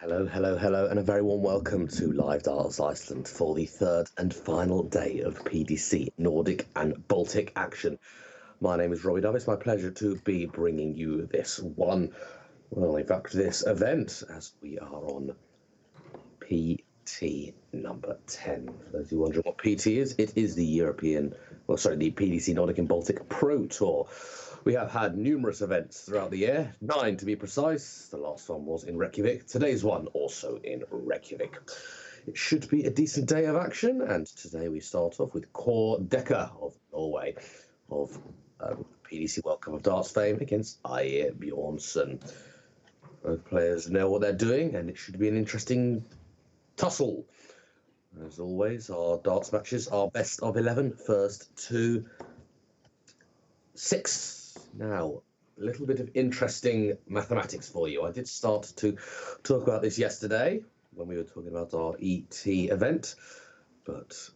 Hello, hello, hello, and a very warm welcome to Live Darts Iceland for the third and final day of PDC Nordic and Baltic action. My name is Robbie Dove. It's my pleasure to be bringing you this one. Well, in fact, this event, as we are on PT number 10. For those who are wondering what PT is, it is the the PDC Nordic and Baltic Pro Tour. We have had numerous events throughout the year, 9 to be precise. The last one was in Reykjavik. Today's one also in Reykjavik. It should be a decent day of action, and today we start off with Kåre Dekker of Norway, of PDC World Cup of Darts fame, against Aje Bjornsson. Both players know what they're doing, and it should be an interesting tussle. As always, our darts matches are best of 11, first to 6. Now, a little bit of interesting mathematics for you. I did start to talk about this yesterday when we were talking about our ET event, but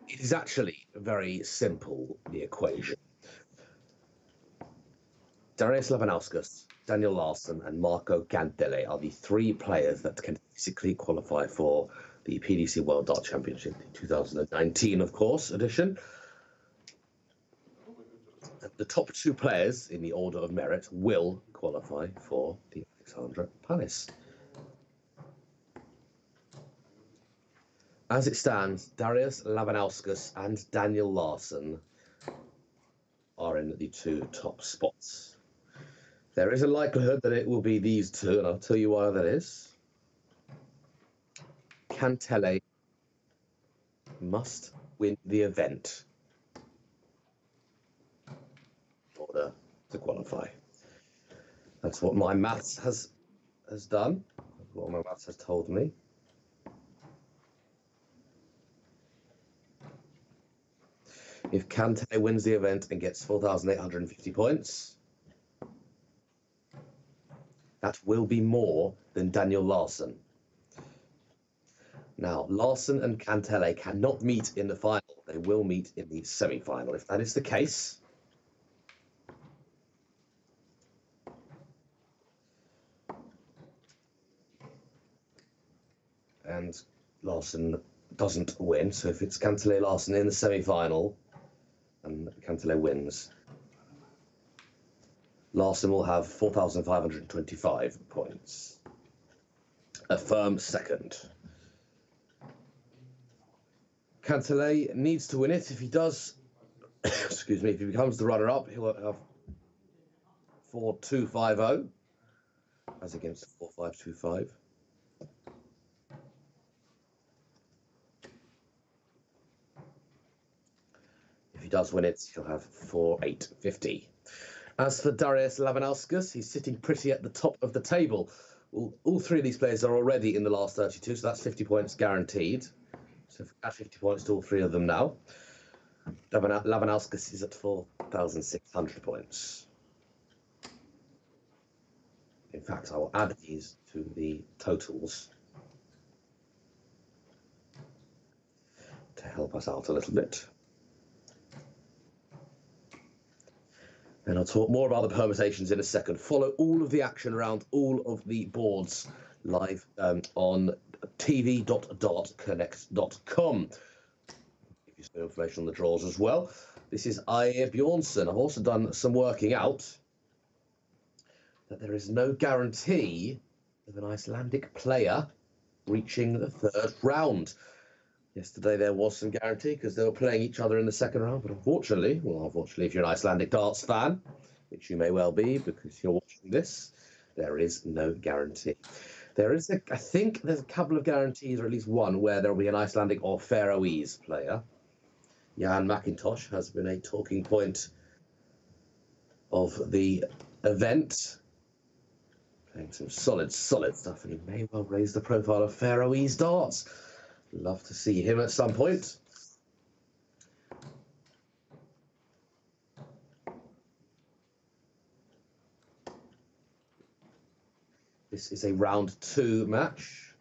it is actually very simple, the equation. Darius Labanauskas, Daniel Larsson, and Marco Gantele are the 3 players that can basically qualify for the PDC World Dart Championship, the 2019, of course, edition. The top 2 players in the order of merit will qualify for the Alexandra Palace. As it stands, Darius Labanauskas and Daniel Larsson are in the 2 top spots. There is a likelihood that it will be these 2, and I'll tell you why that is. Gantele must win the event in order to qualify. That's what my maths has done. That's what my maths has told me. If Gantele wins the event and gets 4,850 points, that will be more than Daniel Larsson. Now, Larsson and Gantele cannot meet in the final. They will meet in the semi-final. If that is the case, and Larsson doesn't win, so if it's Gantele Larsson in the semi-final and Gantele wins, Larsson will have 4,525 points. A firm second. Gantele needs to win it. If he does, excuse me, if he becomes the runner-up, he'll have 4,250 as against 4,525. If he does win it, he'll have 4,850. As for Darius Labanauskas, he's sitting pretty at the top of the table. All 3 of these players are already in the last 32, so that's 50 points guaranteed. So add 50 points to all 3 of them now. Labanauskas is at 4,600 points. In fact, I will add these to the totals to help us out a little bit. And I'll talk more about the permutations in a second. Follow all of the action around all of the boards live on tv.dartconnect.com. Give you some information on the draws as well. This is Aje Bjornsson. I've also done some working out that there is no guarantee of an Icelandic player reaching the 3rd round. Yesterday there was some guarantee because they were playing each other in the 2nd round, but unfortunately, if you're an Icelandic darts fan, which you may well be because you're watching this, there is no guarantee. I think there's a couple of guarantees, or at least one, where there will be an Icelandic or Faroese player. Jan McIntosh has been a talking point of the event, playing some solid stuff, and he may well raise the profile of Faroese darts. Love to see him at some point. This is a round 2 match.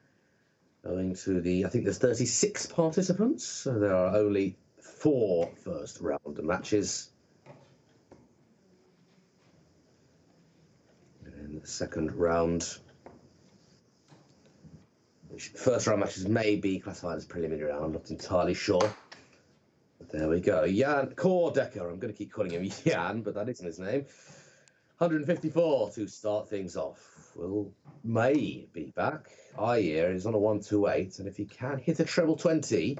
Owing to I think there's 36 participants, so there are only 4 first round matches. And the second round which first round matches may be classified as preliminary round. I'm not entirely sure. But there we go. Jan Kordecker. I'm going to keep calling him Jan, but that isn't his name. 154 to start things off. May be back. Ayer is on a 128, and if he can hit a treble 20,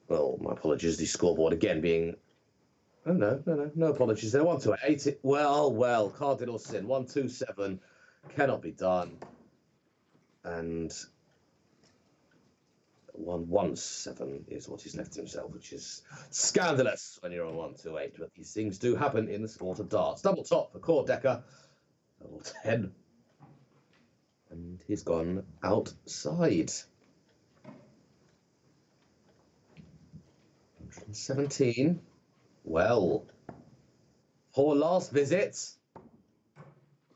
well, my apologies. The scoreboard again being, oh no apologies there. 128. Well, cardinal sin. 127 cannot be done, and 117 is what he's left himself, which is scandalous when you're on 128. But these things do happen in the sport of darts. Double top for Kordecker, double 10, and he's gone outside. 117. Well, for last visit,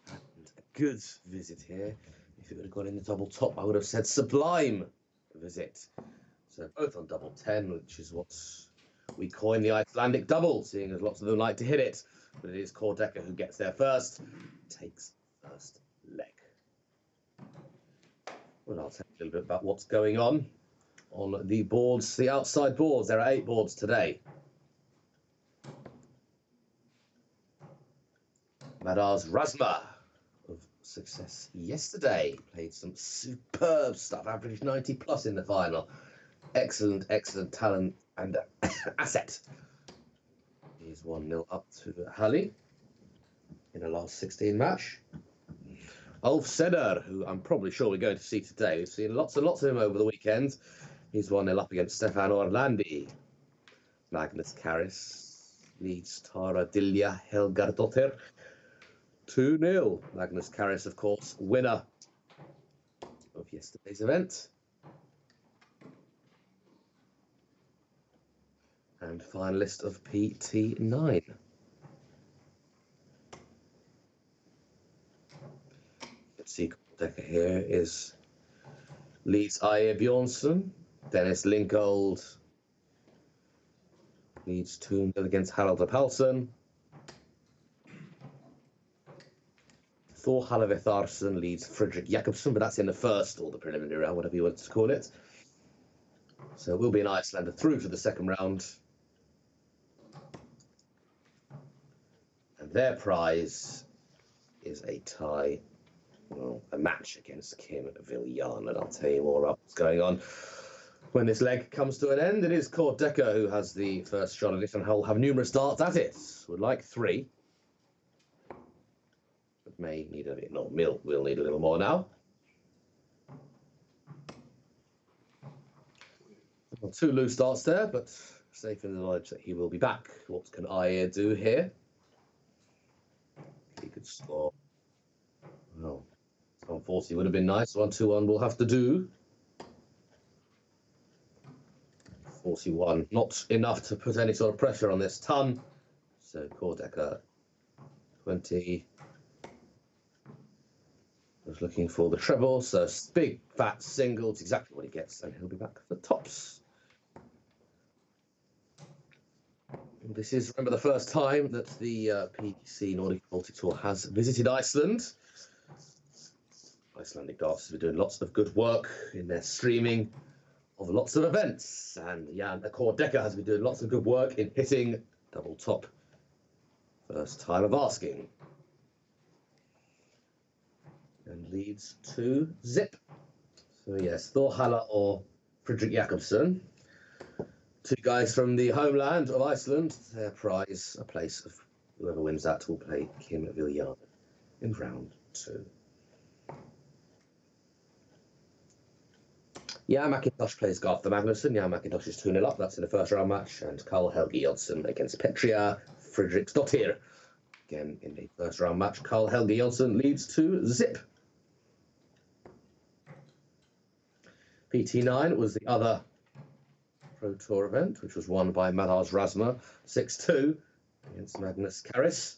and a good visit here. If it would have gone in the double top, I would have said sublime visit. So both on double 10, which is what we coin the Icelandic double, seeing as lots of them like to hit it. But it is Kordecker who gets there first, takes first leg. Well, I'll tell you a little bit about what's going on the boards, the outside boards. There are 8 boards today. Madars Razma of success yesterday played some superb stuff, averaged 90 plus in the final. Excellent talent and asset. He's 1-0 up to Halle in a last 16 match. Ulf Seder, who I'm probably sure we're going to see today. We've seen lots and lots of him over the weekend. He's 1-0 up against Stefan Orlandi. Magnus Karris leads Tara Dilja Helgardóttir 2-0. Magnus Karris, of course, winner of yesterday's event. And finalist of PT9. Let's see, Kordecker here leads Aje Bjornsson. Dennis Linkold leads 2-0 against Harald Palsson. Thor Hallevetharsen leads Fredrik Jakobsson, but that's in the first or the preliminary round, whatever you want to call it. So it will be an Icelander through to the second round. And their prize is a tie, well, a match against Kim Viljan, and I'll tell you more about what's going on when this leg comes to an end. It is Kordecker who has the first shot at it, and he'll have numerous darts at it. Would like 3. But may need a bit, not Mill will need a little more now. Well, 2 loose darts there, but safe in the knowledge that he will be back. What can Ayer do here? He could score. Well, 140 would have been nice. 121 will have to do. 41, not enough to put any sort of pressure on this ton. So Kordecker 20 was looking for the treble. So big fat single, it's exactly what he gets, and he'll be back for tops. And this is, remember, the first time that the PDC Nordic Baltic Tour has visited Iceland. Icelandic Darts have been doing lots of good work in their streaming of lots of events, and Jan Kordecker has been doing lots of good work in hitting double top. First time of asking. And leads to zip. So yes, Thor Halle or Fredrik Jakobsson. 2 guys from the homeland of Iceland. Their prize, a place of whoever wins that will play Kim Viljan in round 2. Jan McIntosh plays Garth Magnusson. Jan McIntosh is 2-0 up. That's in the first round match. And Karl Helgi Jonsson against Petria Fredriksdottir. Again, in the first round match, Karl Helgi Jonsson leads to zip. PT9 was the other Pro Tour event, which was won by Madars Razma 6-2 against Magnus Karris.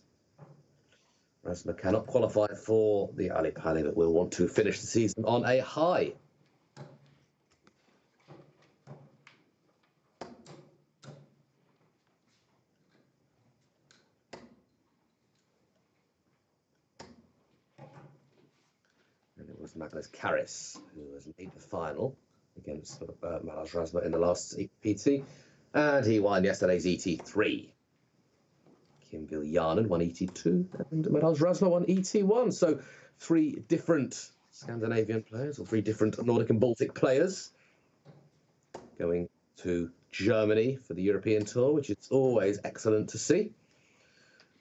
Razma cannot qualify for the Ali Pali, but will want to finish the season on a high. was Magnus Karras, who has made the final against Malas Rasma in the last PT, and he won yesterday's ET3. Kim Viljanen won ET2, and Malas Rasma won ET1. So 3 different Scandinavian players, or 3 different Nordic and Baltic players, going to Germany for the European Tour, which is always excellent to see.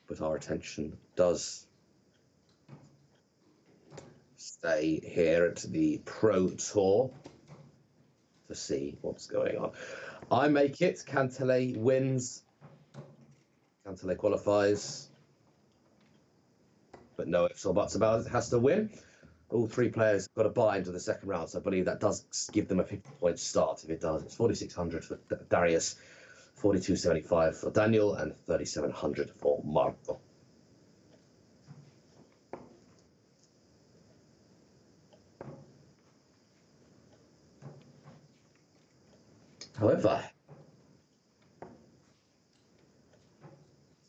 But our attention does stay here at the Pro Tour to see what's going on. I make it. Kantele wins. Kantele qualifies. But no ifs or buts about it. Has to win. All 3 players got to buy into the second round, so I believe that does give them a 50-point start. If it does, it's 4,600 for Darius, 4,275 for Daniel, and 3,700 for Marco. However,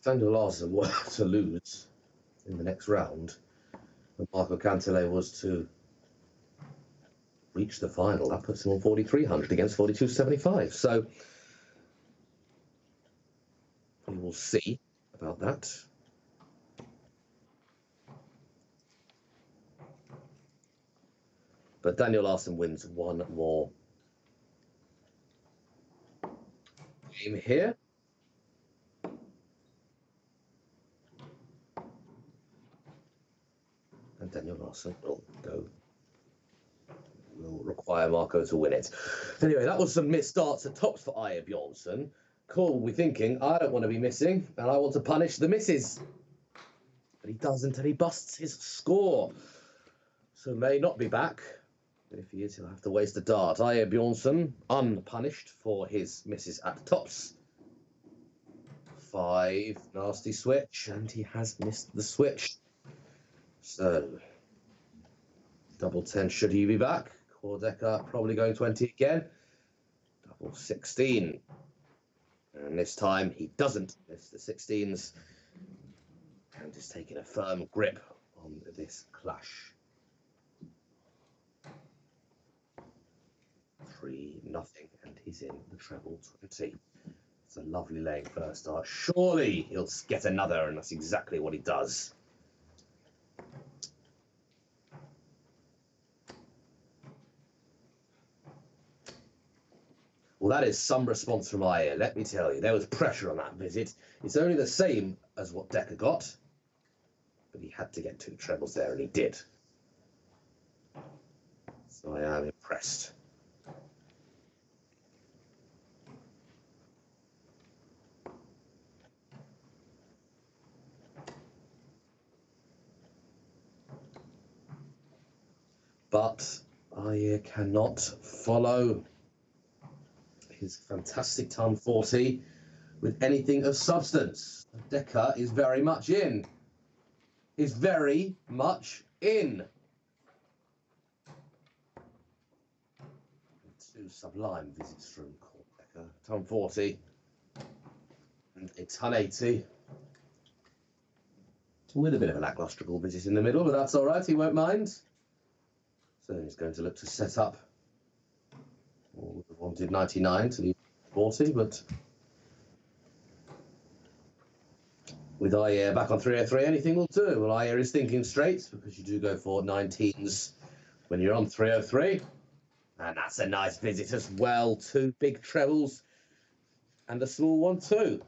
Daniel Larsen were to lose in the next round, and Marco Kantele was to reach the final. That puts him on 4,300 against 4,275. So we will see about that. But Daniel Larsen wins one more game here. And Daniel Larsen will require Marco to win it. Anyway, that was some missed starts at tops for Aje Bjornsson. Cole will be thinking, I don't want to be missing, and I want to punish the misses. But he does until he busts his score. So may not be back. But if he is, he'll have to waste a dart. Aje Bjornsson, unpunished for his misses at tops. 5, nasty switch, and he has missed the switch. So, double 10, should he be back? Kordecker probably going 20 again. Double 16. And this time he doesn't miss the 16s. And is taking a firm grip on this clash. 3-0, and he's in the treble 20. It's a lovely laying first start. Surely he'll get another, and that's exactly what he does. Well, that is some response from Aje, let me tell you. There was pressure on that visit. It's only the same as what Decker got, but he had to get 2 trebles there, and he did. So I am impressed. But Aje cannot follow his fantastic time 40 with anything of substance. Decker is very much in. Is very much in. 2 sublime visits from Decker. Time 40 and a ton 80. With a bit of a lacklustre visit in the middle, but that's all right. He won't mind. So he's going to look to set up. Well, we wanted 99 to leave 40, but with Aje back on 303, anything will do. Well, Aje is thinking straight, because you do go for 19s when you're on 303. And that's a nice visit as well. 2 big trebles and a small one too.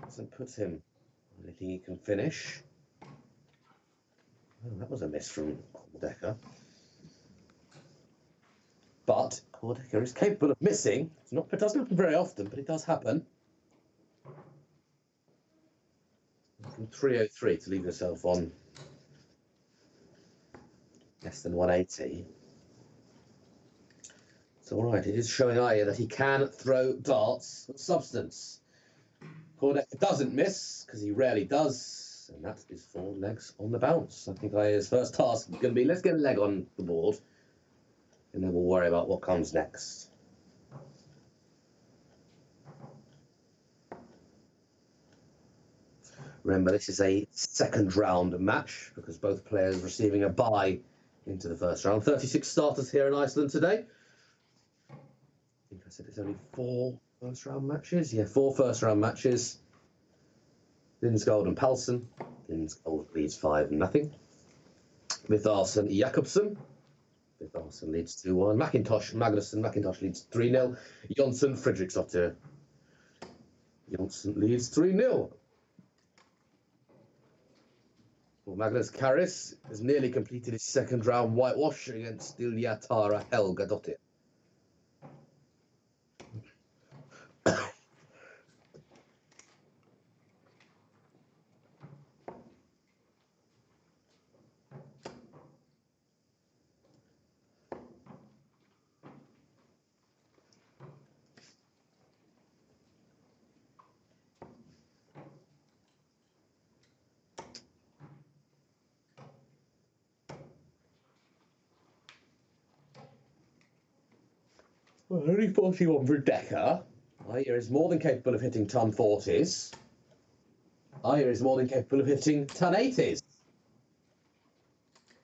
Doesn't put him on anything he can finish. Oh, that was a miss from Kordecker. But Kordecker is capable of missing. It doesn't happen very often, but it does happen. From 303 to leave yourself on less than 180. It's all right. It is showing Aje that he can throw darts with substance. Kordecker doesn't miss, because he rarely does. And that is 4 legs on the bounce. I think Aje's first task is going to be, let's get a leg on the board, and then we'll worry about what comes next. Remember, this is a second round match because both players receiving a bye into the first round. 36 starters here in Iceland today. I think I said it's only 4 first round matches. Yeah, 4 first round matches. Linsgold and Palsson. Linsgold leads 5-0. Mitharsen Jakobsen. Mitharsen leads 2-1. McIntosh Magnusson. McIntosh leads 3-0. Jonsson Fredriksdottir. Jonsson leads 3-0. Well, Magnus Karris has nearly completed his second round whitewash against Dilja Tara Helgadottir. Well, only 41 for Decker. Aya is more than capable of hitting ton 40s. Aya is more than capable of hitting ton 80s.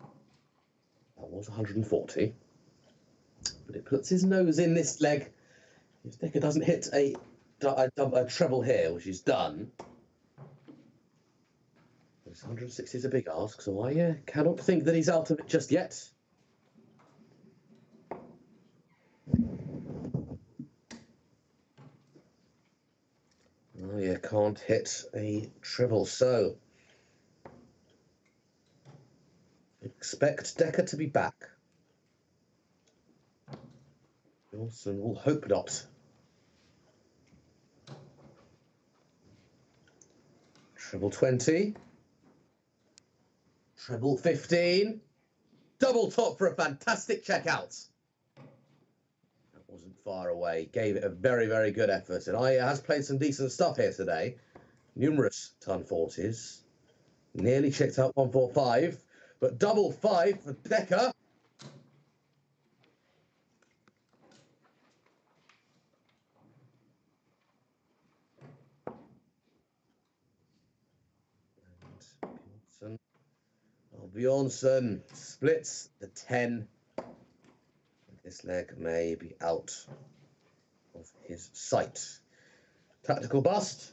That was 140. But it puts his nose in this leg. If Decker doesn't hit a treble here, which he's done, this 160 is a big ask, so I cannot think that he's out of it just yet. Oh yeah, can't hit a treble, so expect Decker to be back. Johnson will hope not. Treble 20. Treble 15. Double top for a fantastic checkout. That wasn't far away. Gave it a very, very good effort. And Aya has played some decent stuff here today. Numerous ton 40s. Nearly checked out 145. But double 5 for Decker. And Bjornsson splits the 10. This leg may be out of his sight. Tactical bust.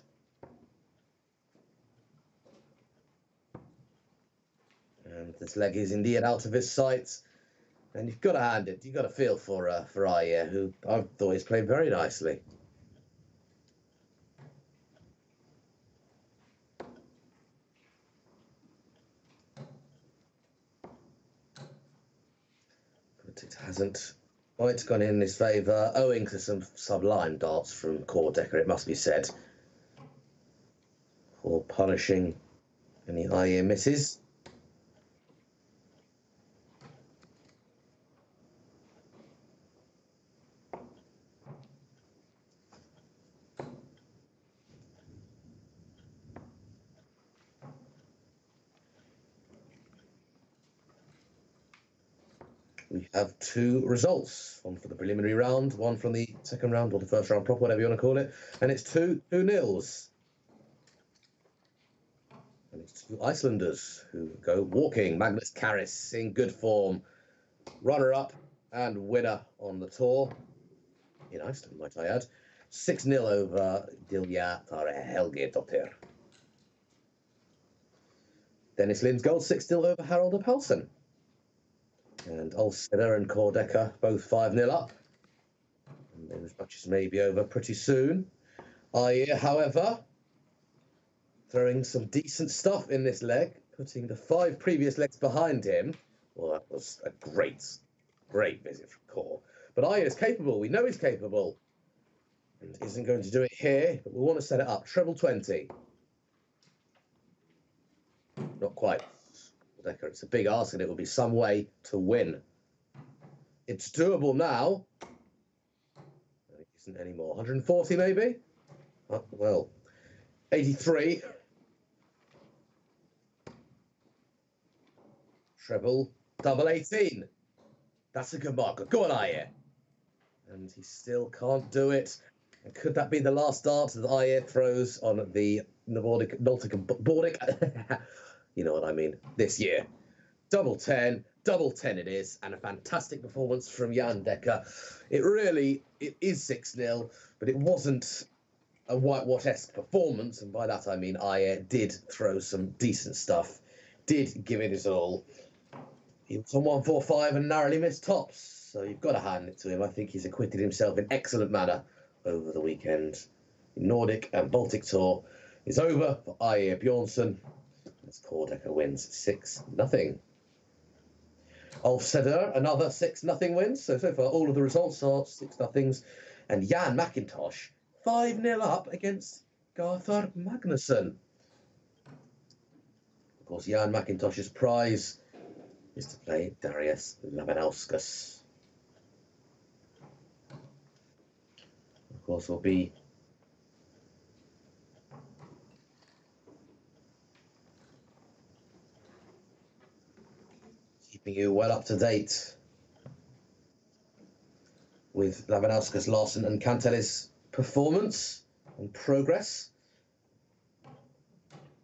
And this leg is indeed out of his sight. And you've got to hand it. You've got to feel for Aya, who I thought he's played very nicely. But it hasn't quite gone in his favour, owing to some sublime darts from Core Decker, it must be said, for punishing any Aya misses. We have 2 results, one for the preliminary round, one from the second round, or the first round prop, whatever you want to call it, and it's 2-0. And it's 2 Icelanders who go walking. Magnus Karris in good form, runner-up and winner on the tour, in Iceland, might I add. 6-0 over Dilja Tara Helgadottir. Dennis Linsgold 6-0 over Harald Palsson. And Ulster and Core Decker both 5-0 up. And those matches may be over pretty soon. Aya, however, throwing some decent stuff in this leg, putting the 5 previous legs behind him. Well, that was a great visit from Core. But Aya is capable. We know he's capable. And isn't going to do it here, but we want to set it up. Treble 20. Not quite. Decker, it's a big ask, and it will be some way to win. It's doable now. It isn't anymore. 140 maybe? Oh, well, 83. Treble, double 18. That's a good marker. Go on, Aya. And he still can't do it. And could that be the last dart that Aya throws on the Baltic and Baltic. You know what I mean. This year, double 10 it is, and a fantastic performance from Jan Dekker. It is 6-0, but it wasn't a whitewash-esque performance, and by that I mean I did throw some decent stuff, did give it his all. He was on 145 and narrowly missed tops, so you've got to hand it to him. I think he's acquitted himself in excellent manner over the weekend. The Nordic and Baltic Tour is over for Aje Bjornsson as Kordecker wins 6-0. Ulf Seder, another 6-0 win. So far, all of the results are 6-0s. And Jan McIntosh, 5-0 up against Garthar Magnusson. Of course, Jan McIntosh's prize is to play Darius Labanauskas. Of course, will be keeping you well up to date with Labanauskas, Larsen and Cantel's performance and progress.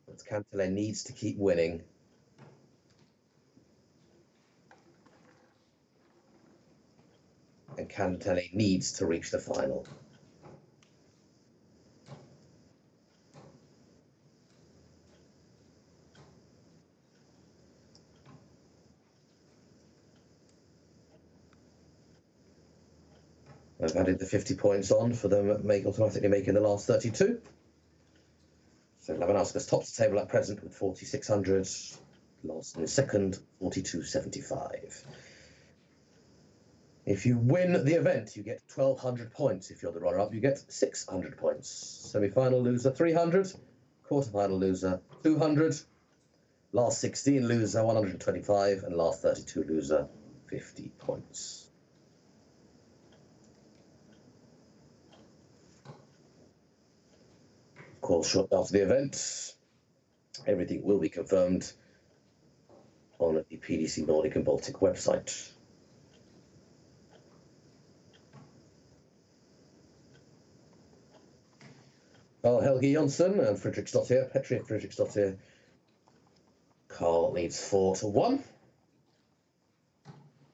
But Cantele needs to keep winning. And Cantele needs to reach the final. I've added the 50 points on for them automatically making the last 32. So Labanauskas tops the table at present with 4,600. Larsen is second, 4,275. If you win the event, you get 1,200 points. If you're the runner-up, you get 600 points. Semi-final loser, 300. Quarter-final loser, 200. Last 16 loser, 125. And last 32 loser, 50 points. Of course, shortly after the event, everything will be confirmed on the PDC Nordic and Baltic website. Carl Helge Jonsson and Petri Fredriksdottir. Carl leads 4-1.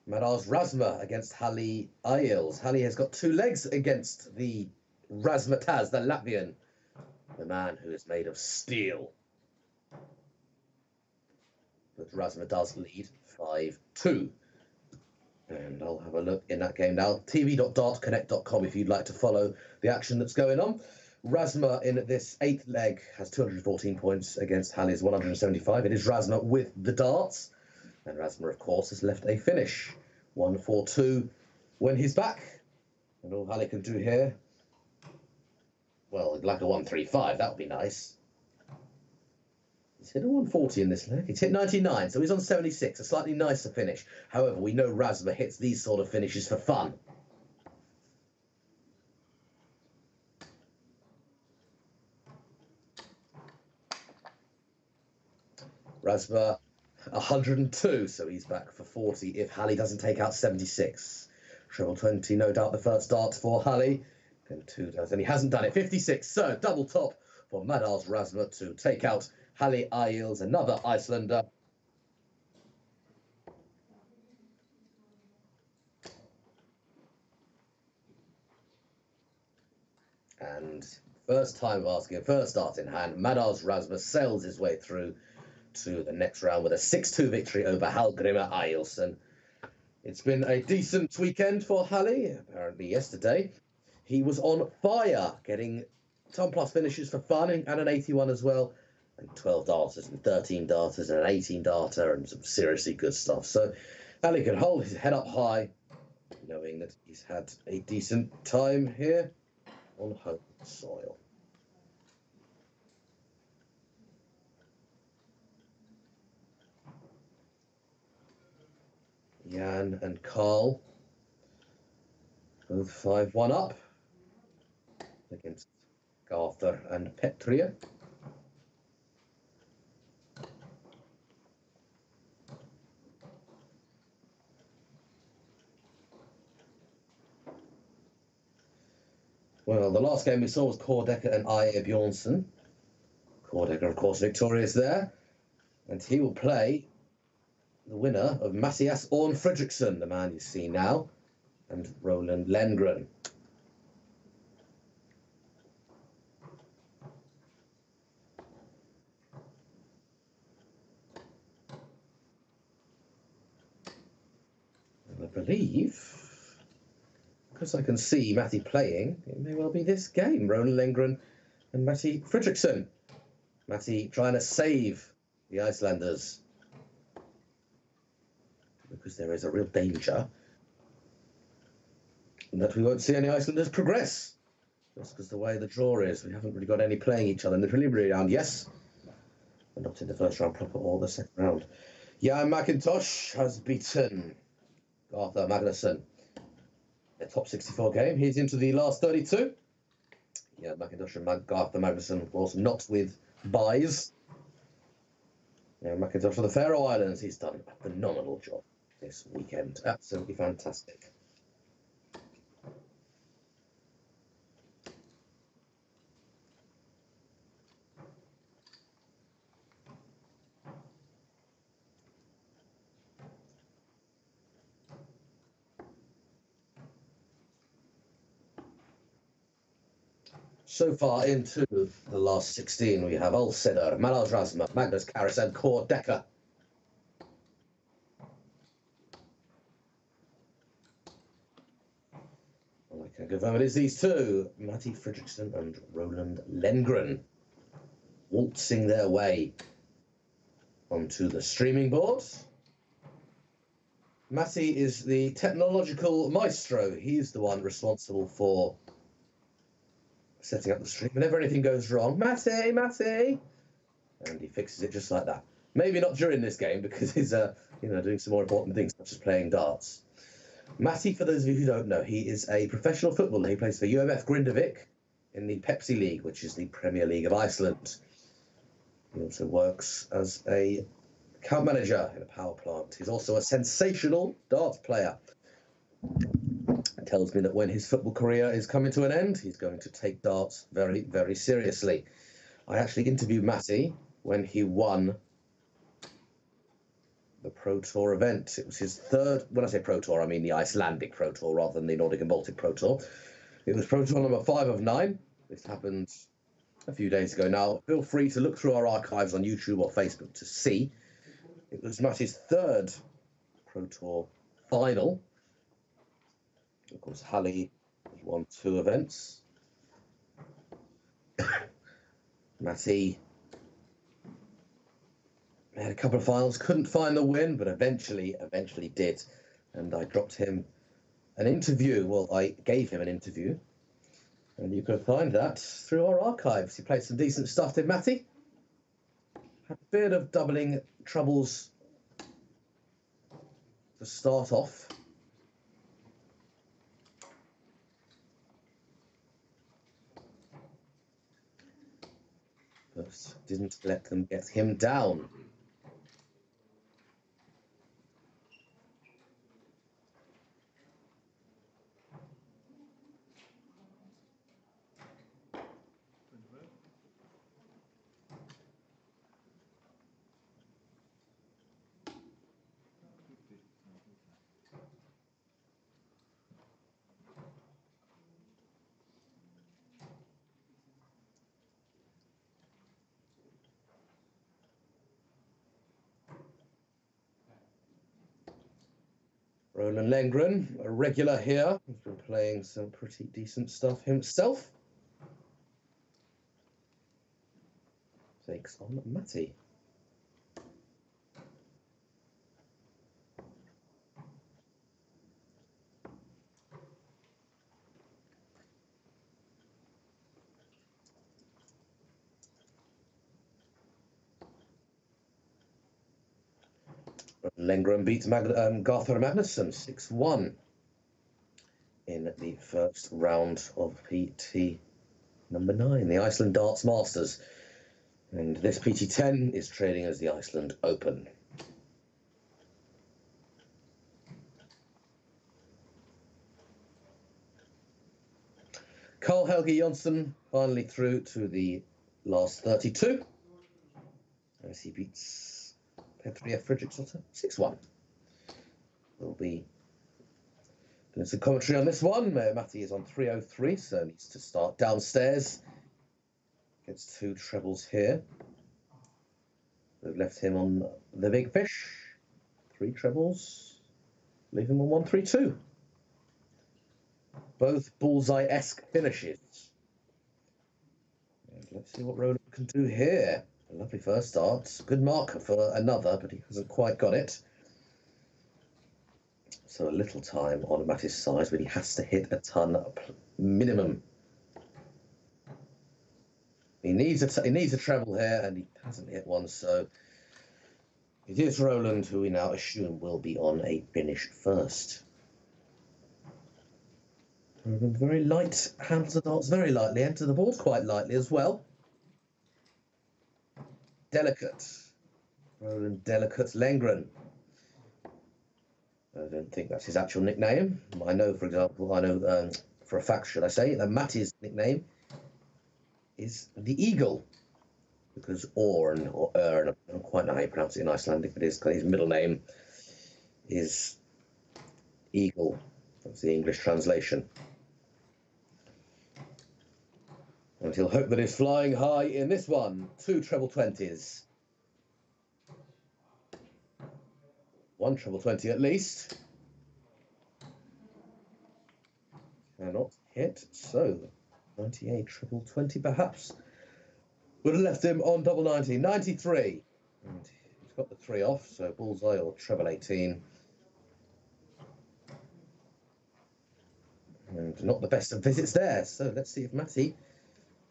Madars Razma against Halli Aijels. Halli has got 2 legs against the Razmataz, the Latvian, the man who is made of steel. But Razma does lead 5-2. And I'll have a look in that game now. tv.dartconnect.com if you'd like to follow the action that's going on. Razma in this 8th leg has 214 points against Halli's 175. It is Razma with the darts. And Razma, of course, has left a finish. 1-4-2 when he's back. And all Halli can do here, well, like a 1-3-5, that would be nice. He's hit a 140 in this leg. He's hit 99, so he's on 76, a slightly nicer finish. However, we know Razma hits these sort of finishes for fun. Razma 102, so he's back for 40 if Halli doesn't take out 76. Treble 20, no doubt the first dart for Halli. And 2 does, and he hasn't done it. 56, so double top for Madars Razma to take out Halli Aijels, another Icelander. And first time asking, first start in hand, Madars Razma sails his way through to the next round with a 6-2 victory over Hallgrimur Ailson. It's been a decent weekend for Halli. Apparently yesterday he was on fire, getting 10+ finishes for fun and an 81 as well, and 12 darters and 13 darters and an 18 darter and some seriously good stuff. So Halli can hold his head up high, knowing that he's had a decent time here on home soil. Jan and Carl, both 5-1 up against Garthar and Petria. Well, the last game we saw was Kordecker and Aje Bjornsson. Gordecker, of course, victorious there. And he will play the winner of Mattias Orn Fredriksson, the man you see now, and Roland Lengren. And I believe, because I can see Matti playing, it may well be this game, Roland Lengren and Matti Fredriksson. Matti trying to save the Icelanders, because there is a real danger that we won't see any Icelanders progress, just because the way the draw is. We haven't really got any playing each other in the preliminary round, yes, but not in the first round proper or the second round. Jan McIntosh has beaten Arthur Magnusson. A top 64 game. He's into the last 32. Yeah, McIntosh and Arthur Magnusson, of course, not with buys. Yeah, McIntosh for the Faroe Islands. He's done a phenomenal job this weekend. Absolutely fantastic. So far into the last 16, we have Ulseder, Malal Rasma, Magnus Karras, and Kåre Decker. Well, I can confirm it is these two, Matti Fredriksson and Roland Lengren, waltzing their way onto the streaming board. Matti is the technological maestro. He's the one responsible for setting up the stream. Whenever anything goes wrong, Matti, and he fixes it just like that. Maybe not during this game, because he's doing some more important things, such as playing darts. Matti, for those of you who don't know, he is a professional footballer. He plays for UMF Grindavik in the Pepsi League, which is the Premier League of Iceland. He also works as a account manager in a power plant. He's also a sensational darts player. It tells me that when his football career is coming to an end, he's going to take darts very, very seriously. I actually interviewed Matti when he won the Pro Tour event. It was his third, when I say Pro Tour, I mean the Icelandic Pro Tour rather than the Nordic and Baltic Pro Tour. It was Pro Tour number 5 of 9. This happened a few days ago now. Feel free to look through our archives on YouTube or Facebook to see. It was Matti's third Pro Tour final. Of course, Halle won 2 events. Matti had a couple of finals, couldn't find the win, but eventually did. And I dropped him an interview. Well, I gave him an interview, and you can find that through our archives. He played some decent stuff, did Matti? Had a bit of doubling troubles to start off. But didn't let them get him down. Roland Lengren, a regular here, he's been playing some pretty decent stuff himself. Takes on Matti. Lengren beats Garthur Magnusson 6-1 in the first round of PT number 9, the Iceland Darts Masters. And this PT10 is trading as the Iceland Open. Carl Helge Jonsson finally through to the last 32. as he beats pair 3F Fredericksdotter 6-1. We'll be doing some commentary on this one. Matty is on 303, so needs to start downstairs. Gets 2 trebles here. We've left him on the big fish. 3 trebles. Leave him on 132. Both bullseye-esque finishes. And let's see what Roland can do here. A lovely first start. Good mark for another, but he hasn't quite got it. So a little time on Matty's size, but he has to hit a ton minimum. He needs a treble here, and he hasn't hit one, so it is Roland, who we now assume will be on a finish first. Roland very light, handles the darts very lightly, enter the board quite lightly as well. Delicate. Roland Delicate Lengren. I don't think that's his actual nickname. I know, for example, for a fact, should I say, that Matty's nickname is the Eagle, because I don't quite know how you pronounce it in Icelandic, but his middle name is Eagle. That's the English translation. And he'll hope that he's flying high in this one. 2 treble 20s. 1 treble 20 at least. Cannot hit, so 98 treble 20 perhaps. Would have left him on double 90. 93. And he's got the 3 off, so bullseye or treble 18. And not the best of visits there. So let's see if Matty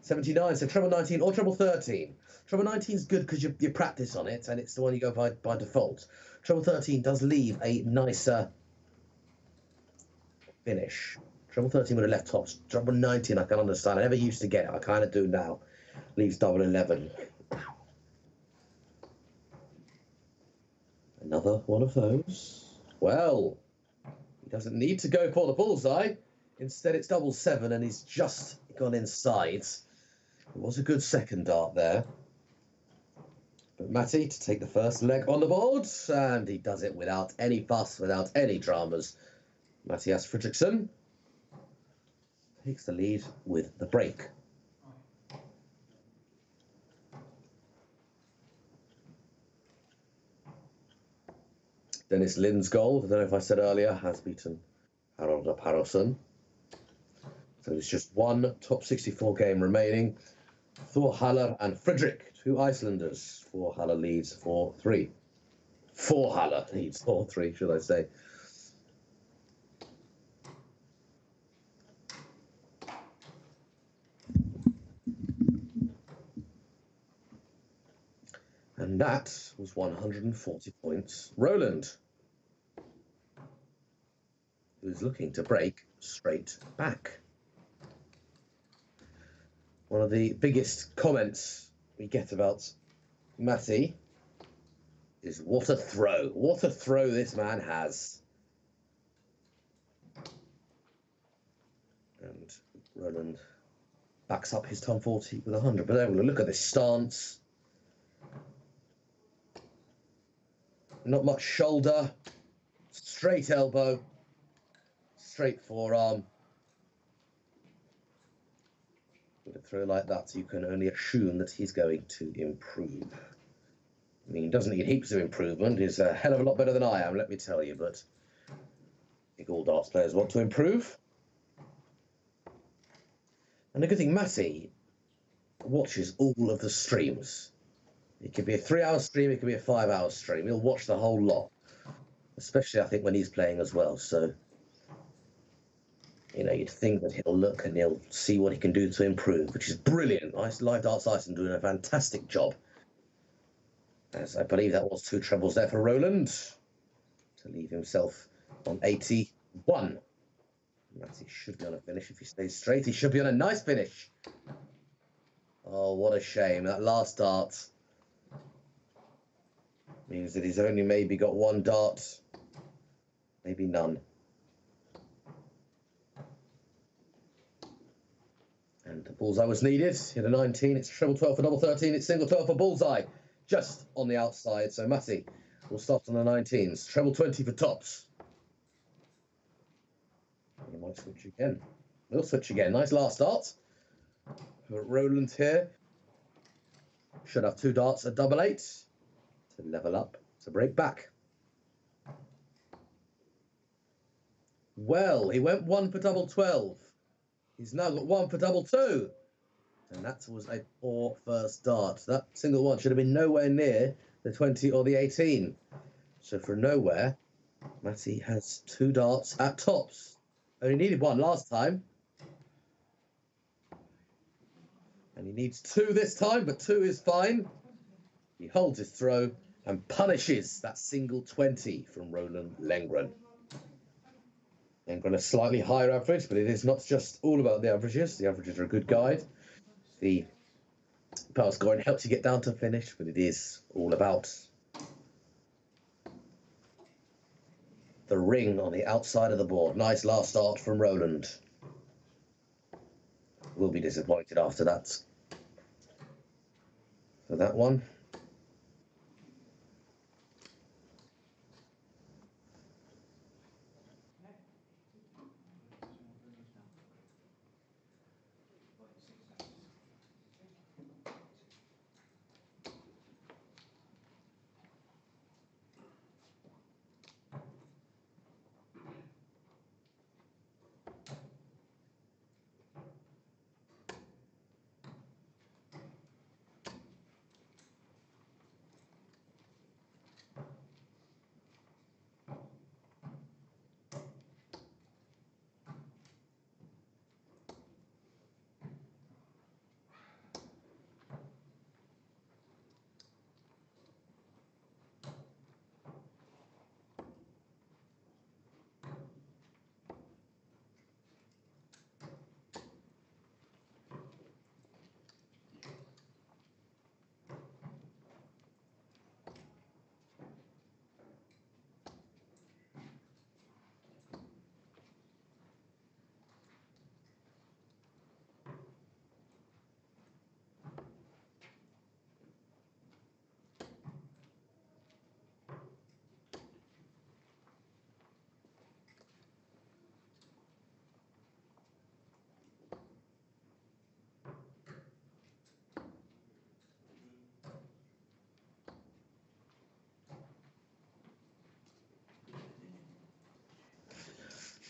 79, so treble 19 or treble 13. Treble 19 is good because you practice on it, and it's the one you go by default. Treble 13 does leave a nicer finish. Treble 13 would have left tops. Treble 19 I can understand. I never used to get it. I kind of do now. Leaves double 11. Another one of those. Well, he doesn't need to go for the bullseye. Instead, it's double 7, and he's just gone inside. It was a good second dart there. But Matty to take the first leg on the board, and he does it without any fuss, without any dramas. Mattias Fredriksson takes the lead with the break. Dennis Lindsgold, I don't know if I said earlier, has beaten Haraldur Parosson. So there's just one top 64 game remaining. Thor Haller and Fredrik, 2 Icelanders. Thor Haller leads 4-3. Thor Haller leads 4-3, should I say. And that was 140 points. Roland, who's looking to break straight back. One of the biggest comments we get about Matty is what a throw. What a throw this man has. And Roland backs up his Tom 40 with 100. But then we'll look at this stance. Not much shoulder. Straight elbow. Straight forearm. With a throw like that, you can only assume that he's going to improve. I mean, he doesn't need heaps of improvement. He's a hell of a lot better than I am, let me tell you, but I think all darts players want to improve. And the good thing, Matty watches all of the streams. It could be a 3-hour stream, it could be a 5-hour stream. He'll watch the whole lot, especially, I think, when he's playing as well. So, you know, you'd think that he'll look and he'll see what he can do to improve, which is brilliant. Live Darts Iceland doing a fantastic job. As I believe that was 2 trebles there for Roland to leave himself on 81. Matty should be on a finish if he stays straight. He should be on a nice finish. Oh, what a shame. That last dart means that he's only maybe got 1 dart, maybe none. And the bullseye was needed. He had a 19, it's treble 12 for double 13, it's single 12 for bullseye. just on the outside. So Matty will start on the 19s. Treble 20 for tops. He might switch again. We'll switch again. Nice last start. Roland here. Should have 2 darts at double 8 to level up, to break back. Well, he went 1 for double 12. He's now got 1 for double 2. And that was a poor first dart. That single one should have been nowhere near the 20 or the 18. So for nowhere, Matty has 2 darts at tops. Only needed 1 last time. And he needs 2 this time, but 2 is fine. He holds his throw and punishes that single 20 from Roland Lengren. Lengren a slightly higher average, but it is not just all about the averages. The averages are a good guide. The power scoring helps you get down to finish, but it is all about the ring on the outside of the board. Nice last start from Roland. Will be disappointed after that. For that one.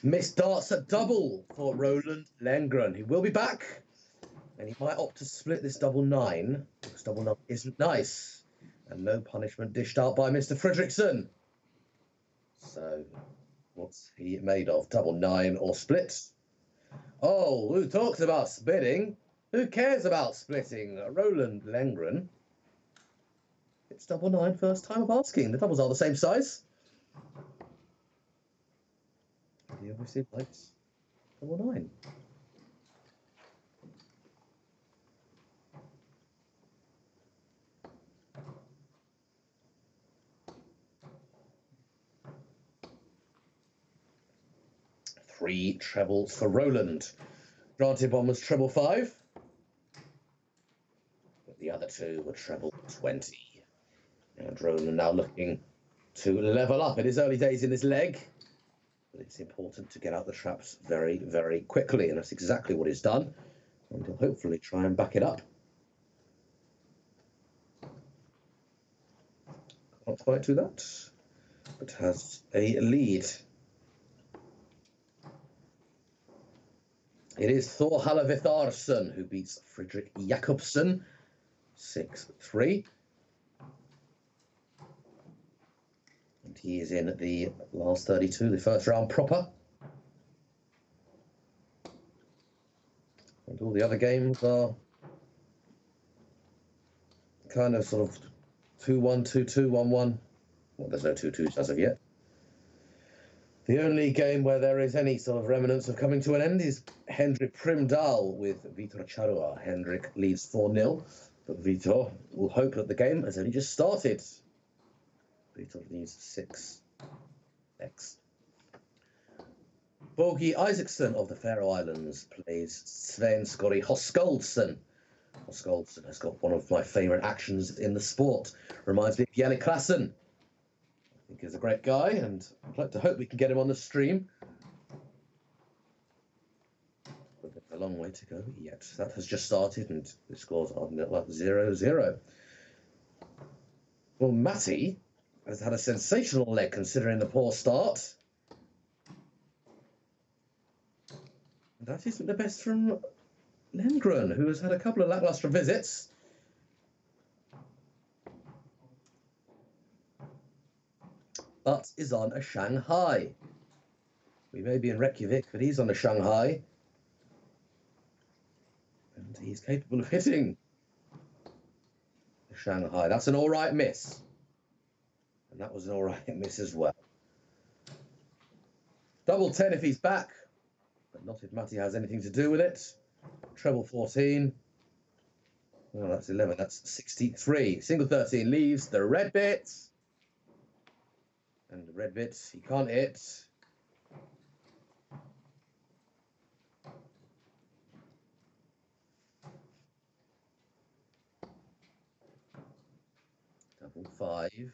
Missed darts at double for Roland Lengren. He will be back, and he might opt to split this double 9, because double 9 isn't nice. And no punishment dished out by Mr. Fredrickson. So, what's he made of? Double 9 or split? Oh, who talks about splitting? Who cares about splitting? Roland Lengren. It's double 9, first time of asking. The doubles are the same size. He obviously likes double 9. Three trebles for Roland. Granted, one was treble 5, but the other 2 were treble 20. And Roland now looking to level up. It is early days in this leg, but it's important to get out the traps very, very quickly, and that's exactly what he's done. And he'll hopefully try and back it up. Can't quite do that, but has a lead. It is Thor Hallavitharsson who beats Fredrik Jakobsen 6-3. And he is in the last 32, the first round proper. And all the other games are kind of sort of 2-1, 2-2, 1-1. Well, there's no 2-2s as of yet. The only game where there is any sort of remnants of coming to an end is Hendrik Primdahl with Vitor Charua. Hendrik leads 4-0, but Vitor will hope that the game has only just started. Vitor needs 6 next. Bogi Isaacson of the Faroe Islands plays Sven Skori Hoskoldsson Skålson has got one of my favourite actions in the sport. Reminds me of Yannick Klassen. I think he's a great guy, and I'd like to hope we can get him on the stream. But there's a long way to go yet. That has just started, and the scores are like 0-0. Well, Matty has had a sensational leg considering the poor start. And that isn't the best from Lindgren, who has had a couple of lacklustre visits. But is on a Shanghai. We may be in Reykjavik, but he's on a Shanghai. And he's capable of hitting the Shanghai. That's an all right miss. And that was an all right miss as well. Double 10 if he's back, but not if Matty has anything to do with it. Treble 14. Well, that's 11. That's 63. Single 13 leaves the red bits. And the red bits he can't hit. Double 5.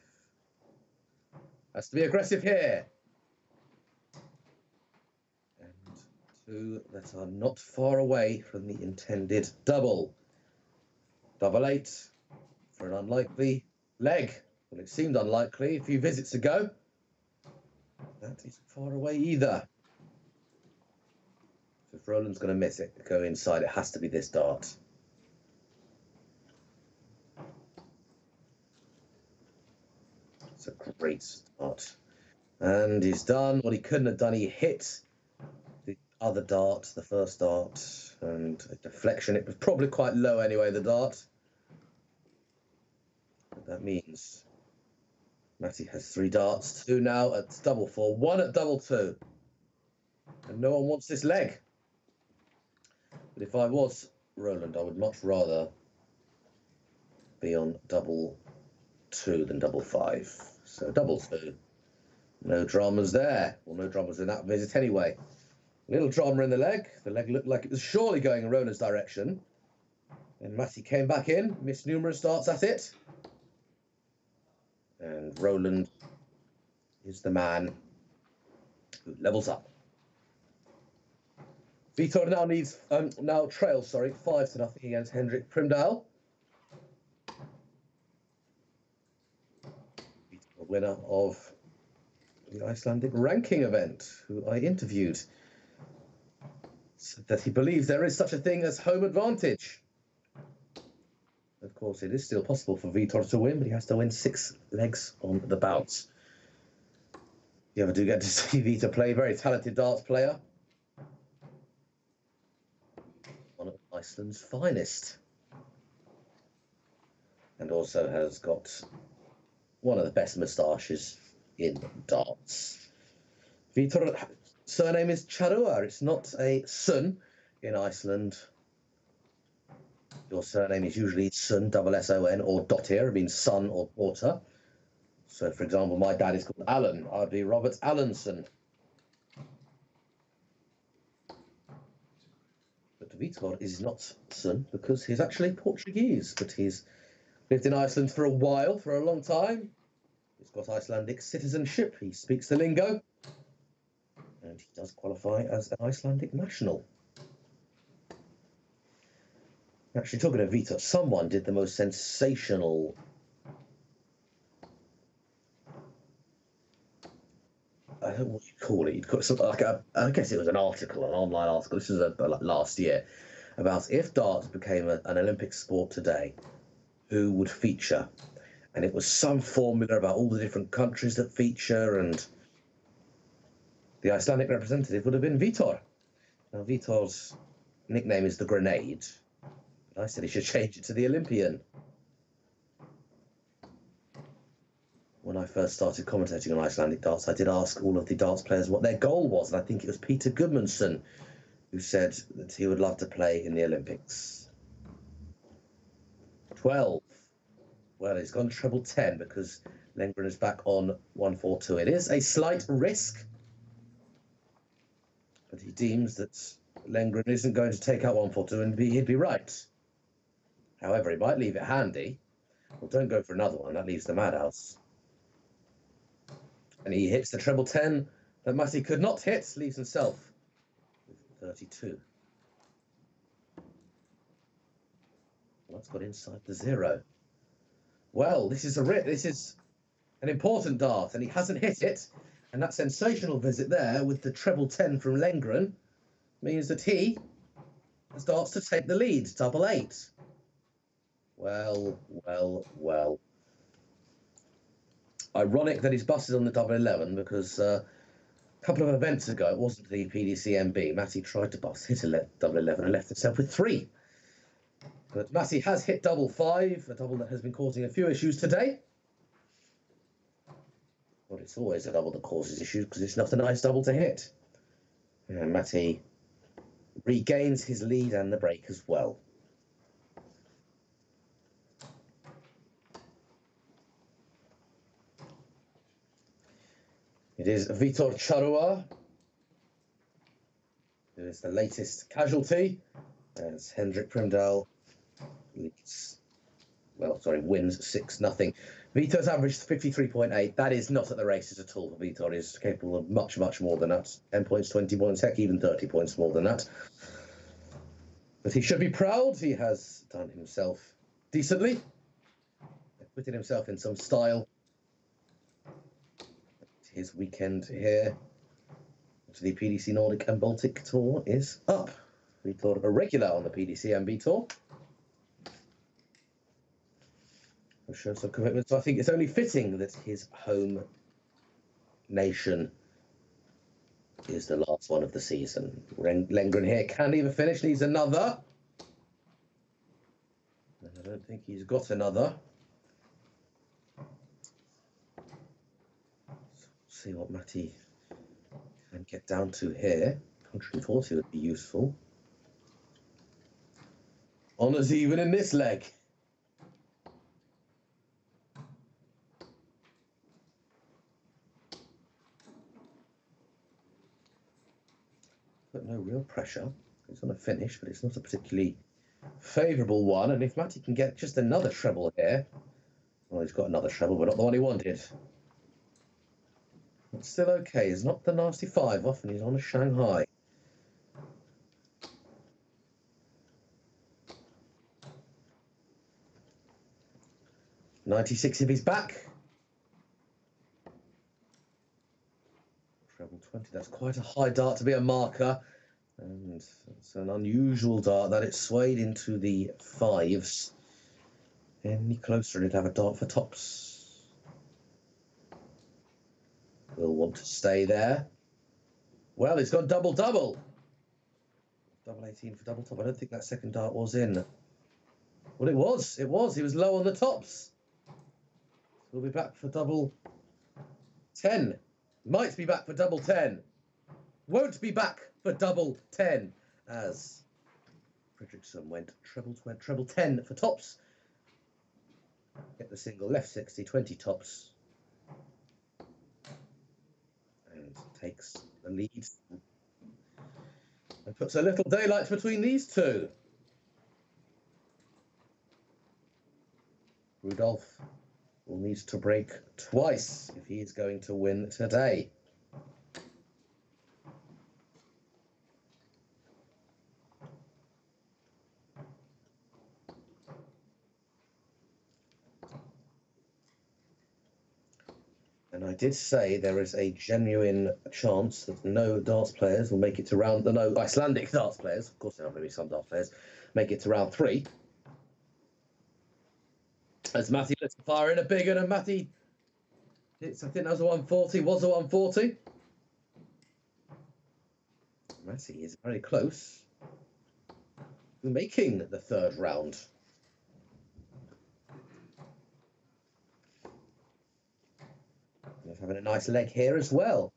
Has to be aggressive here. And 2 that are not far away from the intended double. Double 8 for an unlikely leg. Well, it seemed unlikely a few visits ago. That isn't far away either. So if Roland's going to miss it, go inside, it has to be this dart. It's a great start. And he's done what he couldn't have done. He hit the other dart, the first dart, and a deflection. It was probably quite low anyway, the dart. But that means Matty has 3 darts, 2 now at double 4, 1 at double 2. And no one wants this leg. But if I was Roland, I would much rather be on double 2 than double 5. So double 2. No dramas there. Well, no dramas in that visit anyway. Little drama in the leg. The leg looked like it was surely going in Roland's direction. And Matty came back in, missed numerous darts at it. And Roland is the man who levels up. Vitor now needs trails 5-0 against Hendrik Primdahl. Vitor, winner of the Icelandic ranking event, who I interviewed, said that he believes there is such a thing as home advantage. Of course, it is still possible for Vitor to win, but he has to win 6 legs on the bounce. You ever do get to see Vitor play, very talented darts player. One of Iceland's finest. And also has got one of the best moustaches in darts. Vitor, surname is Charua. It's not a son in Iceland. Your surname is usually Son, S-O-N, or Dottir, it means son or daughter. So, for example, my dad is called Alan. I'd be Robert Allenson. But Vitor is not Son because he's actually Portuguese, but he's lived in Iceland for a while, for a long time. He's got Icelandic citizenship. He speaks the lingo. And he does qualify as an Icelandic national. Actually, talking of Vitor, someone did the most sensational I don't know what you call it. You'd call it something like I guess it was an article, an online article. This was like last year about if darts became an Olympic sport today, who would feature? And it was some formula about all the different countries that feature, and the Icelandic representative would have been Vitor. Now, Vitor's nickname is the Grenade. I said he should change it to the Olympian. When I first started commentating on Icelandic darts, I did ask all of the darts players what their goal was, and I think it was Peter Gudmundsson who said that he would love to play in the Olympics. 12. Well, he's gone treble 10 because Lengren is back on 142. It is a slight risk, but he deems that Lengren isn't going to take out 142, and he'd be right. However, he might leave it handy. Well, don't go for another one. That leaves the madhouse. And he hits the treble 10 that Matty could not hit, leaves himself with 32. Well, that's got inside the 0. Well, this is an important dart, and he hasn't hit it. And that sensational visit there with the treble 10 from Lengren means that he starts to take the lead, double 8. Well, well, well. Ironic that he's busted on the double 11 because a couple of events ago, it wasn't the PDC MB. Matty tried to hit a double 11 and left himself with 3. But Matty has hit double 5, a double that has been causing a few issues today. Well, it's always a double that causes issues because it's not a nice double to hit. And Matty regains his lead and the break as well. It is Vitor Charua, who is the latest casualty, as Hendrik Primdahl wins 6-0. Vitor's averaged 53.8. That is not at the races at all. Vitor is capable of much, much more than that. 10 points, 20 points, heck, even 30 points more than that. But he should be proud. He has done himself decently. Acquitted himself in some style. His weekend here to the PDC Nordic and Baltic Tour is up. We thought a regular on the PDC MB Tour. We'll show some commitment. So I think it's only fitting that his home nation is the last one of the season. Lengren here can even finish, needs another. And I don't think he's got another. See what Matty can get down to here. 140 would be useful. Honours even in this leg. But no real pressure. He's on a finish, but it's not a particularly favourable one. And if Matty can get just another treble here, well, he's got another treble, but not the one he wanted. It's still okay. He's knocked the nasty 5 off, and he's on a Shanghai. $96 if he's back. Treble 20. That's quite a high dart to be a marker, and it's an unusual dart that it swayed into the 5s. Any closer, and he'd have a dart for tops. Will want to stay there. Well, he's got double-double. Double 18 for double top. I don't think that second dart was in. Well, it was. It was. He was low on the tops. We'll be back for double 10. Might be back for double 10. Won't be back for double 10 as Fredriksson went treble 10 for tops. Get the single left 60, 20 tops. And takes the lead. And puts a little daylight between these two. Rudolph will need to break twice if he is going to win today. And I did say there is a genuine chance that no darts players will make it to round, no Icelandic darts players, of course there are going to be some darts players, make it to round 3. As Matty lets the fire in a big one, and Matty hits, I think that was a 140, was a 140. Matty is very close to making the 3rd round. He's having a nice leg here as well.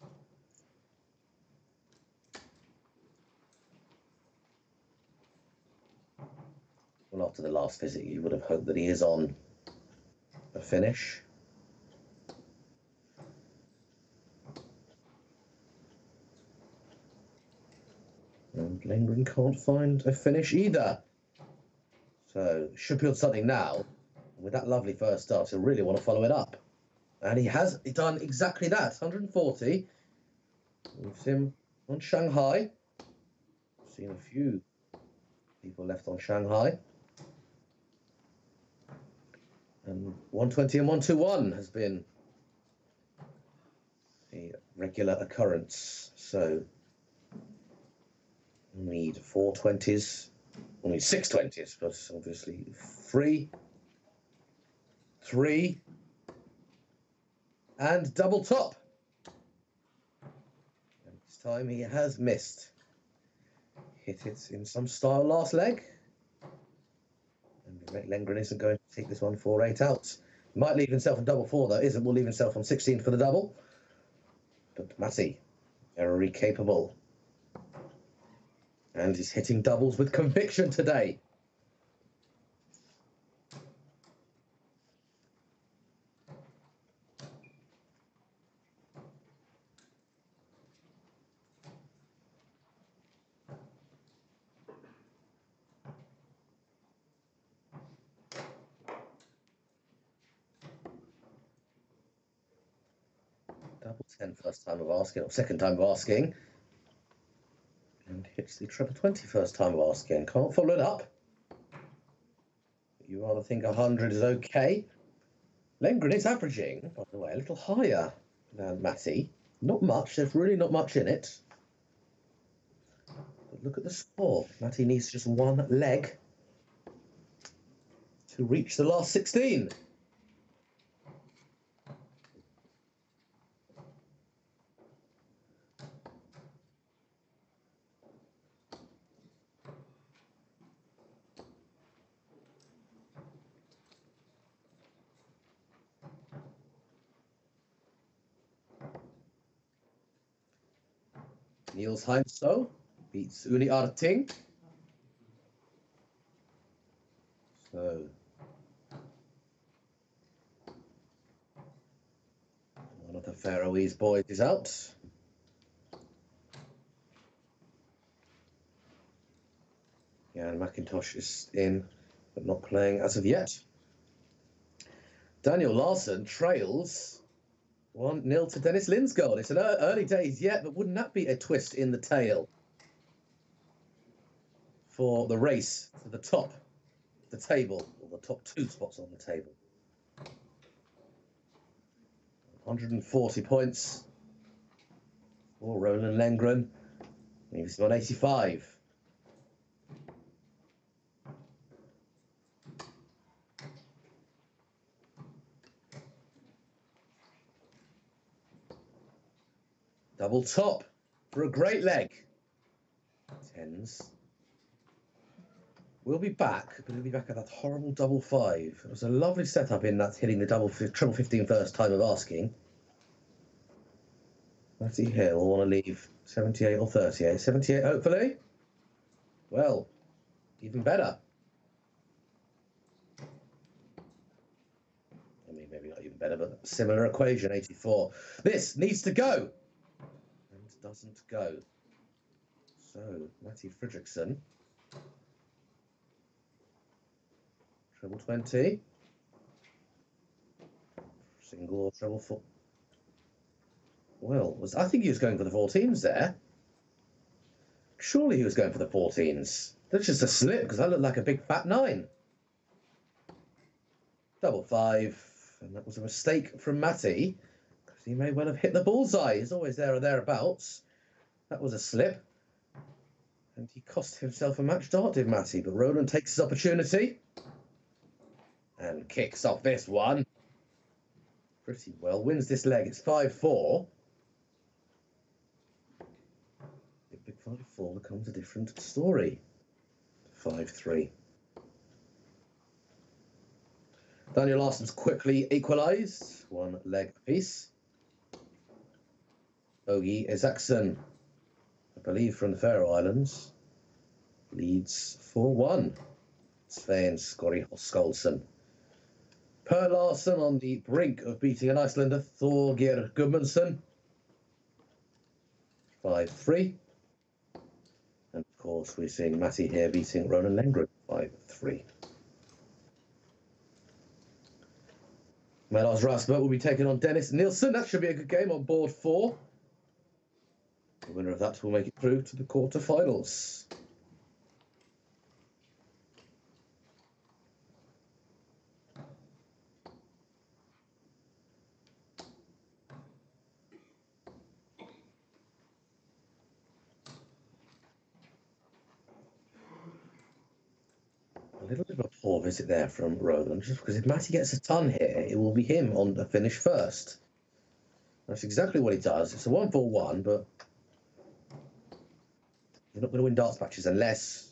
Well, after the last visit, you would have hoped that he is on a finish. And Lengren can't find a finish either. So should be on something now. With that lovely first start, he'll really want to follow it up. And he has done exactly that. 140. Leaves him on Shanghai. Seen a few people left on Shanghai. And 120 and 121 has been a regular occurrence. So we'll need 420s. We'll need 620s, but obviously 3, 3, and double top. And this time he has missed. Hit it in some style last leg. And Lengren isn't going to take this one 4-8 out. Might leave himself on double 4 though. Isn't. Will leave himself on 16 for the double. But Matty, very capable. And he's hitting doubles with conviction today. Double 10 first time of asking, or second time of asking. And hits the triple 20 first time of asking. Can't follow it up. You rather think 100 is okay. Lengren is averaging, by the way, a little higher than Matty. Not much. There's really not much in it. But look at the score. Matty needs just one leg to reach the last 16. Niels Heinstow beats Uni Arting. So one of the Faroese boys is out. Jan McIntosh is in, but not playing as of yet. Daniel Larsson trails 1-0 to Dennis Linsgaard. It's an early days yet, but wouldn't that be a twist in the tail for the race to the top of the table, or the top 2 spots on the table? 140 points for Roland Lengren. He's on 85. Double top for a great leg. 10s. We'll be back, but we'll be back at that horrible double 5. It was a lovely setup in that hitting the triple 15 first time of asking. Matty Hill will want to leave 78 or 38. 78, hopefully. Well, even better. I mean, maybe not even better, but similar equation, 84. This needs to go. Doesn't go. So, Matty Fredriksson. Treble 20. Single or treble 4. Well, I think he was going for the 14s there. Surely he was going for the 14s. That's just a slip, because that looked like a big fat 9. Double 5. And that was a mistake from Matty. He may well have hit the bullseye. He's always there or thereabouts. That was a slip. And he cost himself a match start, did Matty. But Roland takes his opportunity. And kicks off this one. Pretty well. Wins this leg. It's 5-4. Big 5-4 becomes a different story. 5-3. Daniel Larsson's quickly equalised. 1 leg apiece. Bogi Isaacson, I believe from the Faroe Islands, leads 4-1. Svein Skori Skålsson. Per Larsson on the brink of beating an Icelander, Thorgeir Gudmundsson. 5-3. And of course, we're seeing Matty here beating Roland Lengren, 5-3. Melos Rasmussen will be taking on Dennis Nielsen. That should be a good game on board 4. The winner of that will make it through to the quarterfinals. A little bit of a poor visit there from Roland, just because if Matty gets a ton here, it will be him on the finish first. That's exactly what he does. It's a 1-4-1, but you're not going to win darts matches unless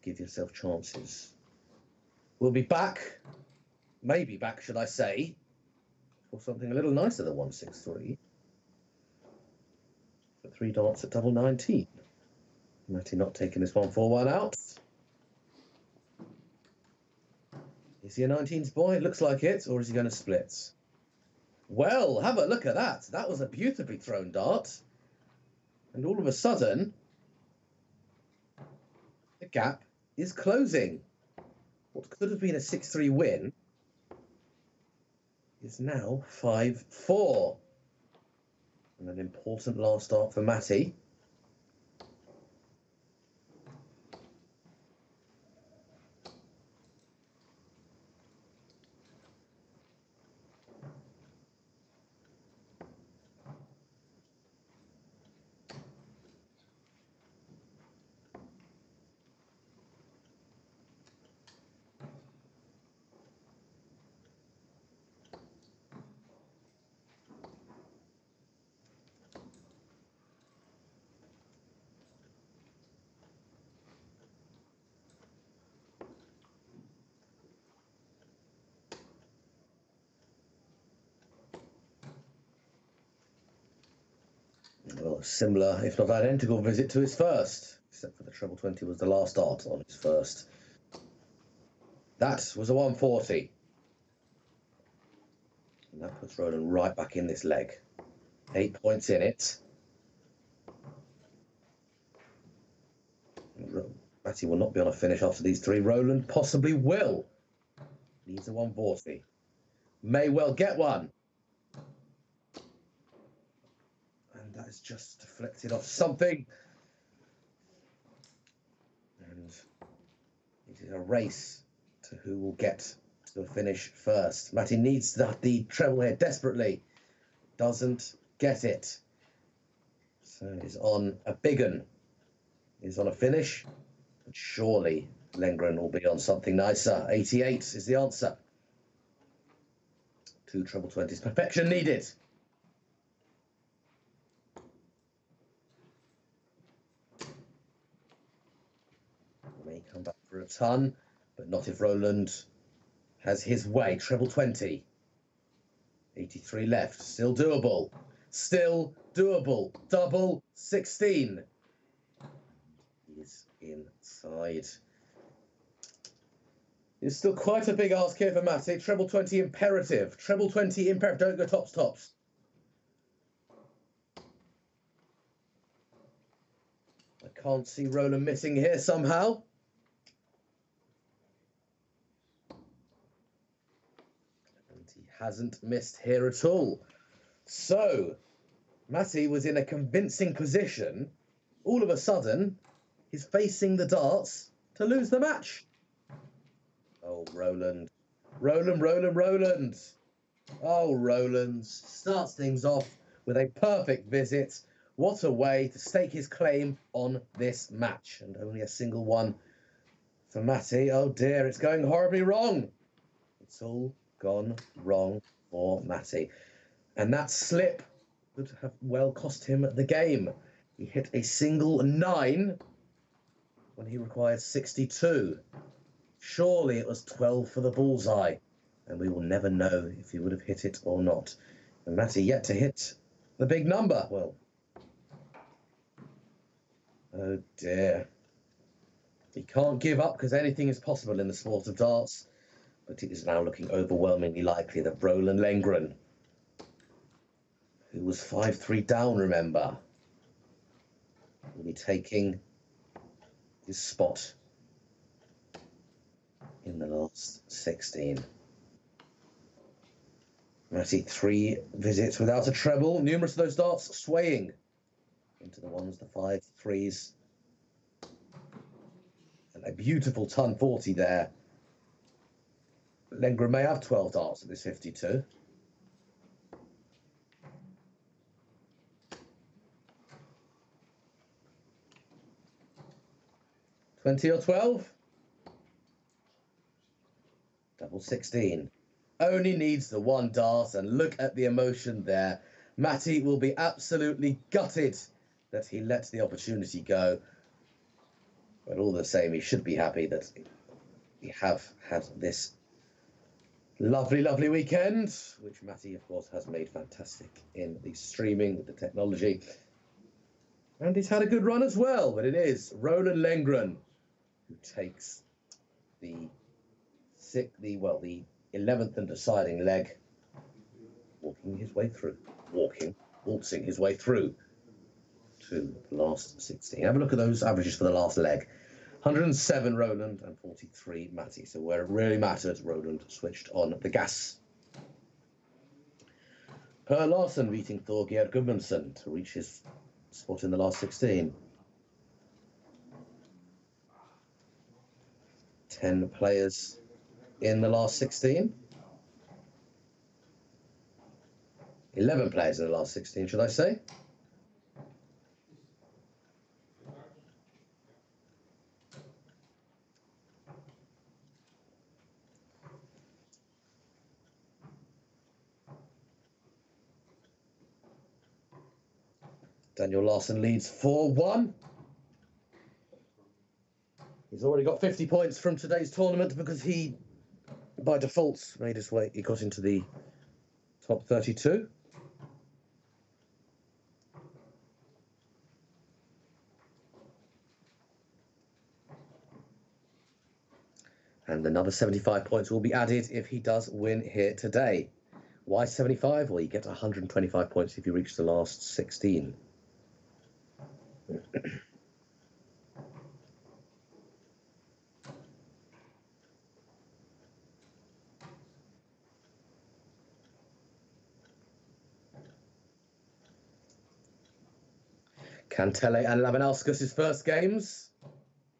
you give yourself chances. We'll be back, maybe back, should I say, for something a little nicer than 163. For 3 darts at double 19. Matty not taking this 1-4-1 out. Is he a 19s boy? It looks like it. Or is he going to split? Well, have a look at that. That was a beautifully thrown dart. And all of a sudden, the gap is closing. What could have been a 6-3 win is now 5-4. And an important last dart for Matty. Well, similar, if not identical, visit to his first, except for the treble 20 was the last dart on his first. That was a 140. And that puts Roland right back in this leg. 8 points in it. Matty will not be on a finish after these 3. Roland possibly will. Needs a 140. May well get one. And that is just deflected off something. And it is a race to who will get to a finish first. Matty needs the treble here desperately. Doesn't get it. So he's on a big un. He's on a finish. But surely Lengren will be on something nicer. 88 is the answer. 2 treble 20s. Perfection needed. May come back for a ton, but not if Roland has his way. Treble 20. 83 left. Still doable. Still doable. Double 16. He's inside. It's still quite a big ask here for Matty. Treble 20 imperative. Treble 20 imperative. Don't go tops, tops. I can't see Roland missing here somehow. And he hasn't missed here at all. So, Matty was in a convincing position. All of a sudden, he's facing the darts to lose the match. Oh, Roland. Roland, Roland, Roland. Oh, Roland starts things off with a perfect visit. What a way to stake his claim on this match. And only a single one for Matty. Oh, dear, it's going horribly wrong. It's all gone wrong for Matty. And that slip would have well cost him the game. He hit a single 9 when he required 62. Surely it was 12 for the bullseye, and we will never know if he would have hit it or not. And Matty yet to hit the big number. Well, oh dear. He can't give up because anything is possible in the sport of darts, but it is now looking overwhelmingly likely that Roland Lengren, who was 5-3 down, remember, will be taking his spot in the last 16. Matty, 3 visits without a treble. Numerous of those darts swaying into the 1s, the 5s, 3s. And a beautiful ton 40 there. Lengren may have 12 darts at this 52. $20 or 12? Double 16. Only needs the 1 dart, and look at the emotion there. Matty will be absolutely gutted that he let the opportunity go. But all the same, he should be happy that we have had this lovely, lovely weekend, which Matty, of course, has made fantastic in the streaming with the technology. And he's had a good run as well, but it is Roland Lengren who takes the 11th and deciding leg, waltzing his way through to the last 16. Have a look at those averages for the last leg. 107 Roland and 43 Matty. So where it really mattered, Roland switched on the gas. Per Larsen beating Thorgeir Gudmundsson to reach his spot in the last 16. 10 players in the last 16. 11 players in the last 16, should I say? Daniel Larsen leads 4-1. He's already got 50 points from today's tournament because he, by default, made his way. He got into the top 32. And another 75 points will be added if he does win here today. Why 75? Well, you get 125 points if you reach the last 16. Kantele and Lavanauskas' first games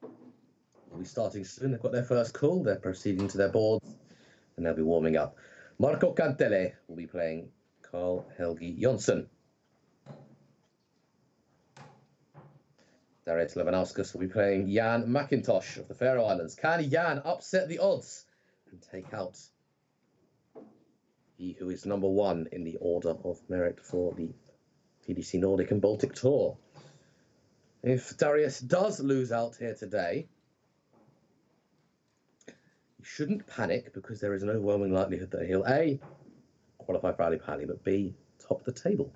will be starting soon. They've got their first call. They're proceeding to their boards, and they'll be warming up. Marco Kantele will be playing Carl Helgi Jonsson. Darius Lavanauskas will be playing Jan McIntosh of the Faroe Islands. Can Jan upset the odds and take out he who is number 1 in the order of merit for the PDC Nordic and Baltic Tour? If Darius does lose out here today, he shouldn't panic because there is an overwhelming likelihood that he'll A, qualify for Ali Pali, but B, top the table.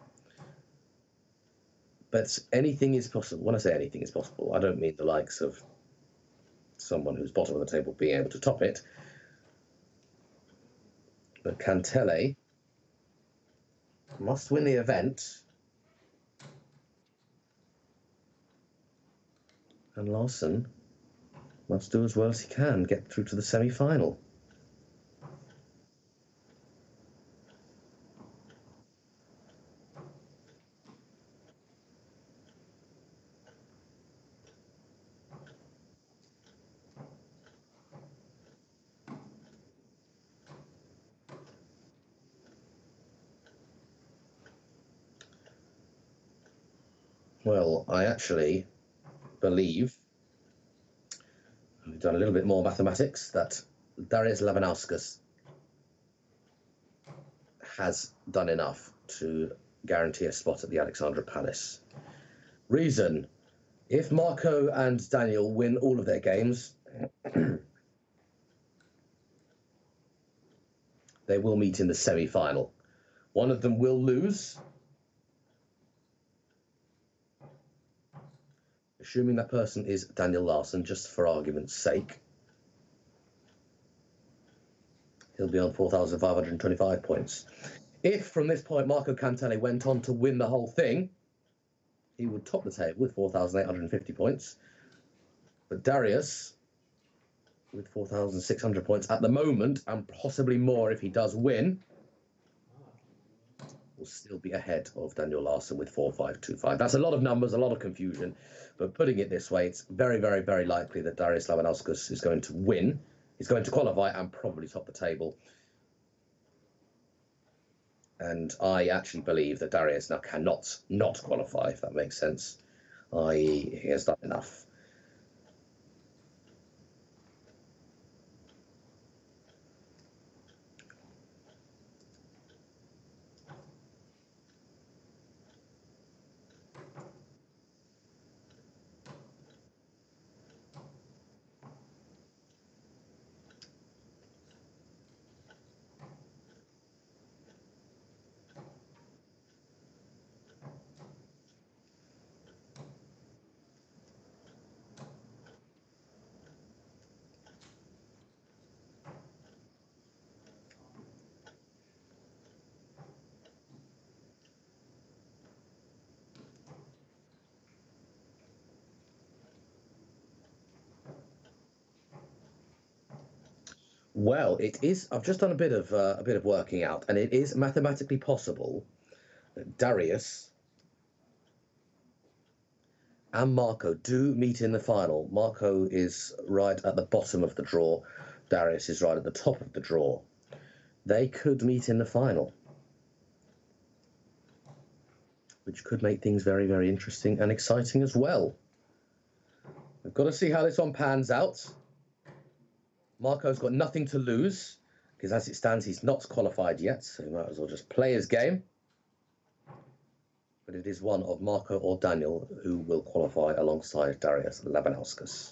But anything is possible. When I say anything is possible, I don't mean the likes of someone who's bottom of the table being able to top it. But Kantele must win the event. And Larsen must do as well as he can, get through to the semi-final. Well, I actually believe, we've done a little bit more mathematics, that Darius Lavanauskas has done enough to guarantee a spot at the Alexandra Palace. Reason, if Marco and Daniel win all of their games, they will meet in the semi-final. One of them will lose, assuming that person is Daniel Larsen, just for argument's sake. He'll be on 4,525 points. If, from this point, Marco Kantele went on to win the whole thing, he would top the table with 4,850 points. But Darius, with 4,600 points at the moment, and possibly more if he does win, will still be ahead of Daniel Larsson with 4.525. That's a lot of numbers, a lot of confusion, but putting it this way, it's very, very, very likely that Darius Labanauskas is going to win. He's going to qualify and probably top the table. And I actually believe that Darius now cannot not qualify, if that makes sense. I.e., he has done enough. Well, it is. I've just done a bit of working out, and it is mathematically possible that Darius and Marco do meet in the final. Marco is right at the bottom of the draw. Darius is right at the top of the draw. They could meet in the final, which could make things very, very interesting and exciting as well. We've got to see how this one pans out. Marco's got nothing to lose, because as it stands, he's not qualified yet, so he might as well just play his game. But it is one of Marco or Daniel who will qualify alongside Darius Labanauskas.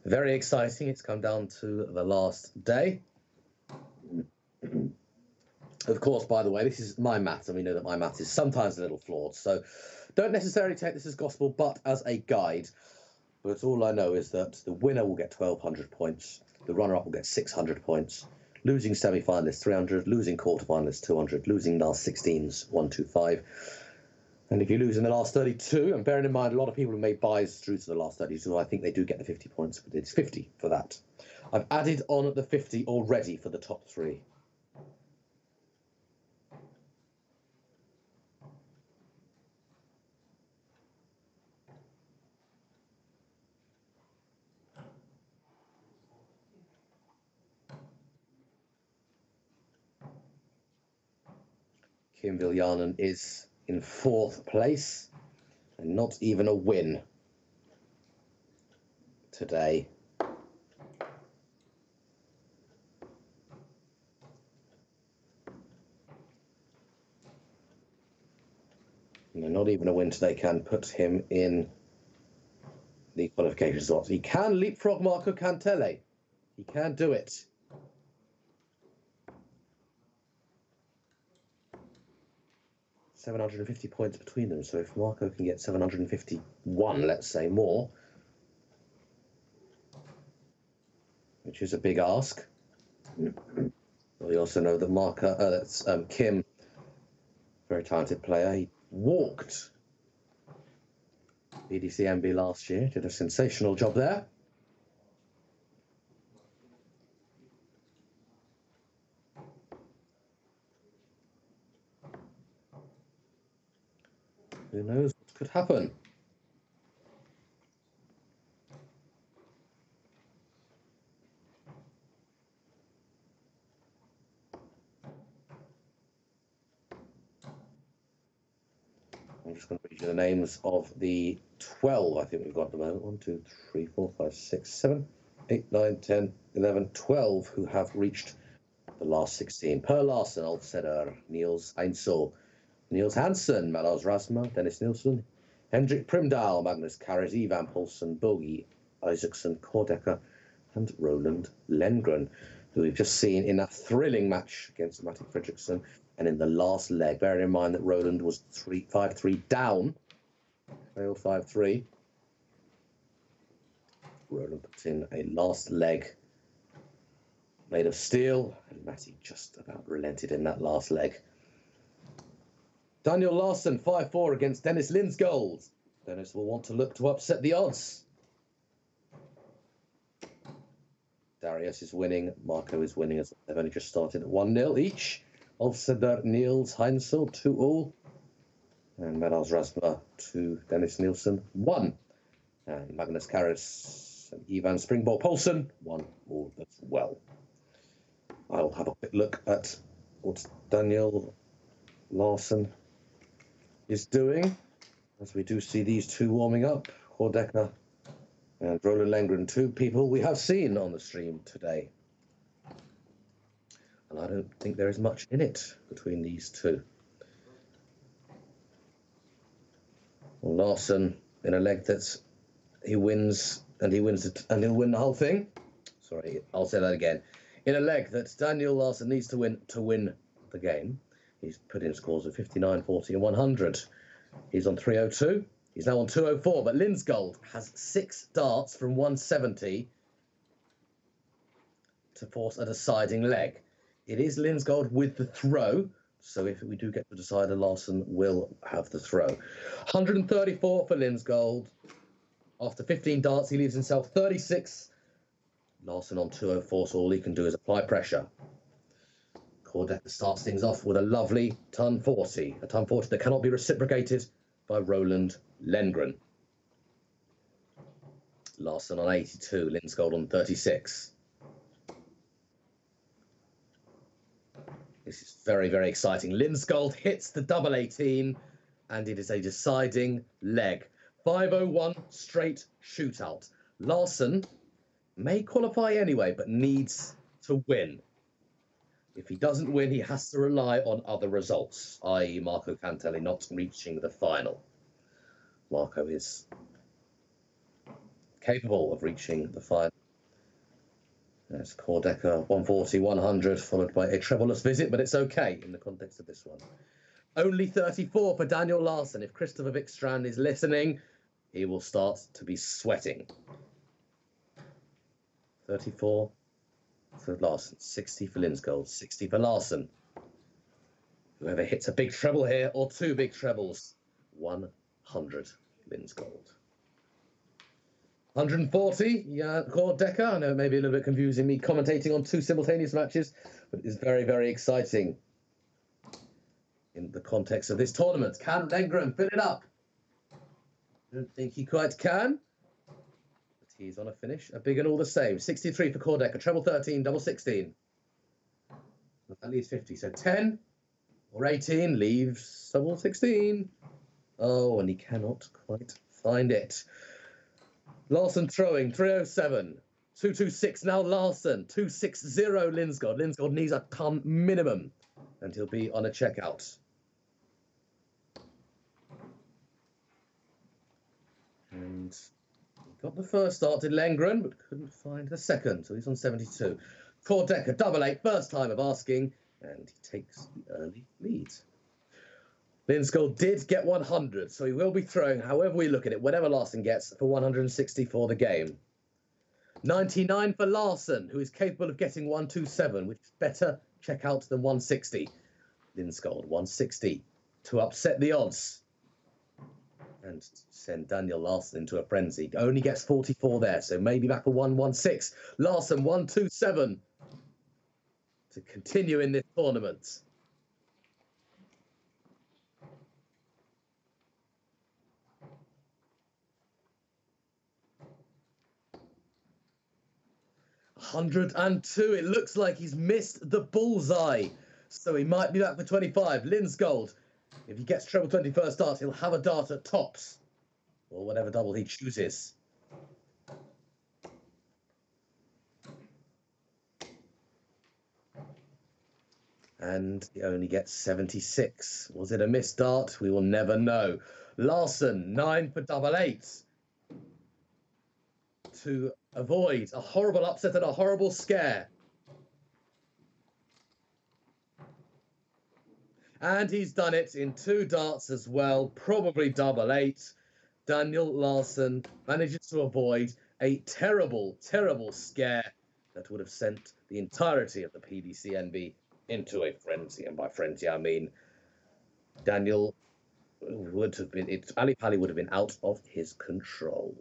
Very exciting. It's come down to the last day. Of course, by the way, this is my maths, and we know that my maths is sometimes a little flawed, so don't necessarily take this as gospel, but as a guide. But all I know is that the winner will get 1,200 points, the runner-up will get 600 points, losing semi-finalists 300, losing quarter-finalists 200, losing last 16s 125. And if you lose in the last 32, and bearing in mind a lot of people have made buys through to the last 32, I think they do get the 50 points, but it's 50 for that. I've added on the 50 already for the top three. Kim Viljanen is in 4th place, and not even a win today. No, not even a win today can put him in the qualification slots. He can leapfrog Marco Cantele. He can do it. $750 points between them. So if Marco can get 751, let's say, more, which is a big ask. We also know that Marco, that's Kim, very talented player. He walked PDC MB last year, did a sensational job there. Who knows what could happen? I'm just going to read you the names of the 12 I think we've got at the moment. 1, 2, 3, 4, 5, 6, 7, 8, 9, 10, 11, 12 who have reached the last 16. Per Larsen, Ulf Seder, Niels Einsel, Niels Hansen, Malos Rasma, Dennis Nilsson, Hendrik Primdahl, Magnus Carres, Ivan Poulsen, Bogi Isaacson, Kordecker, and Roland Lengren, who we've just seen in that thrilling match against Matic Fredriksson. And in the last leg, bearing in mind that Roland was 5-3 down, failed 5-3. Roland puts in a last leg made of steel, and Matty just about relented in that last leg. Daniel Larsson, 5-4 against Dennis Linsgold. Dennis will want to look to upset the odds. Darius is winning. Marco is winning as they've only just started at 1-0 each Ulfseder Niels Heinzel 2-all. And Medals Rasma to Dennis Nielsen 1. And Magnus Karras and Ivan Springborg Poulsen 1-all as well. I'll have a quick look at what Daniel Larsson is doing, as we do see these two warming up, Hordecker and Roland Lengren, two people we have seen on the stream today. And I don't think there is much in it between these two. Well, Larsson in a leg that he wins, and he'll win the whole thing. Sorry, I'll say that again. In a leg that Daniel Larsson needs to win the game. He's put in scores of 59, 40, and 100. He's on 302. He's now on 204, but Linsgold has 6 darts from 170 to force a deciding leg. It is Linsgold with the throw, so if we do get the decider, Larsson will have the throw. 134 for Linsgold. After 15 darts, he leaves himself 36. Larsson on 204, so all he can do is apply pressure. Hordecker starts things off with a lovely ton 40, a ton 40 that cannot be reciprocated by Roland Lengren. Larsson on 82, Linsgold on 36. This is very, very exciting. Linsgold hits the double 18, and it is a deciding leg. 501 straight shootout. Larsson may qualify anyway, but needs to win. If he doesn't win, he has to rely on other results, i.e. Marco Cantelli not reaching the final. Marco is capable of reaching the final. There's Hordecker 140, 100, followed by a trebleless visit, but it's okay in the context of this one. Only 34 for Daniel Larsson. If Christopher Vikstrand is listening, he will start to be sweating. 34 for Larsson, 60 for Linsgold, 60 for Larsson. Whoever hits a big treble here, or 2 big trebles, 100 Linsgold. 140, yeah, Hordecker. I know it may be a little bit confusing me commentating on 2 simultaneous matches, but it is very, very exciting in the context of this tournament. Can Lengren fill it up? I don't think he quite can. But he's on a finish, a big and all the same. 63 for Hordecker, treble 13, double 16. That leaves 50, so 10 or 18 leaves double 16. Oh, and he cannot quite find it. Larsson throwing, 307. 226 now Larsson. 260 Linsgold. Linsgold needs a ton minimum, and he'll be on a checkout. And he got the first start, did Lengren, but couldn't find the second, so he's on 72. Hordecker, double 8, first time of asking, and he takes the early lead. Linsgold did get 100, so he will be throwing, however we look at it, whatever Larsson gets, for 160 for the game. 99 for Larsson, who is capable of getting 127, which is better checkout than 160. Linsgold, 160, to upset the odds and send Daniel Larsson into a frenzy. Only gets 44 there, so maybe back for 116. Larsson, 127, to continue in this tournament. $102. It looks like he's missed the bullseye, so he might be back for 25. Linsgold, if he gets treble 21st start, he'll have a dart at tops, or whatever double he chooses. And he only gets 76. Was it a missed dart? We will never know. Larsson, 9 for double 8. To avoid a horrible upset and a horrible scare. And he's done it in 2 darts as well, probably double 8. Daniel Larsson manages to avoid a terrible, terrible scare that would have sent the entirety of the PDC NB into a frenzy. And by frenzy, I mean Daniel would have been, Ali Pali would have been out of his control.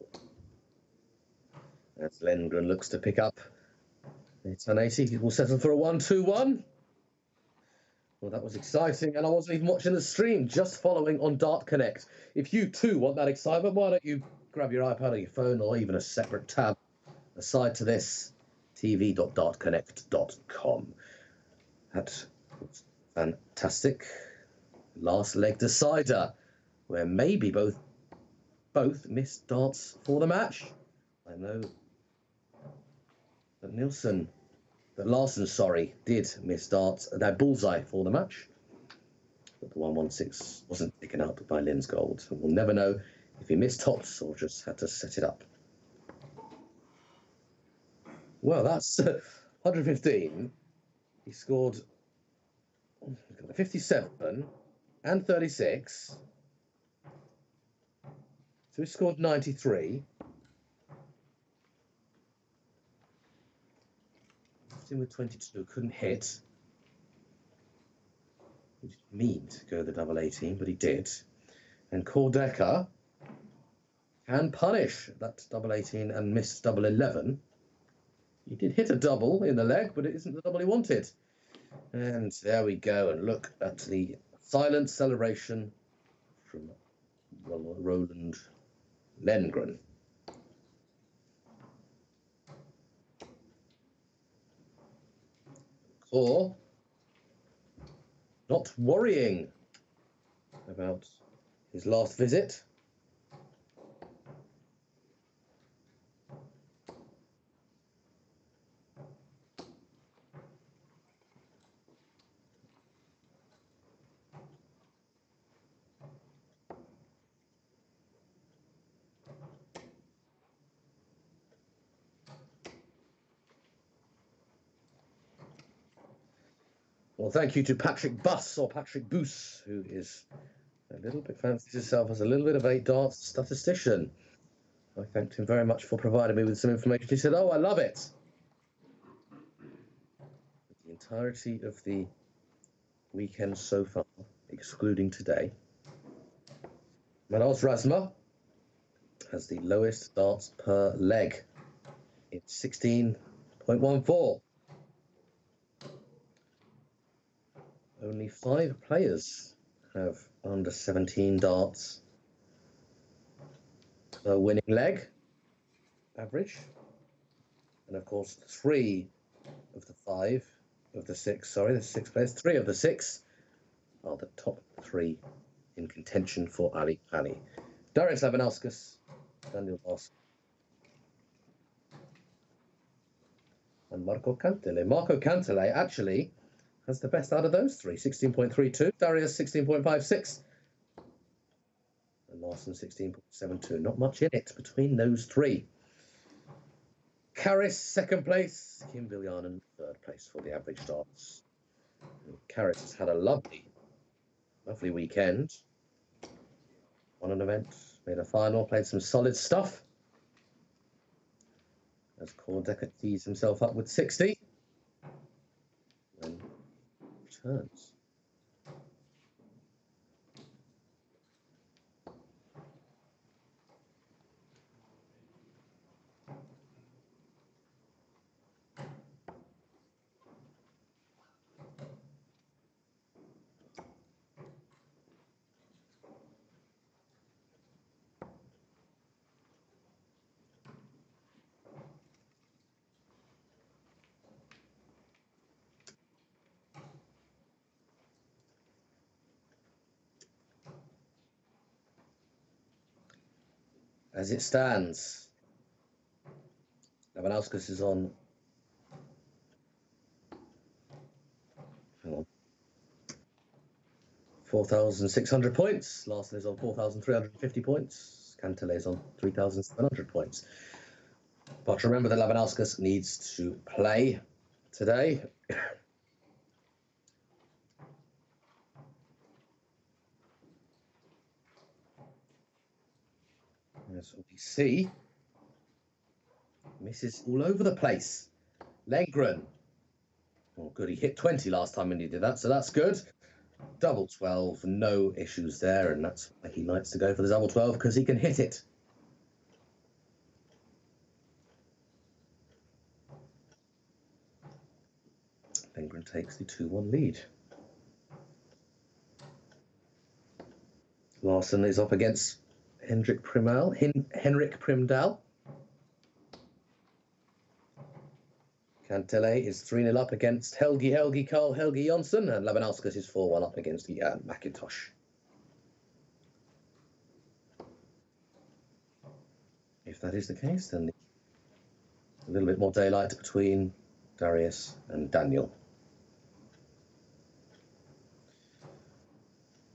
As Lengren looks to pick up, it's 180. He will settle for a 1-2-1. Well, that was exciting, and I wasn't even watching the stream, just following on Dart Connect. If you too want that excitement, why don't you grab your iPad or your phone or even a separate tab aside to this, tv.dartconnect.com. That was fantastic. Last leg decider, where maybe both missed darts for the match. I know that Larson, sorry, did miss darts. That bullseye for the match. But the 116 wasn't taken up by Linsgold. We'll never know if he missed tops or just had to set it up. Well, that's 115. He scored 57 and 36. So he scored 93. 15 with 22, couldn't hit. He didn't mean to go the double 18, but he did. And Cordeka can punish that double 18 and miss double 11. He did hit a double in the leg, but it isn't the double he wanted. And there we go. And look at the silent celebration from Roland Lengren. Or not worrying about his last visit. Well, thank you to Patrick Buss, or Patrick Boos, who is a little bit fancies himself as a little bit of a darts statistician. I thanked him very much for providing me with some information. He said, "Oh, I love it." The entirety of the weekend so far, excluding today. Manos Razma has the lowest darts per leg. It's 16.14. Only 5 players have under 17 darts per winning leg average. And of course, 3 of the 5 of the 6, sorry, the 6 players, 3 of the 6 are the top 3 in contention for Ali Pani. Darius Labanauskas, Daniel Boss, and Marco Cantele. Marco Cantele actually has the best out of those 3, 16.32. Darius 16.56. And Larson 16.72. Not much in it between those 3. Karras, 2nd place. Kim Viljanen, 3rd place for the average darts. Karras has had a lovely weekend. Won an event, made a final, played some solid stuff. As Cordeka tees himself up with 60. And returns. As it stands, Labanauskas is on 4,600 points. Larson is on 4,350 points. Cantele is on 3,700 points. But remember that Labanauskas needs to play today. As we see, misses all over the place. Lengren. Oh, good. He hit 20 last time when he did that, so that's good. Double 12, no issues there, and that's why he likes to go for the double 12, because he can hit it. Lengren takes the 2-1 lead. Larsen is up against Henrik Primdal. Kantele is 3-0 up against Carl Helgi Jonsson, and Labanauskas is 4-1 up against McIntosh. If that is the case, then a little bit more daylight between Darius and Daniel.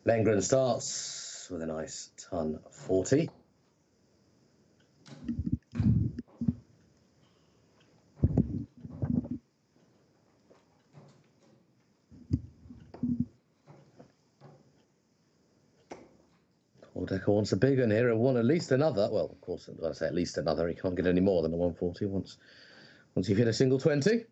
Lengren starts with a nice ton 40. Decker wants a big one here and won at least another. Well, of course, I've got to say at least another. He can't get any more than a 140 once you've hit a single 20.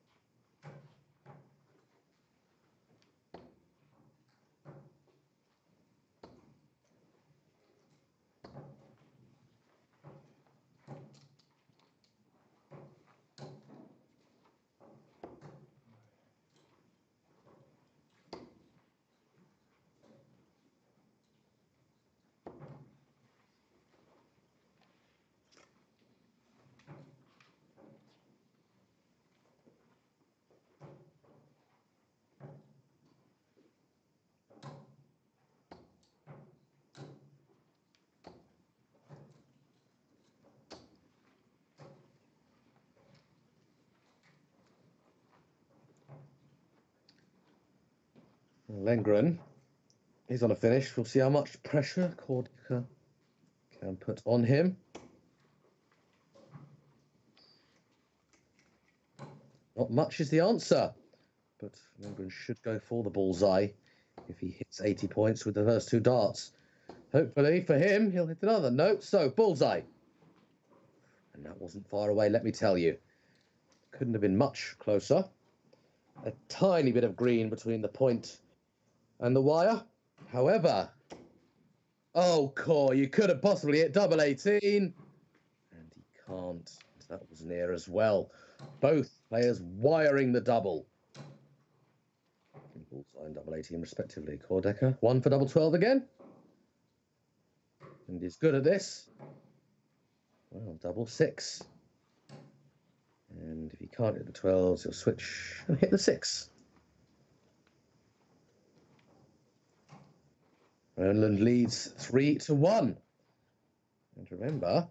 Lengren is on a finish. We'll see how much pressure Kordecker can put on him. Not much is the answer, but Lengren should go for the bullseye if he hits 80 points with the first two darts. Hopefully for him, he'll hit another. No, so bullseye. And that wasn't far away, let me tell you. Couldn't have been much closer. A tiny bit of green between the point and the wire. However, oh, Core, you could have possibly hit double 18. And he can't. That was near as well. Both players wiring the double. Bullseye and double 18 respectively. Kordecker, 1 for double 12 again. And he's good at this. Well, double 6. And if he can't hit the 12s, he'll switch and hit the 6. Roland leads 3-1. And remember,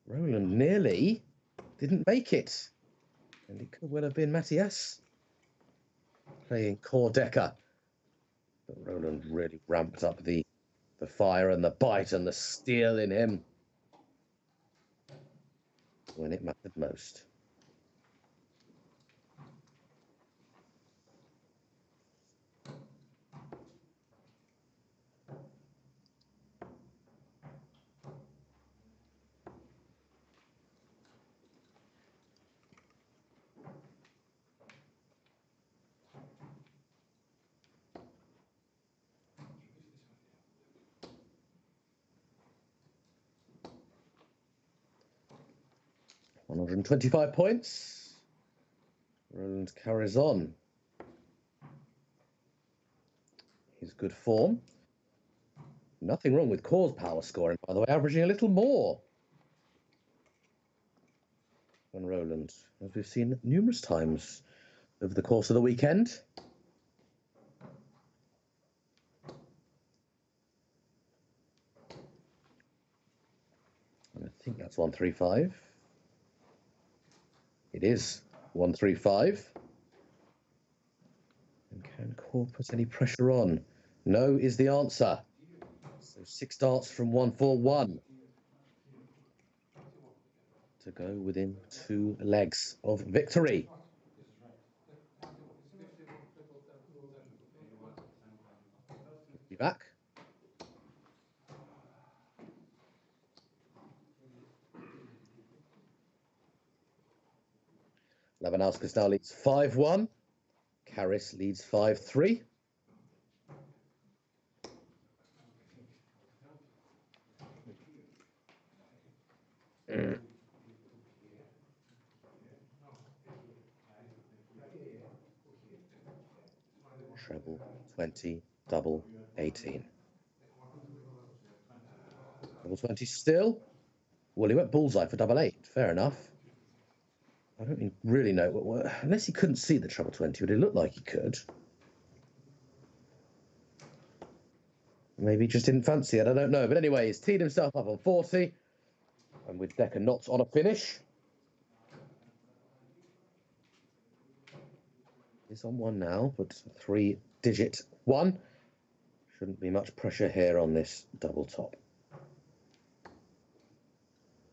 Roland nearly didn't make it. And it could well have been Matthias playing Kordecker. But Roland really ramped up the fire and the bite and the steel in him when it mattered most. $125 points. Roland carries on his good form. Nothing wrong with Core's power scoring, by the way, averaging a little more than Roland, as we've seen numerous times over the course of the weekend. And I think that's 135. It is 135. And can Core put any pressure on? No is the answer. So 6 darts from 141 to go within 2 legs of victory. Be back. Labanauskas now leads 5-1. Karras leads 5-3. Treble 20, double 18. Double 20 still. Well, he went bullseye for double 8. Fair enough. I don't really know. Unless he couldn't see the treble 20, would it look like he could? Maybe he just didn't fancy it. I don't know. But anyway, he's teed himself up on 40. And with Decker not on a finish. He's on 1 now, but 3-digit 1. Shouldn't be much pressure here on this double top.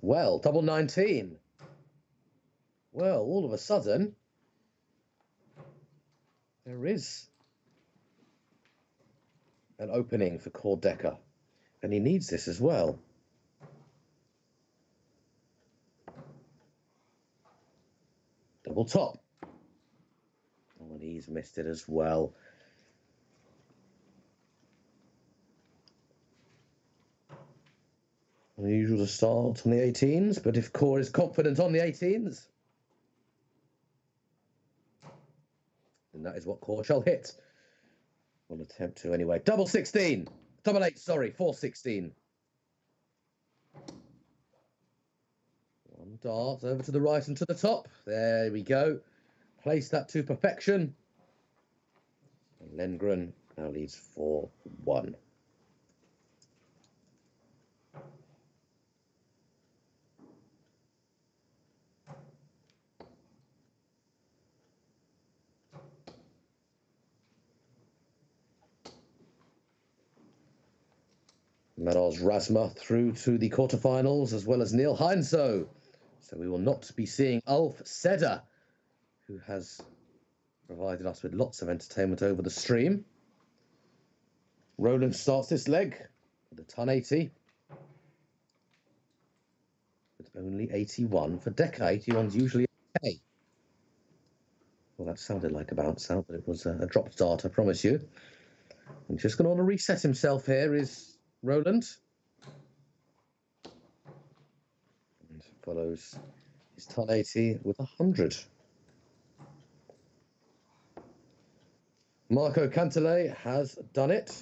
Well, double 19. Well, all of a sudden, there is an opening for Cord Decker, and he needs this as well. Double top. Oh, and he's missed it as well. Unusual to start on the 18s, but if Core is confident on the 18s, then that is what Core shall hit. We'll attempt to anyway. Double 16. Double 8, sorry, 4-16. One dart over to the right and to the top. There we go. Place that to perfection. And Lengren now leads 4-1. Maros Rasma through to the quarterfinals, as well as Neil Heinzo. So we will not be seeing Ulf Seder, who has provided us with lots of entertainment over the stream. Roland starts this leg with a ton 80. But only 81 for Decker. 81's usually okay. Well, that sounded like a bounce out, but it was a drop start, I promise you. And just going to want to reset himself here is Roland. And follows his ton 80 with 100. Marco Cantele has done it.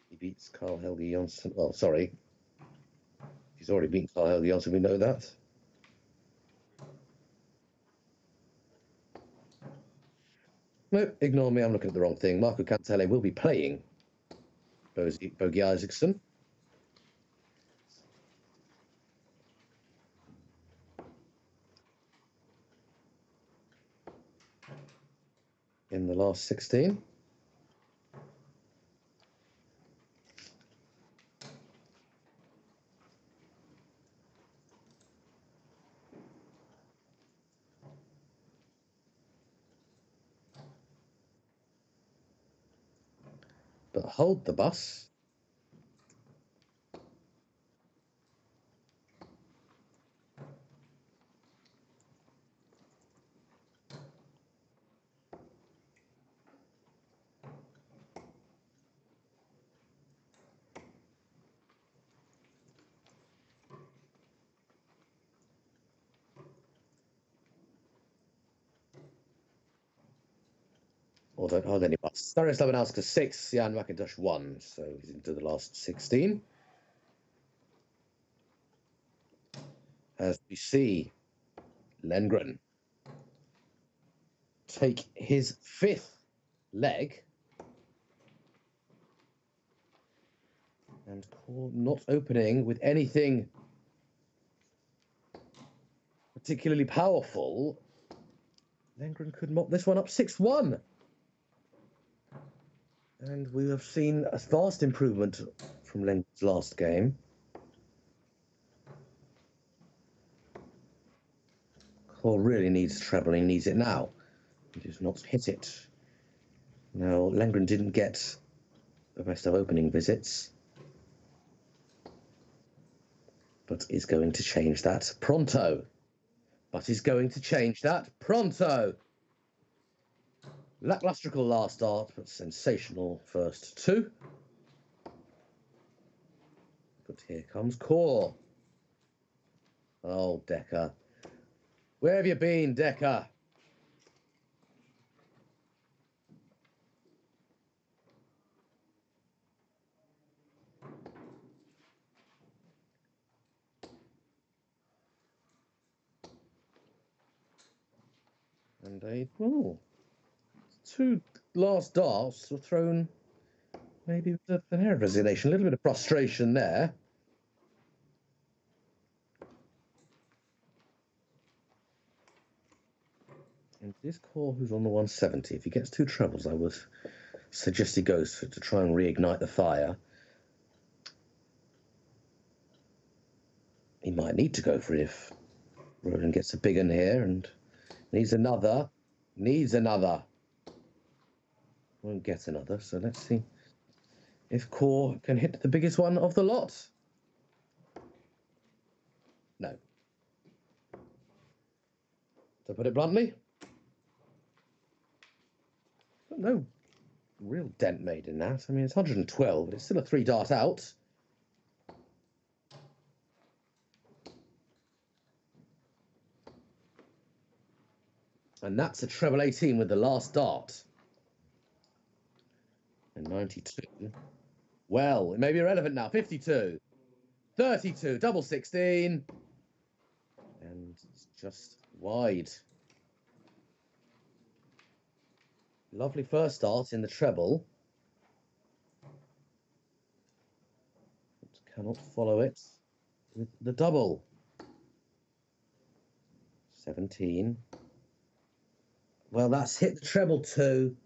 He beats Carl Helge Jonsson. Well, sorry. He's already beaten Carl Helge Jonsson, we know that. Nope, ignore me, I'm looking at the wrong thing. Marco Cantele will be playing Bogi Isaacson. In the last 16. But hold the bus. Or don't hold any bus. Darius Labanowska 6, Jan McIntosh 1. So he's into the last 16. As we see Lengren take his 5th leg. And not opening with anything particularly powerful. Lengren could mop this one up 6-1. And we have seen a vast improvement from Lengren's last game. Core really needs treble, he needs it now. He does not hit it. Now, Lengren didn't get the best of opening visits, but is going to change that pronto. Lacklustrical last start, but sensational first 2. But here comes Core. Oh, Decker. Where have you been, Decker? And two last darts were thrown maybe with an air of resignation, a little bit of frustration there. And this core who's on the 170, if he gets two trebles, I would suggest he goes for it to try and reignite the fire. He might need to go for it if Roland gets a big one here and needs another. Won't get another, so let's see if Core can hit the biggest one of the lot. No. To put it bluntly, no real dent made in that. I mean, it's 112, but it's still a 3-dart out. And that's a treble 18 with the last dart. And 92. Well, it may be irrelevant now. 52. 32. Double 16. And it's just wide. Lovely first dart in the treble. But cannot follow it with the double. 17. Well, that's hit the treble 2.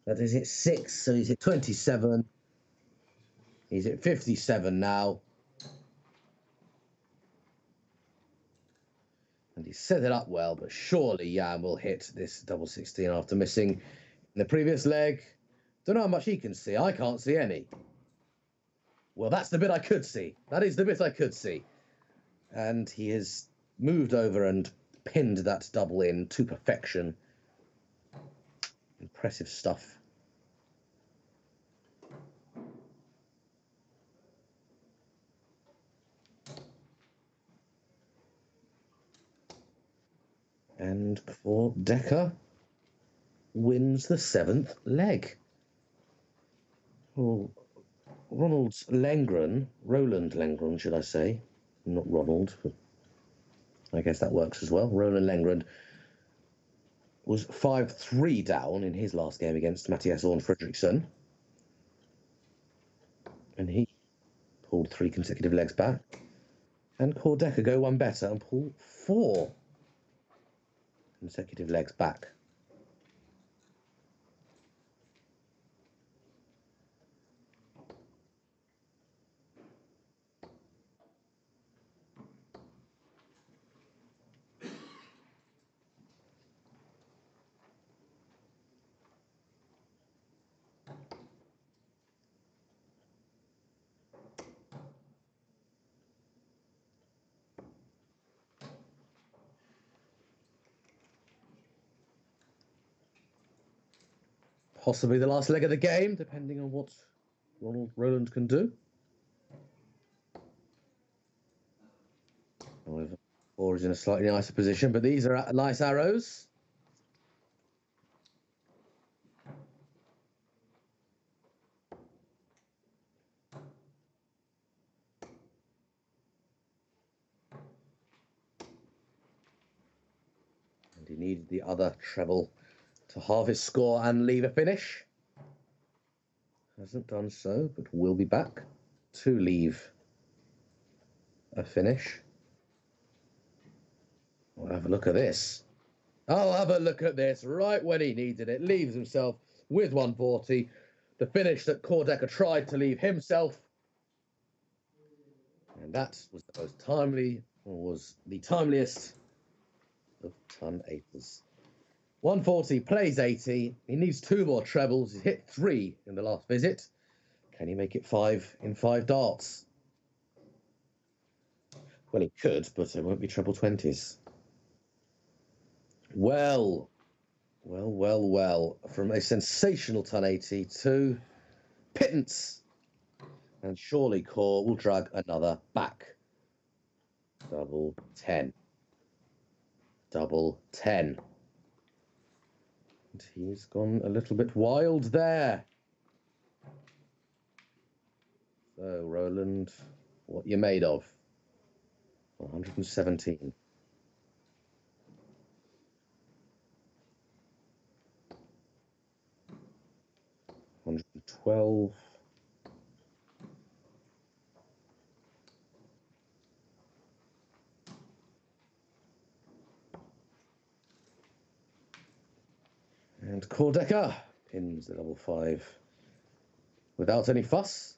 That is hit 6, so he's at 27. He's at 57 now. And he set it up well, but surely Jan will hit this double 16 after missing in the previous leg. Don't know how much he can see. I can't see any. Well, that's the bit I could see. That is the bit I could see. And he has moved over and pinned that double in to perfection. Impressive stuff. And Decker wins the 7th leg. Well, Roland Lengren, should I say. Not Ronald, but I guess that works as well. Roland Lengren was 5-3 down in his last game against Mattias Orn Fredriksson. And he pulled 3 consecutive legs back. And Decker go one better and pull 4 consecutive legs back. Possibly the last leg of the game, depending on what Roland can do. However, 4 is in a slightly nicer position, but these are nice arrows. And he needed the other treble to halve his score and leave a finish. Hasn't done so, but will be back to leave a finish. Well, have a look at this. I'll have a look at this right when he needed it. Leaves himself with 140. The finish that Decker tried to leave himself. And that was the most timely, or was the timeliest of ton 8s. 140 plays 80. He needs 2 more trebles. He's hit 3 in the last visit. Can he make it 5 in 5 darts? Well, he could, but it won't be treble 20s. Well. From a sensational ton 80 to pittance. And surely Core will drag another back. Double 10. Double 10. And he's gone a little bit wild there. So, Roland, what you made of? 117. 12. And Kordecker pins the double 5 without any fuss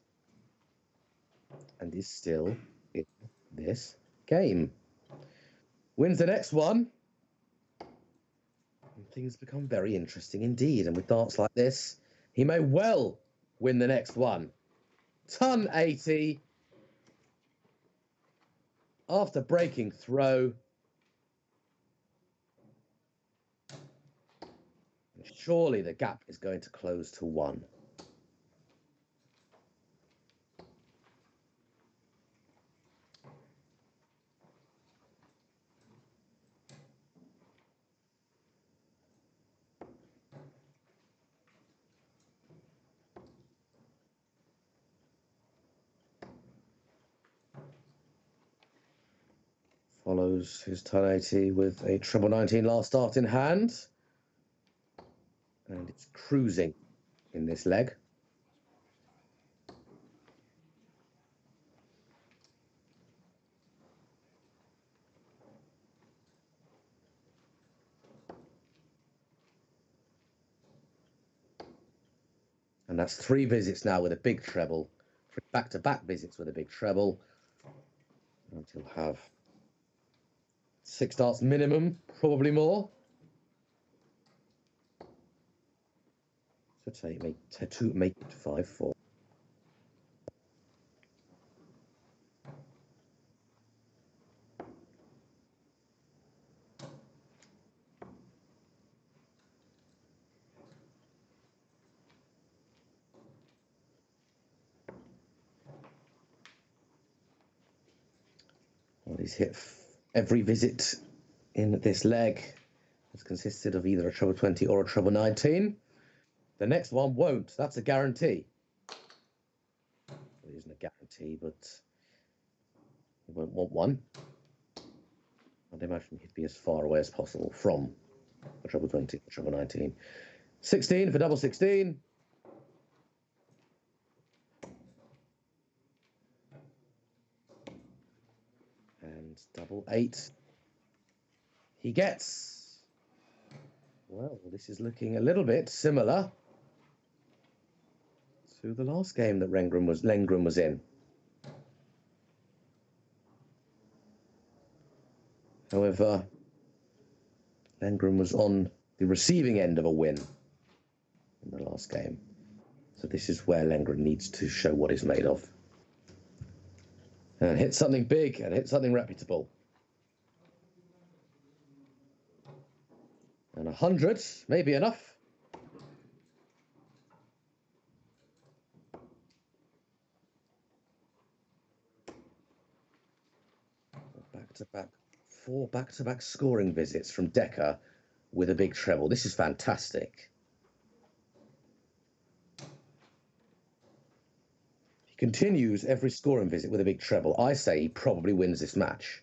and is still in this game. Wins the next one. And things become very interesting indeed. And with darts like this, he may well win the next one. Ton 80 after breaking throw. Surely the gap is going to close to 1. Follows his ton 80 with a treble 19 last start in hand. And it's cruising in this leg. And that's 3 visits now with a big treble. 3 back-to-back visits with a big treble. And he'll have 6 darts minimum, probably more. So make it 5-4. Well, he's hit every visit in this leg. It's consisted of either a treble 20 or a treble 19. The next one won't. That's a guarantee. It isn't a guarantee, but he won't want one. I'd imagine he'd be as far away as possible from a treble 20, a treble 19. 16 for double 16. And double 8. He gets. Well, this is looking a little bit similar to the last game that Lengren was in. However, Lengren was on the receiving end of a win in the last game. So this is where Lengren needs to show what he's made of. And hit something big and hit something reputable. And 100 may be enough. Back-to-back, 4 back-to-back scoring visits from Decker with a big treble. This is fantastic. He continues every scoring visit with a big treble. I say he probably wins this match.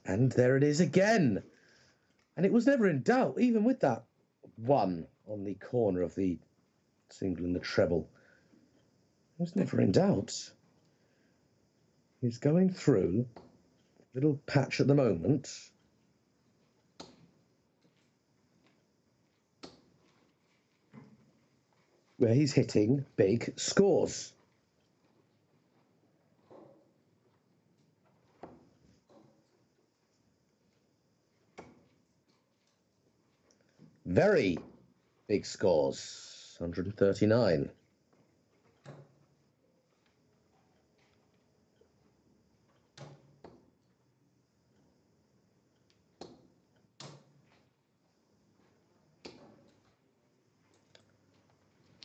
And there it is again. And it was never in doubt, even with that 1 on the corner of the single and the treble. It was never in doubt. He's going through a little patch at the moment. Where he's hitting big scores. Very big scores, 139.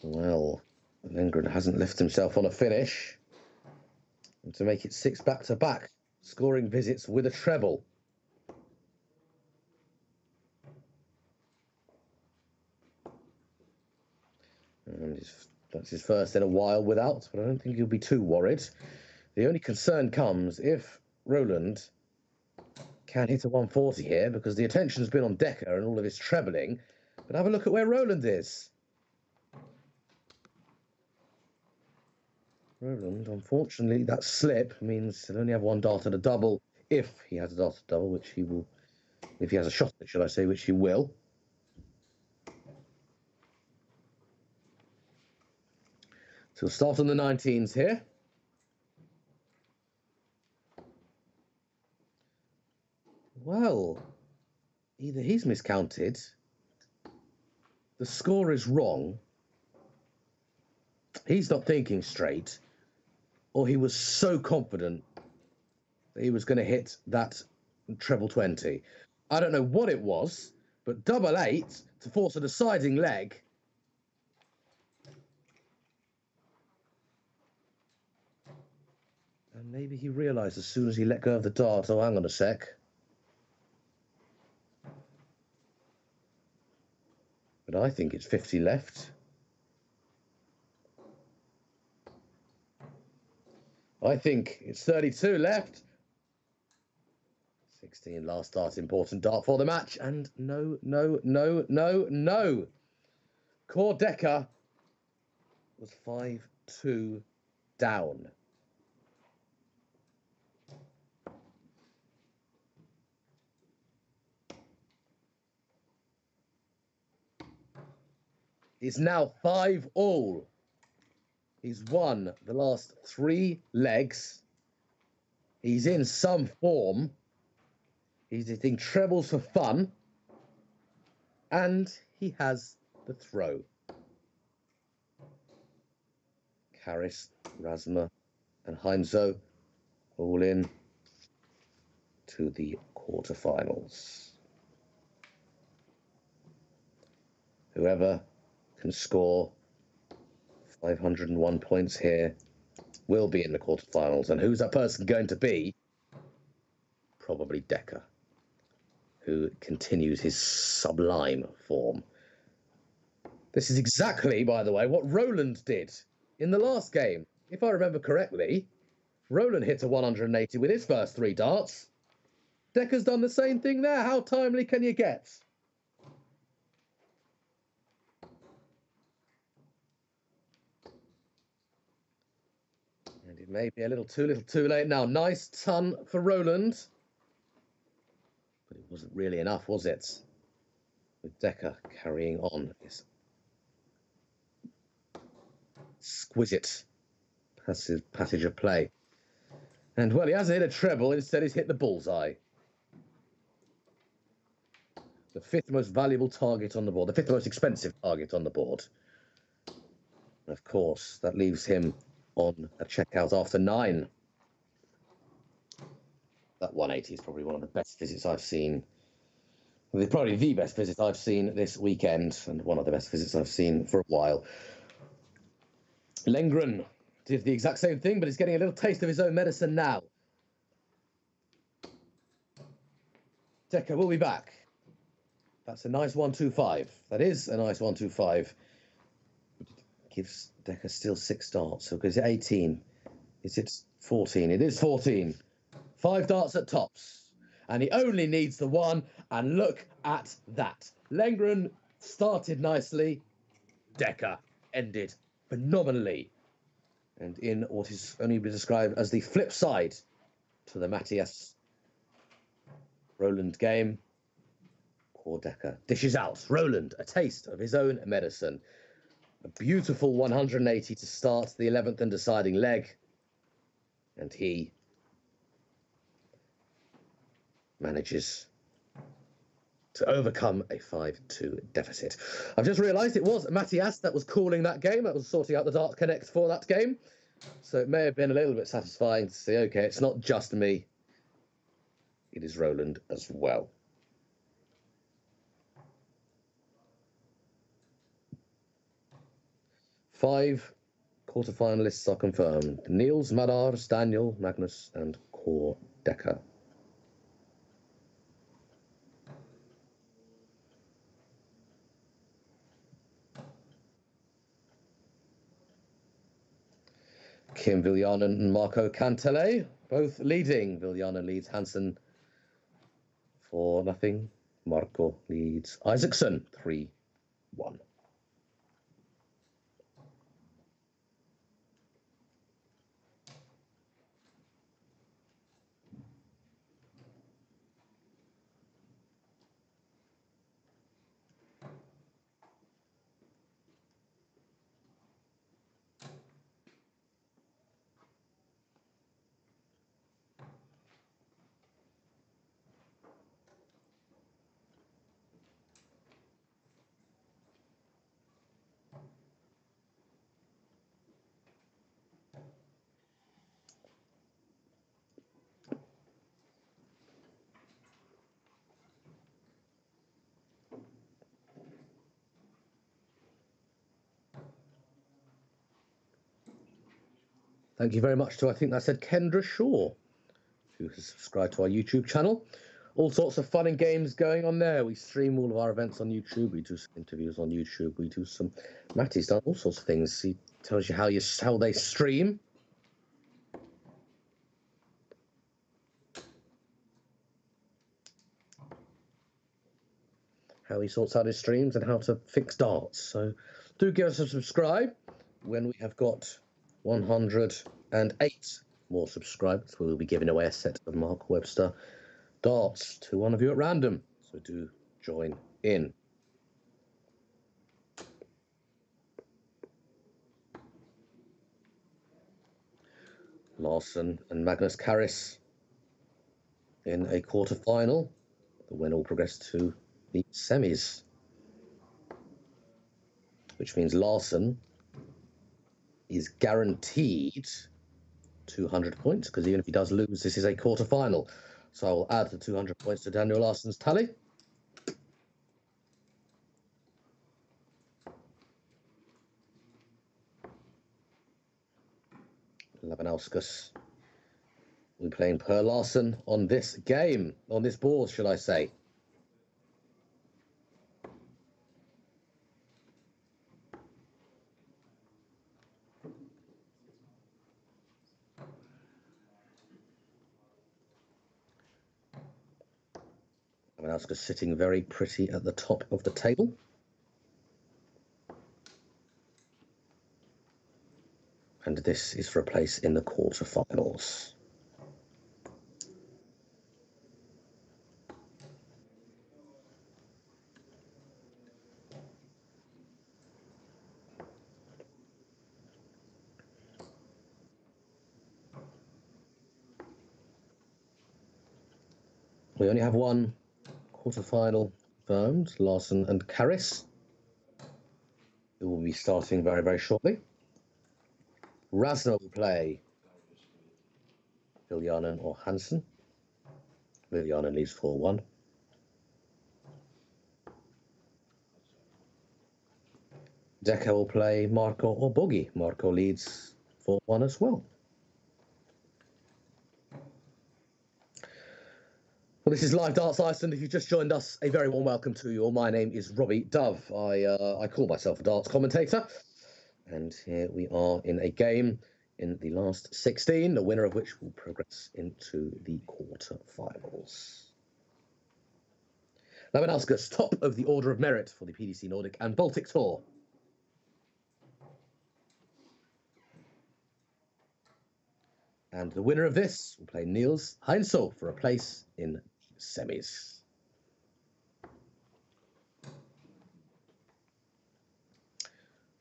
Well, Lengren hasn't left himself on a finish. And to make it 6 back-to-back scoring visits with a treble. And that's his first in a while without, but I don't think he'll be too worried. The only concern comes if Roland can hit a 140 here, because the attention's been on Decker and all of his trebling. But have a look at where Roland is. Roland, unfortunately, that slip means he'll only have one dart at a double, if he has a dart at a double, which he will, if he has a shot at it, should I say, which he will. So we'll start on the 19s here. Well, either he's miscounted, the score is wrong, he's not thinking straight, or he was so confident that he was going to hit that treble 20. I don't know what it was, but double 8 to force a deciding leg. And maybe he realised as soon as he let go of the dart, oh, hang on a sec. But I think it's 50 left. I think it's 32 left. 16, last dart, important dart for the match. And no, no, no, no, no. Core Decker was 5-2 down. It's now 5-all. He's won the last 3 legs. He's in some form. He's hitting trebles for fun. And he has the throw. Karras, Razma, and Heinzo all in to the quarterfinals. Whoever can score 501 points here will be in the quarterfinals. And who's that person going to be? Probably Decker, who continues his sublime form. This is exactly, by the way, what Roland did in the last game. If I remember correctly, Roland hit a 180 with his first 3 darts. Decker's done the same thing there. How timely can you get? And it may be a little too late now. Nice ton for Roland. But it wasn't really enough, was it? With Decker carrying on this exquisite passage of play. And, well, he hasn't hit a treble. Instead, he's hit the bullseye. The 5th most valuable target on the board. The 5th most expensive target on the board. And, of course, that leaves him on a checkout after 9. That 180 is probably one of the best visits I've seen. Probably the best visit I've seen this weekend, and one of the best visits I've seen for a while. Lengren did the exact same thing, but he's getting a little taste of his own medicine now. Decker will be back. That's a nice 125. That is a nice 125. Gives Decker still 6 darts. So is it 18? Is it 14? It is 14. 5 darts at tops. And he only needs the 1. And look at that. Lengren started nicely. Decker ended phenomenally. And in what is only been described as the flip side to the Matthias Roland game, poor Decker dishes out Roland a taste of his own medicine. A beautiful 180 to start the 11th and deciding leg. And he manages to overcome a 5-2 deficit. I've just realised it was Matthias that was calling that game, that was sorting out the Dart Connect for that game. So it may have been a little bit satisfying to see, okay, it's not just me, it is Roland as well. Five quarterfinalists are confirmed. Niels, Madars, Daniel, Magnus, and Core Decker. Kim Viljanen and Marco Cantele, both leading. Viljanen leads Hansen 4-0. Marco leads Isaacson 3-1. Thank you very much to, I think that said Kendra Shaw, who has subscribed to our YouTube channel. All sorts of fun and games going on there. We stream all of our events on YouTube. We do some interviews on YouTube. We do some... Matty's done all sorts of things. He tells you how they stream. How he sorts out his streams and how to fix darts. So do give us a subscribe. When we have got 108 more subscribers, we will be giving away a set of Mark Webster darts to one of you at random. So do join in. Larson and Magnus Carris in a quarter-final. The winner will progress to the semis, which means Larson is guaranteed 200 points, because even if he does lose, this is a quarter-final. So I will add the 200 points to Daniel Larson's tally. Labanauskas will be playing Per Larson on this game, on this board, should I say. Labanauskas sitting very pretty at the top of the table. And this is for a place in the quarterfinals. We only have one quarterfinal confirmed, Larson and Carris, who will be starting very, very shortly. Rasner will play Viljanen or Hansen. Viljanen leads 4-1. Decker will play Marco or Bogey. Marco leads 4-1 as well. Well, this is Live Darts Iceland. If you've just joined us, a very warm welcome to you all. My name is Robbie Dove. I call myself a darts commentator. And here we are in a game in the last 16, the winner of which will progress into the quarterfinals. Labanauskas, top of the order of merit for the PDC Nordic and Baltic Tour. And the winner of this will play Niels Heinzel for a place in semis.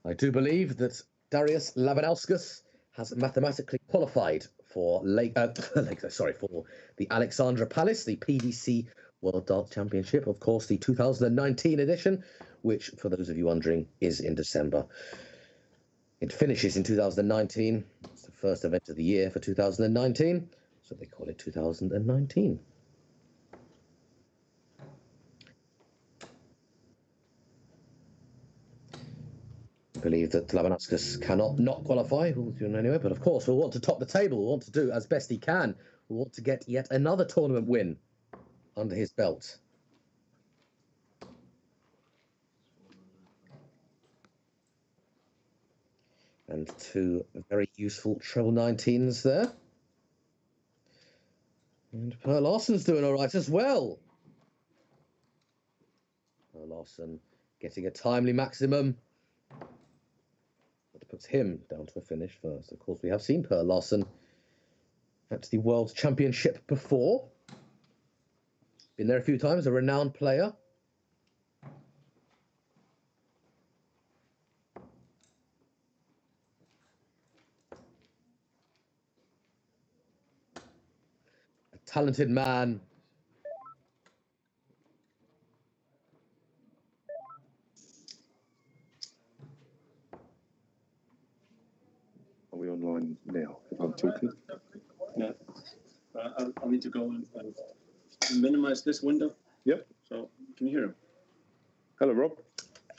I do believe that Darius Labanauskas has mathematically qualified for for the Alexandra Palace, the PDC World Darts Championship, of course, the 2019 edition, which, for those of you wondering, is in December. It finishes in 2019. It's the first event of the year for 2019, so they call it 2019. I believe that Labanauskas cannot not qualify. We'll do it anyway, but of course we'll want to top the table. We'll want to do as best he can. We'll want to get yet another tournament win under his belt. And 2 very useful treble 19s there. And Per Larsen's doing all right as well. Per Larsen getting a timely maximum. That puts him down to a finish first. Of course, we have seen Per Larsen at the World Championship before. Been there a few times, a renowned player. A talented man. Are we online now if I'm talking? Yeah. I'll need to go and minimize this window. Yep. So, can you hear him? Hello, Rob.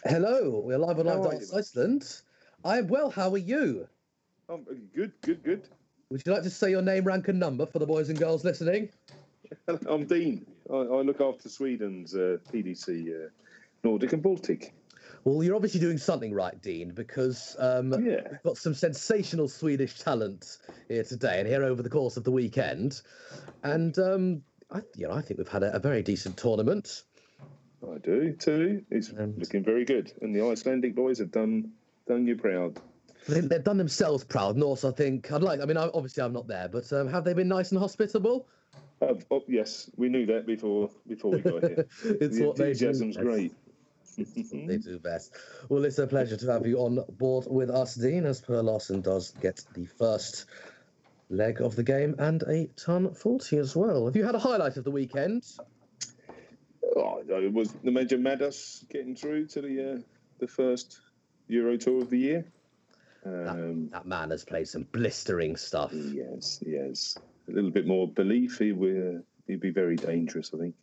Hello, we're live on How Live are Darts you? Iceland. I'm well, how are you? Good. Would you like to say your name, rank and number for the boys and girls listening? I'm Dean. I look after Sweden's PDC, Nordic and Baltic. Well, you're obviously doing something right, Dean, because we've got some sensational Swedish talent here today and here over the course of the weekend. And, I think we've had a very decent tournament. I do, too. It's looking very good. And the Icelandic boys have done you proud. They've done themselves proud. And also, I think, obviously I'm not there, but have they been nice and hospitable? Yes, we knew that before we got here. It's the what they do. enthusiasm's great. They do best. Well, it's a pleasure to have you on board with us, Dean, as Per Larsen does get the first leg of the game and a ton 40 as well. Have you had a highlight of the weekend? It was the Major Madas getting through to the first Euro Tour of the year. That man has played some blistering stuff. Yes. A little bit more belief, he'd be very dangerous, I think.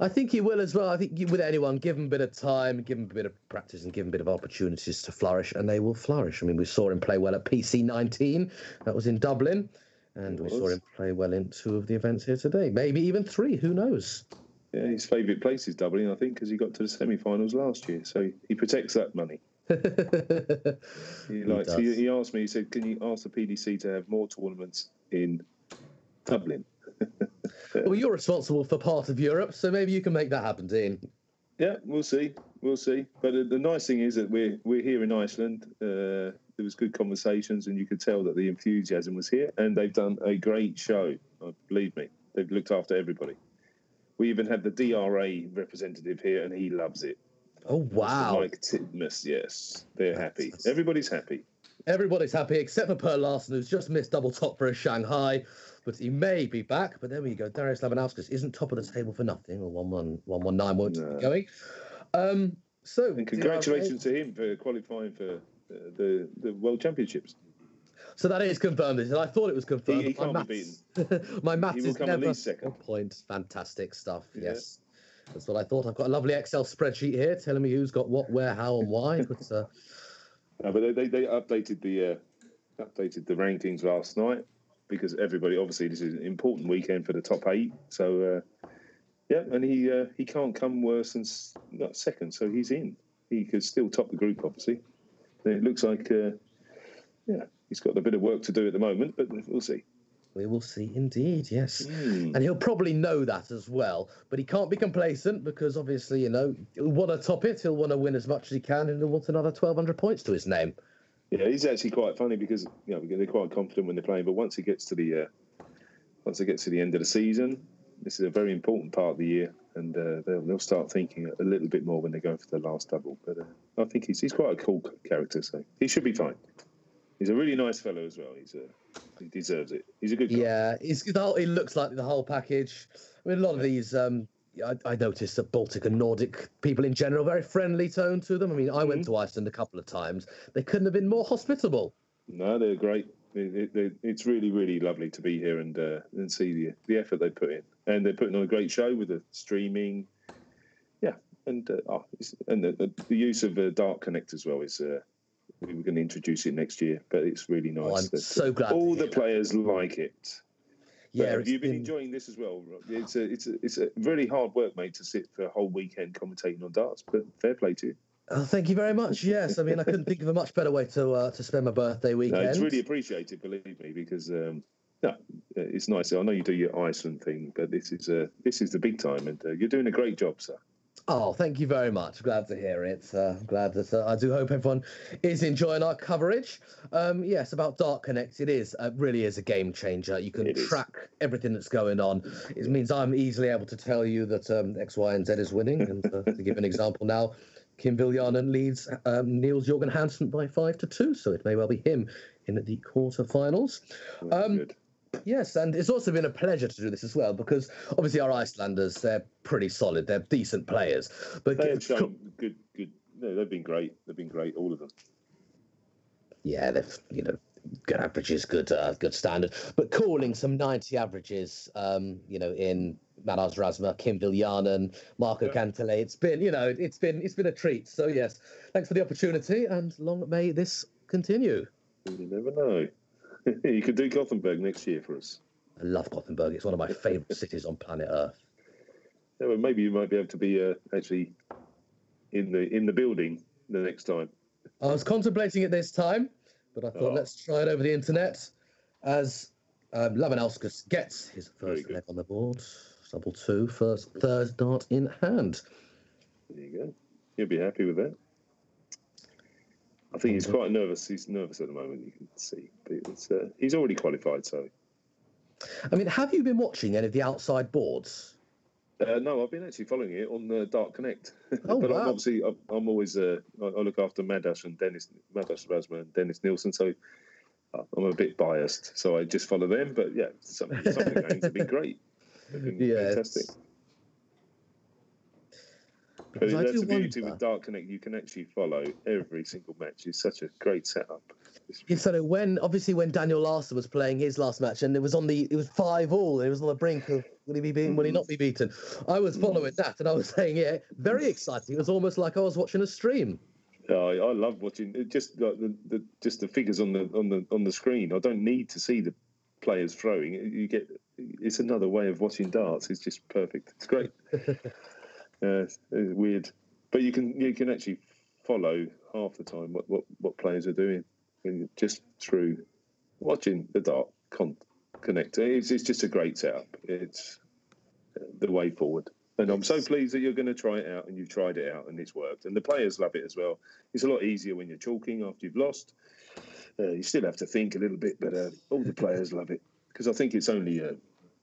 I think he will as well. I think with anyone, give him a bit of time, give him a bit of practice and give him a bit of opportunities to flourish, and they will flourish. I mean, we saw him play well at PC 19. That was in Dublin. And we saw him play well in 2 of the events here today. Maybe even 3, who knows? Yeah, his favourite place is Dublin, I think, because he got to the semi-finals last year. So he protects that money. He asked me, he said, can you ask the PDC to have more tournaments in Dublin? Well, you're responsible for part of Europe, so maybe you can make that happen, Dean. Yeah, we'll see. But the nice thing is that we're here in Iceland. There was good conversations, and you could tell that the enthusiasm was here. And they've done a great show. Believe me, they've looked after everybody. We even had the DRA representative here, and he loves it. Oh wow! Mike Titmus, yes, they're happy. Everybody's happy. Everybody's happy except for Per Larsen, who's just missed double top for a Shanghai. But he may be back. But there we go. Darius Labanauskas isn't top of the table for nothing. Or 119 won't be going. And congratulations to him for qualifying for the World Championships. So that is confirmed. And I thought it was confirmed. He can't be beaten. My maths is come never at least second. Point. Fantastic stuff. Yeah. Yes, that's what I thought. I've got a lovely Excel spreadsheet here telling me who's got what, where, how, and why. But they updated the rankings last night. Because everybody, obviously, this is an important weekend for the top 8. So, and he can't come worse than second, so he's in. He could still top the group, obviously. And it looks like, he's got a bit of work to do at the moment, but we'll see. We will see indeed, yes. And he'll probably know that as well. But he can't be complacent because, obviously, he'll want to top it. He'll want to win as much as he can, and he'll want another 1,200 points to his name. Yeah, he's actually quite funny because they're quite confident when they're playing, but once it gets to the end of the season, this is a very important part of the year, and they'll start thinking a little bit more when they go for the last double. But I think he's quite a cool character, so he should be fine. He's a really nice fellow as well. He deserves it. He's a good guy. Yeah, he looks like the whole package. I mean, a lot of these. I noticed that Baltic and Nordic people in general very friendly tone to them. I mean, I went to Iceland a couple of times. They couldn't have been more hospitable. No, they're great. It's really, really lovely to be here and see the effort they put in. And they're putting on a great show with the streaming. Yeah, and the use of Dart Connect as well is. We were going to introduce it next year, but it's really nice. Oh, I'm so glad. All the players like it. Yeah, have you been enjoying this as well? It's a really hard work, mate, to sit for a whole weekend commentating on darts. But fair play to you. Thank you very much. Yes, I mean, I couldn't think of a much better way to spend my birthday No, weekend. it's really appreciated, believe me, because no, it's nice. I know you do your Iceland thing, but this is the big time, and you're doing a great job, sir. Oh, thank you very much. Glad to hear it. Glad that I do hope everyone is enjoying our coverage. Yes, about Dark Connect, it is really is a game changer. You can track everything that's going on. It means I'm easily able to tell you that X, Y, and Z is winning. And to give an example now, Kim Viljanen leads Niels Jorgen Hansen by 5-2, so it may well be him in the quarterfinals. Good. Yes, and it's also been a pleasure to do this as well, because obviously our Icelanders, they're pretty solid. They're decent players. But they have shown good. No, they've been great. They've been great, all of them. Yeah, they've, good averages, good standard. But calling some 90 averages, in Manas Rasma, Kim Viljanen, Marco Cantele, it's been a treat. So yes, thanks for the opportunity, and long may this continue. You never know. You could do Gothenburg next year for us. I love Gothenburg. It's one of my favourite cities on planet Earth. Yeah, well, maybe you might be able to be actually in the building the next time. I was contemplating it this time, but I thought let's try it over the internet. As Labanauskas gets his first leg on the board, double two, third dart in hand. There you go. You'll be happy with that. I think he's quite nervous. He's nervous at the moment, you can see. But he's already qualified, so. I mean, have you been watching any of the outside boards? No, I've been actually following it on Dark Connect. Oh, but wow. I'm always I look after Madas Rasma and Dennis Nielsen, so I'm a bit biased. So I just follow them. But yeah, some of the games have been great. They've been fantastic. But that's the beauty with Dark Connect. You can actually follow every single match. It's such a great setup. So when Daniel Larson was playing his last match, and it was 5-5, it was on the brink of will he be beaten, will he not be beaten? I was following that, and I was saying, very exciting. It was almost like I was watching a stream. I love watching just the figures on the screen. I don't need to see the players throwing. It's another way of watching darts. It's just perfect. It's great. It's weird, but you can actually follow half the time what players are doing, and just through watching the Dark Connect. It's just a great setup. It's the way forward, and I'm so pleased that you're going to try it out, and you've tried it out, and it's worked, and the players love it as well. It's a lot easier when you're chalking after you've lost. You still have to think a little bit, but all the players love it, because I think it's only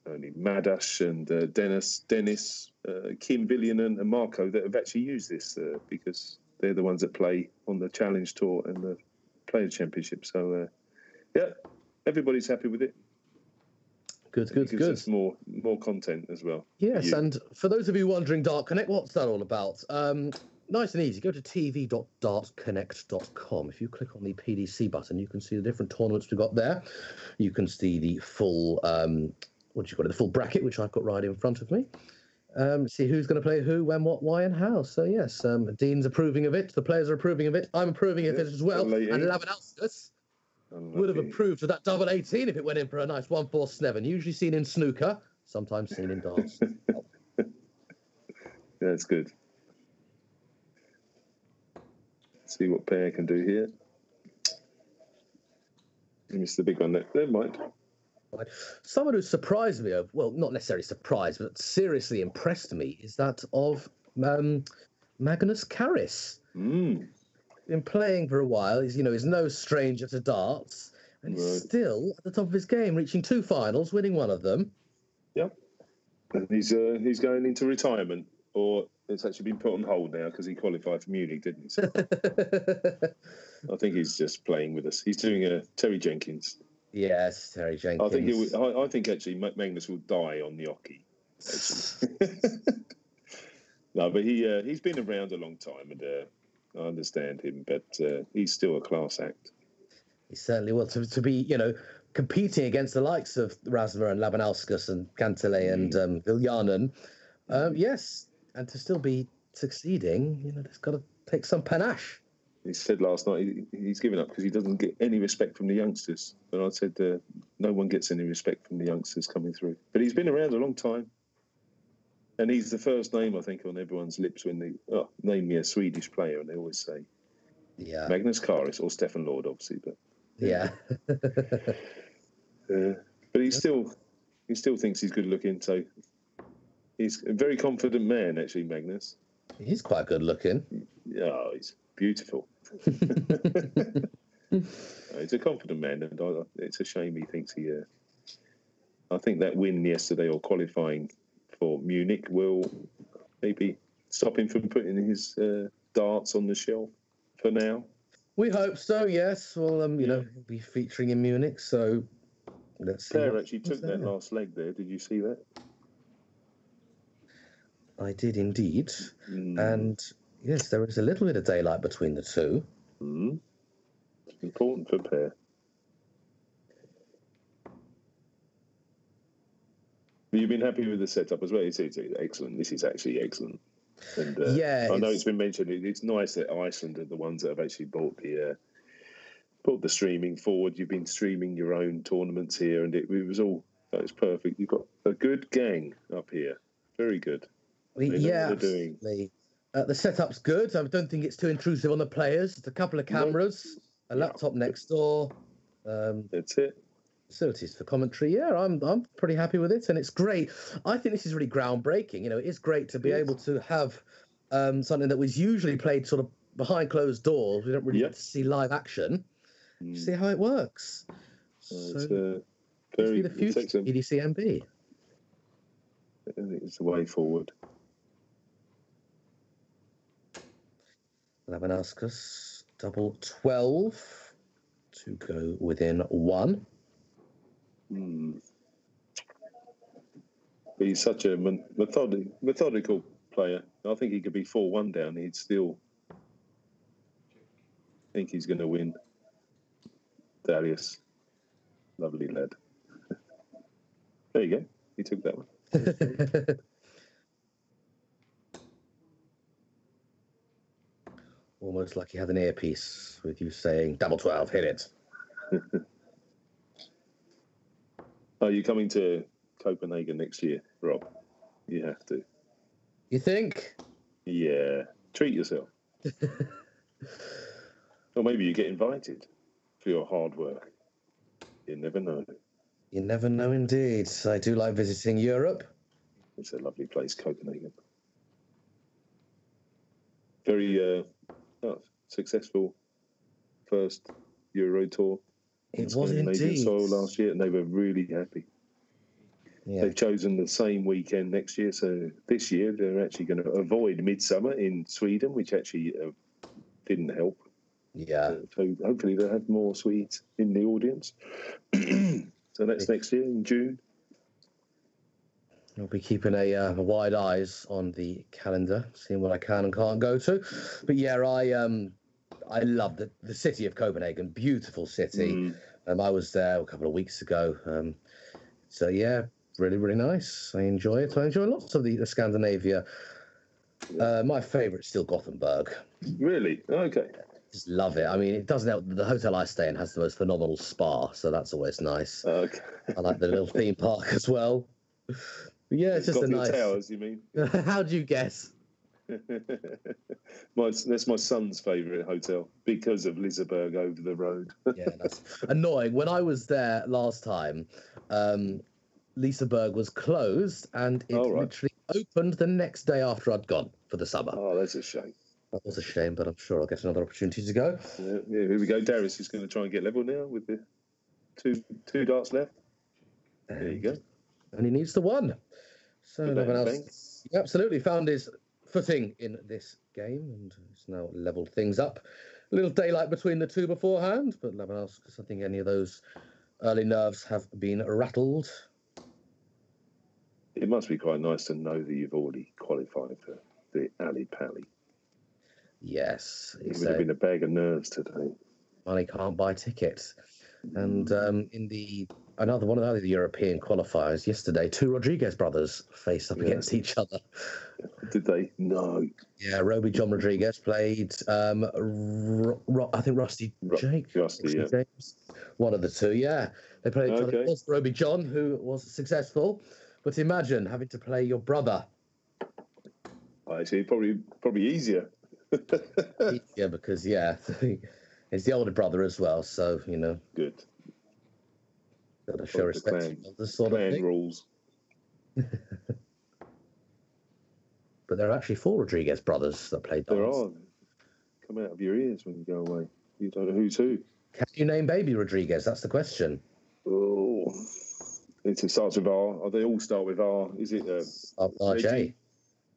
Madas and Dennis, Kim Viljanen and Marco that have actually used this because they're the ones that play on the Challenge Tour and the Players' Championship. So, everybody's happy with it. Good. It's more content as well. Yes, and for those of you wondering, Dark Connect, what's that all about? Nice and easy. Go to tv.dartconnect.com. If you click on the PDC button, you can see the different tournaments we've got there. You can see the full... the full bracket, which I've got right in front of me. See who's going to play who, when, what, why, and how. So yes, Dean's approving of it. The players are approving of it. I'm approving of it as well. And Labanauskas would have approved of that double 18 if it went in for a nice 1-4 Sneven. Usually seen in snooker, sometimes seen in darts. That's good. Let's see what pair can do here. You missed the big one there. Never mind. Someone who surprised me, well, not necessarily surprised, but seriously impressed me, is that of Magnus Carris. Been playing for a while. He's no stranger to darts, and he's still at the top of his game, reaching 2 finals, winning one of them. Yep, and he's going into retirement, or it's actually been put on hold now because he qualified for Munich, didn't he? So I think he's just playing with us. He's doing a Terry Jenkins. Yes, Terry Jenkins. I think actually Magnus will die on the hockey. No, but he's been around a long time, and I understand him, but he's still a class act. He certainly will. To be, competing against the likes of Rasma and Labanauskas and Cantele and Viljanen, yes, and to still be succeeding, there's got to take some panache. He said last night he's given up because he doesn't get any respect from the youngsters. And I said no one gets any respect from the youngsters coming through. But he's been around a long time. And he's the first name, I think, on everyone's lips when they name me a Swedish player, and they always say Magnus Karis or Stefan Lord, obviously. But but he still thinks he's good looking. So he's a very confident man, actually, Magnus. He's quite good looking. Yeah, he's beautiful. He's a confident man, and it's a shame he thinks he. I think that win yesterday or qualifying for Munich will maybe stop him from putting his darts on the shelf for now. We hope so. Yes. Well, he'll be featuring in Munich, so let's see. Per actually took that last leg there. Did you see that? I did indeed, and yes, there is a little bit of daylight between the two. It's important for Per. You've been happy with the setup as well. It's excellent. This is actually excellent. And I know it's been mentioned. It's nice that Iceland are the ones that have actually brought the streaming forward. You've been streaming your own tournaments here, and it was perfect. You've got a good gang up here. Very good. Absolutely. The setup's good. I don't think it's too intrusive on the players. It's a couple of cameras, a laptop next door. That's it. Facilities for commentary. Yeah, I'm pretty happy with it, and it's great. I think this is really groundbreaking. It is great to be able to have something that was usually played sort of behind closed doors. We don't really get to see live action. See how it works. It's very the future PDC MB. I think it's the way forward. Labanascus, double 12 to go within 1. But he's such a methodical player. I think he could be 4-1 down. He'd still think he's going to win. Darius, lovely lad. There you go. He took that one. Almost like he had an earpiece with you saying, double 12, hit it. Are you coming to Copenhagen next year, Rob? You have to. You think? Yeah. Treat yourself. Or maybe you get invited for your hard work. You never know. You never know indeed. I do like visiting Europe. It's a lovely place, Copenhagen. Very successful first Euro tour. It was indeed. Soil last year, and they were really happy. Yeah. They've chosen the same weekend next year, so this year they're actually going to avoid midsummer in Sweden, which actually didn't help. Yeah. So hopefully they'll have more Swedes in the audience. So that's next year in June. I'll be keeping a wide eyes on the calendar, seeing what I can and can't go to. But yeah, I love the city of Copenhagen. Beautiful city. I was there a couple of weeks ago. So yeah, really, really nice. I enjoy it. I enjoy lots of the Scandinavia. My favourite is still Gothenburg. Really? Okay. Just love it. I mean, it doesn't help. The hotel I stay in has the most phenomenal spa, so that's always nice. Okay. I like the little theme park as well. But yeah, it's just a nice. Towers, you mean? How do you guess? That's my son's favourite hotel because of Liseberg over the road. Yeah, that's annoying. When I was there last time, Liseberg was closed, and it literally opened the next day after I'd gone for the summer. Oh, that's a shame. That was a shame, but I'm sure I'll get another opportunity to go. Yeah, here we go. Darius is going to try and get level now with the two darts left. There you go. And he needs the one. So no one else. He absolutely found his footing in this game, and it's now leveled things up. A little daylight between the two beforehand, but Labanascus, I think any of those early nerves have been rattled. It must be quite nice to know that you've already qualified for the Ali Pally. Yes. It would have been a bag of nerves today. Money can't buy tickets. And in another one of the other European qualifiers yesterday, two Rodriguez brothers faced up against each other. Did they? No. Yeah, Roby John Rodriguez played, I think Rusty James. One of the two, yeah. They played each other. It was Roby John, who was successful. But imagine having to play your brother Actually, probably easier. Yeah, because he's the older brother as well, so Good. got to show respect Clan, for this sort of thing. rules. But there are actually 4 Rodriguez brothers that play darts. There are. Come out of your ears when you go away. You don't know who's who. Can you name baby Rodriguez? That's the question. Oh, it starts with R. Oh, they all start with R. Is it RJ?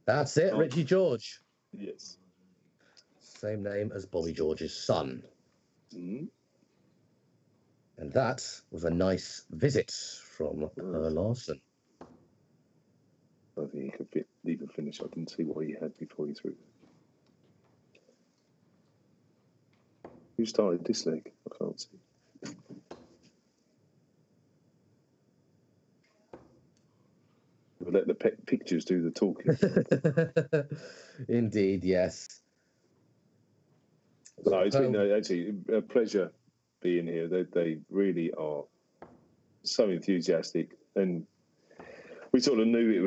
That's it, Richie George. Yes. Same name as Bobby George's son. Mm-hmm. And that was a nice visit from Larson. I think he could leave a finish. I didn't see what he had before he threw. Who started this leg? I can't see. We'll let the pictures do the talking. Indeed, yes. No, it's been actually a pleasure being here. They really are so enthusiastic, and we sort of knew it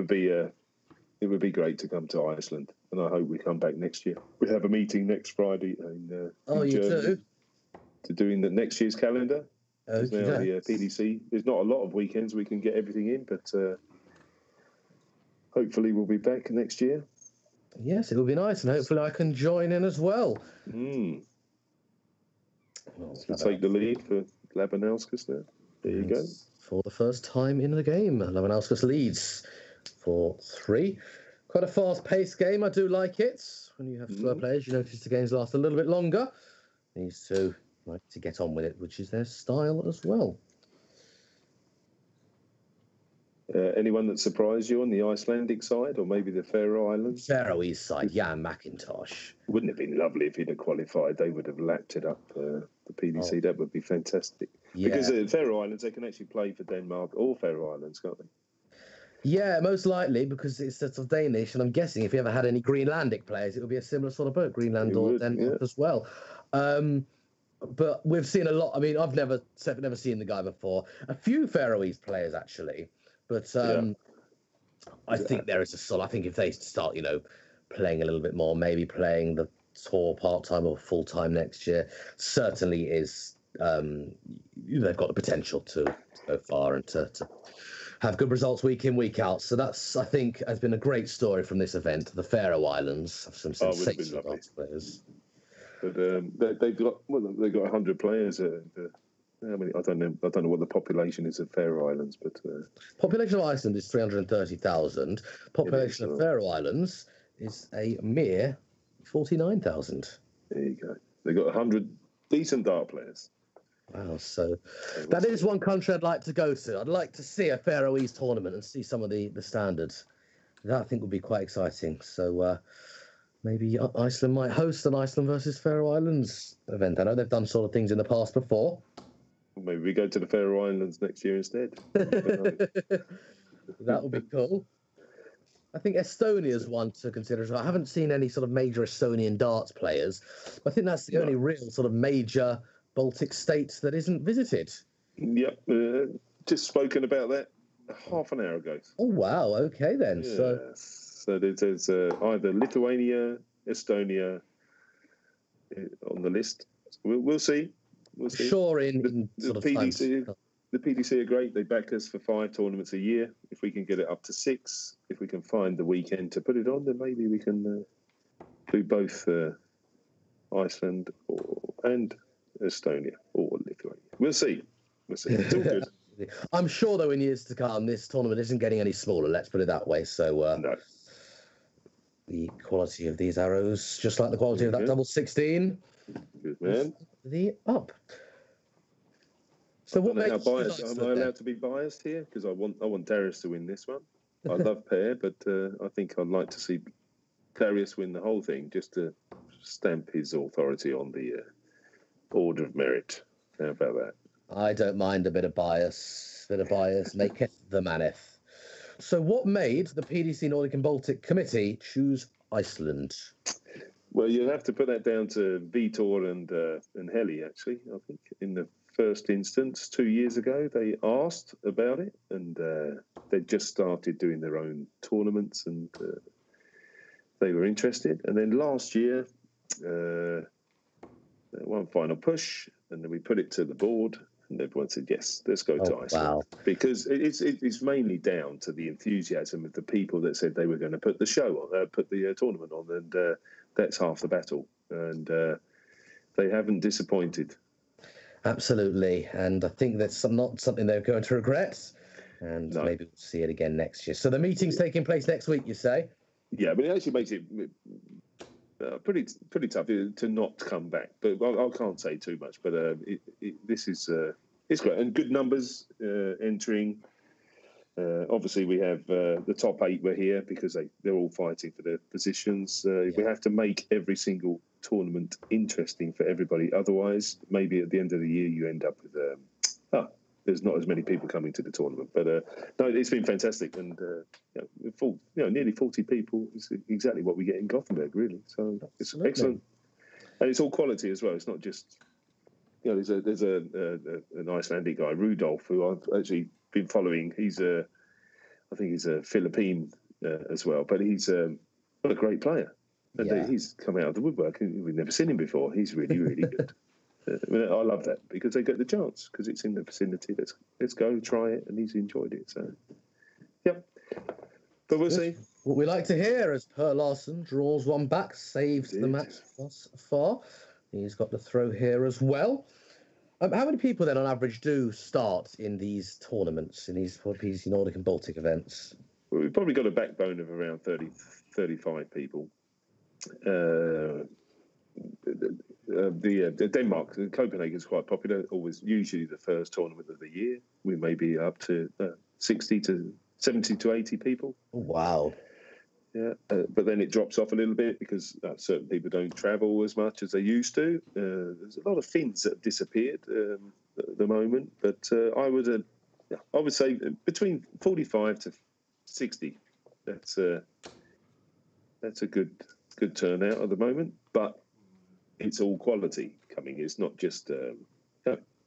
would be great to come to Iceland, and I hope we come back next year. We have a meeting next Friday in you Germany to doing the next year's calendar. Okay. Now the PDC. There's not a lot of weekends we can get everything in, but hopefully we'll be back next year. Yes, it will be nice, and hopefully I can join in as well. We'll take the lead for Labanauskas now. There you go. For the first time in the game, Labanauskas leads 4-3. Quite a fast-paced game. I do like it. When you have slow players, you notice the games last a little bit longer. These two like to get on with it, which is their style as well. Anyone that surprised you on the Icelandic side, or maybe the Faroe Islands? Faroese side, Jan McIntosh. Wouldn't it have been lovely if he'd have qualified? They would have lapped it up, the PDC. That would be fantastic. Yeah. Because the Faroe Islands, they can actually play for Denmark or Faroe Islands, can't they? Yeah, most likely, because it's sort of Danish, and I'm guessing if you ever had any Greenlandic players, it would be a similar sort of boat, Greenland or Denmark as well. But we've seen a lot. I mean, I've never seen the guy before. A few Faroese players, actually. But I think there is a sort. I think if they start, playing a little bit more, maybe playing the tour part-time or full-time next year, certainly is. They've got the potential to go far and to have good results week in, week out. So that's, I think, has been a great story from this event. The Faroe Islands have some sensational darts players. But they've got 100 players. How many? I don't know what the population is of Faroe Islands, but population of Iceland is 330,000. Population of Faroe Islands is a mere 49,000. There you go. They've got 100 decent dart players. Wow, so that is one country I'd like to go to. I'd like to see a Faroese tournament and see some of the standards. That I think would be quite exciting. So maybe Iceland might host an Iceland versus Faroe Islands event. I know they've done sort of things in the past before. Maybe we go to the Faroe Islands next year instead. That would be cool. I think Estonia's one to consider as well. I haven't seen any sort of major Estonian darts players. I think that's the only real sort of major Baltic state that isn't visited. Yep. Just spoken about that half an hour ago. Oh, wow. Okay, then. Yeah. So there's either Lithuania, Estonia on the list. We'll see. We'll see. Sure, in the PDC. The PDC are great. They back us for 5 tournaments a year. If we can get it up to 6, if we can find the weekend to put it on, then maybe we can do both Iceland and Estonia or Lithuania. We'll see. It's all good. I'm sure, though, in years to come, this tournament isn't getting any smaller. Let's put it that way. So no. The quality of these arrows, just like the quality of that double 16. Good man. The up. So what makes you biased? Am I allowed to be biased here? Because I want Darius to win this one. I love Per, but I think I'd like to see Darius win the whole thing, just to stamp his authority on the Order of Merit. How about that? I don't mind a bit of bias. Maketh the maneth. So what made the PDC Nordic and Baltic Committee choose Iceland? Well, you'll have to put that down to Vitor and Heli, actually. I think in the first instance, 2 years ago, they asked about it, and they just started doing their own tournaments, and they were interested. And then last year, one final push, and then we put it to the board, and everyone said, yes, let's go to Iceland. Wow. Because it's mainly down to the enthusiasm of the people that said they were going to put the show on, put the tournament on, and that's half the battle. And they haven't disappointed. Absolutely. And I think that's not something they're going to regret. And maybe we'll see it again next year. So the meeting's taking place next week, you say? Yeah, but it actually makes it pretty tough to not come back. But I can't say too much. But this is it's great, and good numbers entering. Obviously, we have the top 8 were here because they're all fighting for their positions. We have to make every single tournament interesting for everybody. Otherwise, maybe at the end of the year, you end up with there's not as many people coming to the tournament. But no, it's been fantastic, and nearly 40 people is exactly what we get in Gothenburg, really. So it's excellent, and it's all quality as well. It's not just there's an Icelandic guy, Rudolf, who I've actually been following. I think he's a Philippine as well, but he's what a great player. And he's come out of the woodwork. We've never seen him before. He's really, really good. I love that because they get the chance because it's in the vicinity. Let's go try it, and he's enjoyed it. So, yep. But we'll see. What we like to hear as Per Larsen draws one back, saves the match thus far. He's got the throw here as well. How many people then on average do start in these tournaments, in these PDC Nordic and Baltic events? Well, we've probably got a backbone of around 30, 35 people. The Denmark, Copenhagen is quite popular. Always, usually the first tournament of the year. We may be up to 60 to 70 to 80 people. Oh, wow. Yeah, but then it drops off a little bit because certain people don't travel as much as they used to. There's a lot of Finns that have disappeared at the moment, but I would say between 45 to 60. That's a good turnout at the moment, but it's all quality coming. It's not just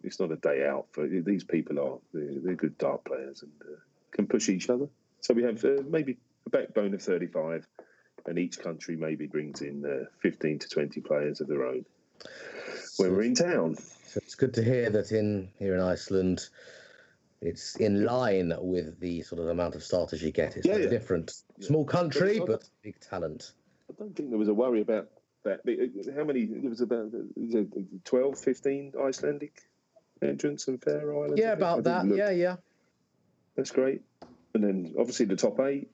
it's not a day out for these people. They're good dart players and can push each other. So we have maybe a backbone of 35, and each country maybe brings in 15 to 20 players of their own when we're in town. So it's good to hear that here in Iceland, it's in line with the sort of amount of starters you get. It's very different. Small country, but big talent. I don't think there was a worry about that. How many? There was about 12, 15 Icelandic entrants and Faroe Islands. Yeah, about that. Yeah. That's great. And then obviously the top 8.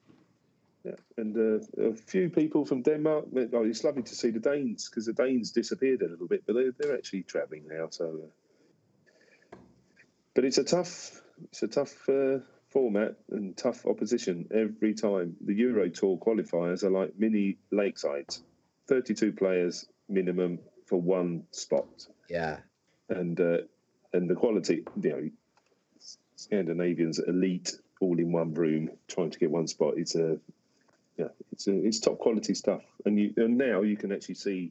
Yeah, and a few people from Denmark. Oh, it's lovely to see the Danes because the Danes disappeared a little bit, but they're actually travelling now. So, but it's a tough format and tough opposition every time. The Euro Tour qualifiers are like mini lakesides, 32 players minimum for one spot. Yeah, and the quality, Scandinavians elite all in one room trying to get one spot. It's top quality stuff, and now you can actually see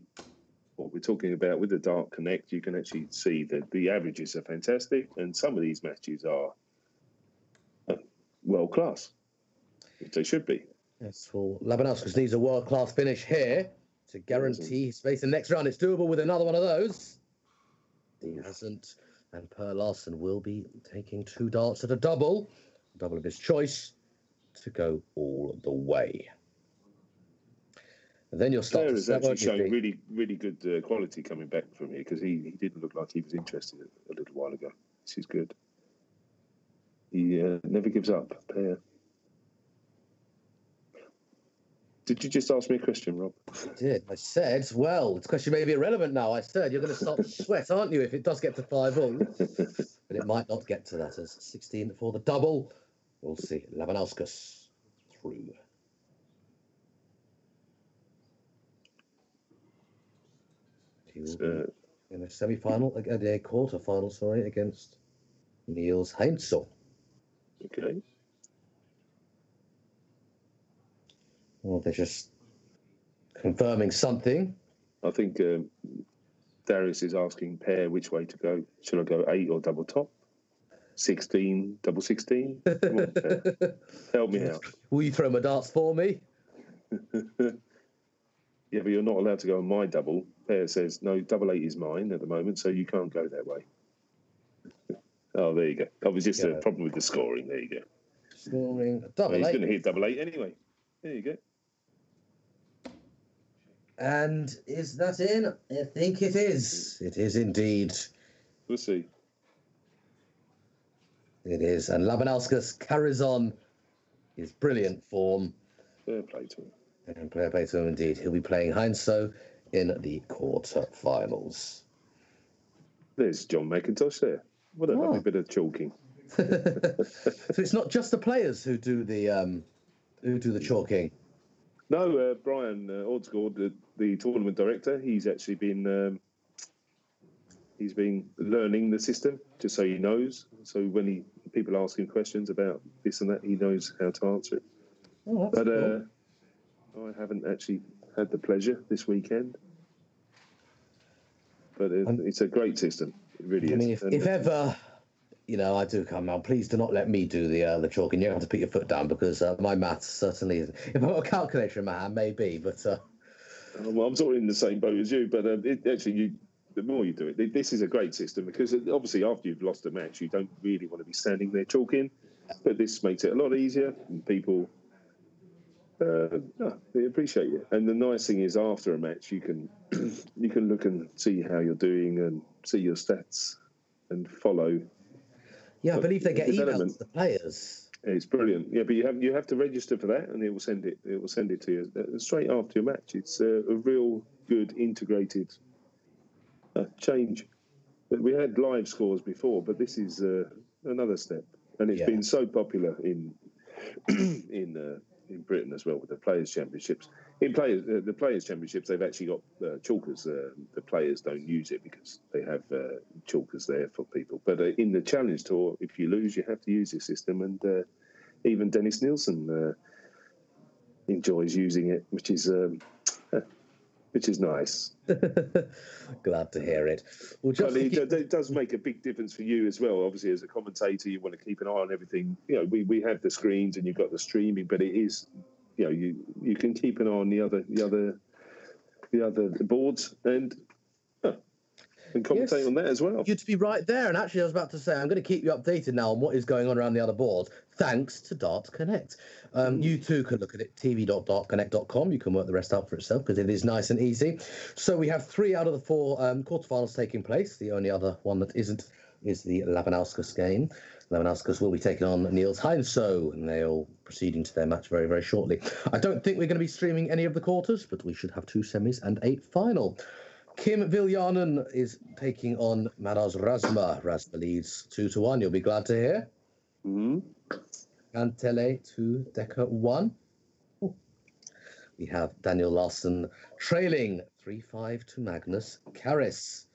what we're talking about with the Dart Connect. You can actually see that the averages are fantastic, and some of these matches are world class, which they should be. Yes, well, Labanauskas needs a world class finish here to guarantee his space in the next round. It's doable with another one of those. He hasn't, and Per Larsen will be taking 2 darts at a double of his choice, to go all the way. And then you'll start to actually showing really, really good quality coming back from here because he didn't look like he was interested a little while ago. This is good. He never gives up. Per. Did you just ask me a question, Rob? I did. I said, well, this question may be irrelevant now. I said you're going to start to sweat, aren't you, if it does get to 5-all? But it might not get to that as 16 for the double. We'll see. Labanauskas through. He will be in a semi-final, a quarter-final, against Niels Heinzel. Okay. Well, they're just confirming something. I think Darius is asking Per which way to go. Should I go 8 or double top? 16, double 16? Come on, Per. Help me out. Will you throw my darts for me? Yeah, but you're not allowed to go on my double. Pear says, no, double 8 is mine at the moment, so you can't go that way. Oh, there you go. That was just a problem with the scoring. There you go. Scoring double 8. He's going to hit double 8 anyway. There you go. And is that in? I think it is. It is indeed. We'll see. It is. And Labanauskas carries on his brilliant form. Fair play to him. And fair play to him indeed. He'll be playing Heinsoe in the quarter-finals. There's John McIntosh there. What a lovely bit of chalking. So it's not just the players who do the chalking. No, Brian Ordsgaard, the tournament director, he's actually been learning the system just so he knows. So when people ask him questions about this and that, he knows how to answer it. Oh, that's cool. I haven't actually had the pleasure this weekend, but it's a great system. It really is. I mean, if ever, I do come out, please do not let me do the chalking. You have to put your foot down because my maths certainly isn't. If I've got a calculator in my hand, maybe, but... Well, I'm sort of in the same boat as you, but the more you do it, this is a great system because obviously after you've lost a match, you don't really want to be standing there chalking, but this makes it a lot easier and people... they appreciate it. And the nice thing is after a match, you can look and see how you're doing and see your stats and follow. Yeah, I believe they get emails to the players. It's brilliant. Yeah, but you have to register for that, and it will send it to you straight after your match. It's a real good integrated change. We had live scores before, but this is another step, and it's been so popular in Britain as well with the Players' Championships. The Players' Championships, they've actually got chalkers. The players don't use it because they have chalkers there for people. But in the Challenge Tour, if you lose, you have to use this system. And even Dennis Nielsen enjoys using it, which is nice. Glad to hear it. Well, it does make a big difference for you as well. Obviously, as a commentator, you want to keep an eye on everything. We have the screens and you've got the streaming, but it is, you can keep an eye on the other boards and commentate on that as well. You'd be right there. And actually, I was about to say, I'm going to keep you updated now on what is going on around the other boards, thanks to Dart Connect. You too can look at it, tv.dartconnect.com. You can work the rest out for itself because it is nice and easy. So we have 3 out of the 4 quarterfinals taking place. The only other one that isn't is the Labanauskas game. Labanauskas will be taking on Niels Heinsoe, and they're all proceeding to their match very, very shortly. I don't think we're going to be streaming any of the quarters, but we should have 2 semis and 8 final. Kim Viljanen is taking on Maras Rasma. Rasma leads 2-1. You'll be glad to hear. Mm-hmm. Kantele 2, Decker 1. Ooh. We have Daniel Larsson trailing 3-5 to Magnus Karis.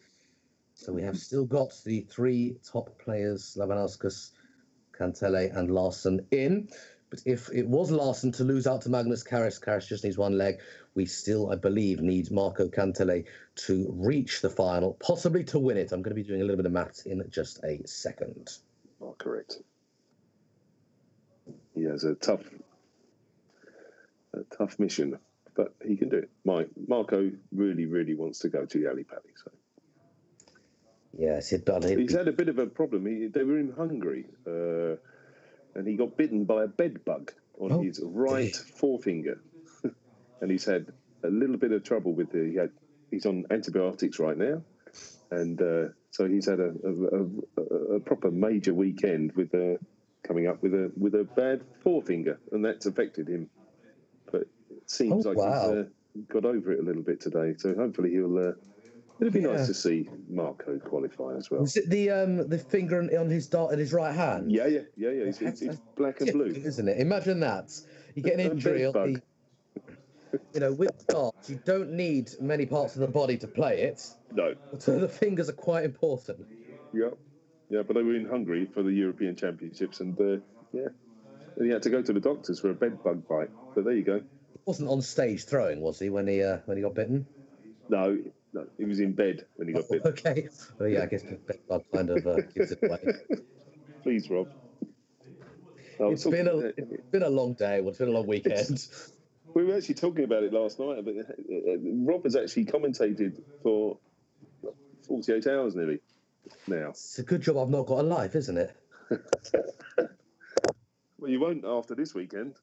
So we have still got the 3 top players, Labanauskas, Kantele and Larsson in. But if it was Larsson to lose out to Magnus Karis, Karis just needs 1 leg. We still, I believe, need Marco Kantele to reach the final, possibly to win it. I'm going to be doing a little bit of maths in just a second. Oh, correct. He has a tough mission, but he can do it. Marco really, really wants to go to Yali Pally. So. Yes, he's had a bit of a problem. They were in Hungary, and he got bitten by a bed bug on his right forefinger. And he's had a little bit of trouble with he's on antibiotics right now, and so he's had a proper major weekend with coming up with a bad forefinger, and that's affected him. But it seems he's got over it a little bit today. So hopefully he'll. It'd be nice to see Marco qualify as well. Is it the finger on his dart in his right hand? Yeah. It's black and blue, isn't it? Imagine that. You get an injury on the. With darts, you don't need many parts of the body to play it. No. So the fingers are quite important. Yeah, but they were in Hungary for the European Championships, and and he had to go to the doctors for a bed bug bite. But there you go. He wasn't on stage throwing, was he, when he got bitten? No, he was in bed when he got bitten. Okay. Well, yeah, I guess the bed bug kind of gives it away. Please, Rob. It's been a long day. It's been a long weekend. We were actually talking about it last night, but Rob has actually commentated for 48 hours nearly now. It's a good job I've not got a life, isn't it? Well, you won't after this weekend.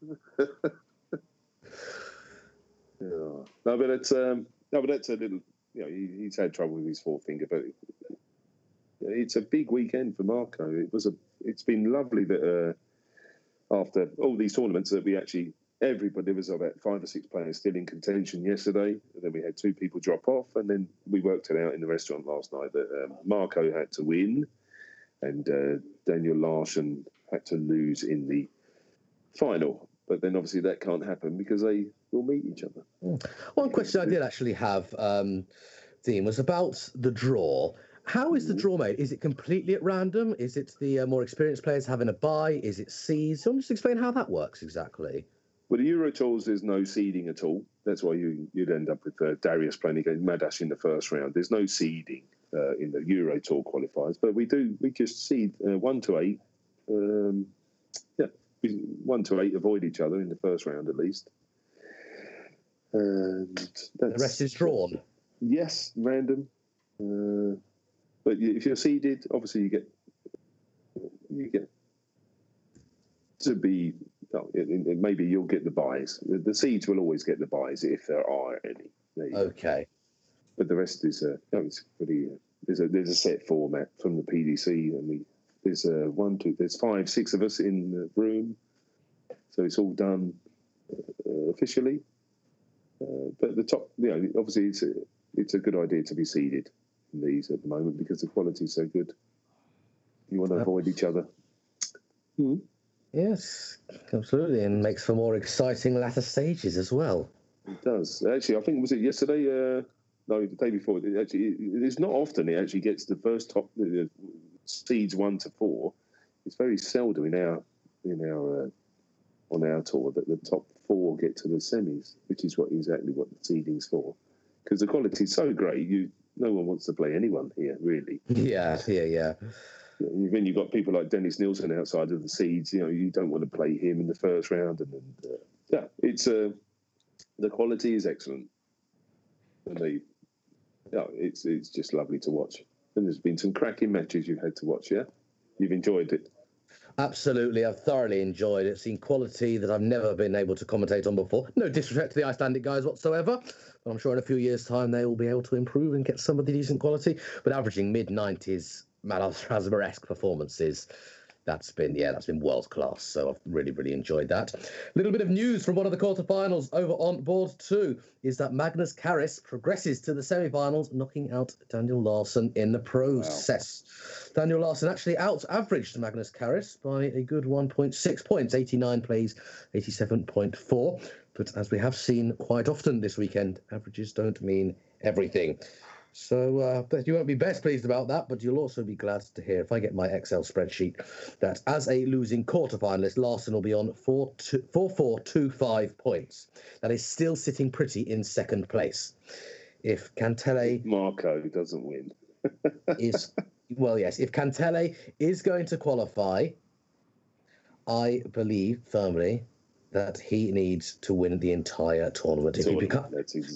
Yeah. No, but that's a little. You know, he's had trouble with his forefinger, but it's a big weekend for Marco. It's been lovely that after all these tournaments that everybody, there was about 5 or 6 players still in contention yesterday, and then we had 2 people drop off, and then we worked it out in the restaurant last night that Marco had to win, and Daniel Larsen had to lose in the final. But then obviously that can't happen because they will meet each other. One question I did actually have, Dean, was about the draw. How is the draw made? Is it completely at random? Is it the more experienced players having a bye? Is it seeds? So just explain how that works exactly. Well, the Euro Tours, there's no seeding at all. That's why you'd end up with Darius playing against Madash in the first round. There's no seeding in the Euro Tour qualifiers, but we just seed 1 to 8. 1 to 8 avoid each other in the first round at least. And the rest is drawn? Yes, random. But if you're seeded, obviously you get to be... maybe you'll get the buys. The seeds will always get the buys if there are any. Okay. But the rest is it's pretty. There's a set format from the PDC, and there's 5, 6 of us in the room, so it's all done officially. But the top, obviously it's a good idea to be seeded in these at the moment because the quality is so good. You want to avoid each other. Mm-hmm. Yes, absolutely, and makes for more exciting latter stages as well. It does. Actually, I think, was it yesterday? No, the day before. It's not often it actually gets the first top seeds 1 to 4. It's very seldom on our tour that the top 4 get to the semis, which is exactly what the seeding's for. Because the quality is so great, no one wants to play anyone here, really. Yeah. Then you've got people like Dennis Nielsen outside of the seeds. You don't want to play him in the first round, and it's the quality is excellent, and it's just lovely to watch. And there's been some cracking matches you've had to watch. Yeah, you've enjoyed it. Absolutely, I've thoroughly enjoyed it. Seen quality that I've never been able to commentate on before. No disrespect to the Icelandic guys whatsoever, but I'm sure in a few years' time they will be able to improve and get some of the decent quality. But averaging mid-90s Malas Rasmussen-esque performances, that's been world class. So I've really, really enjoyed that. A little bit of news from one of the quarterfinals over on board 2 is that Magnus Carris progresses to the semi-finals, knocking out Daniel Larsen in the process. Wow. Daniel Larsen actually out-averaged Magnus Carris by a good 1.6 points. 89 plays 87.4. But as we have seen quite often this weekend, averages don't mean everything. So you won't be best pleased about that, but you'll also be glad to hear, if I get my Excel spreadsheet, that as a losing quarterfinalist, Larsen will be on 4,425 points. That is still sitting pretty in second place. If Cantele... Marco doesn't win. If Cantele is going to qualify, I believe firmly that he needs to win the entire tournament. If he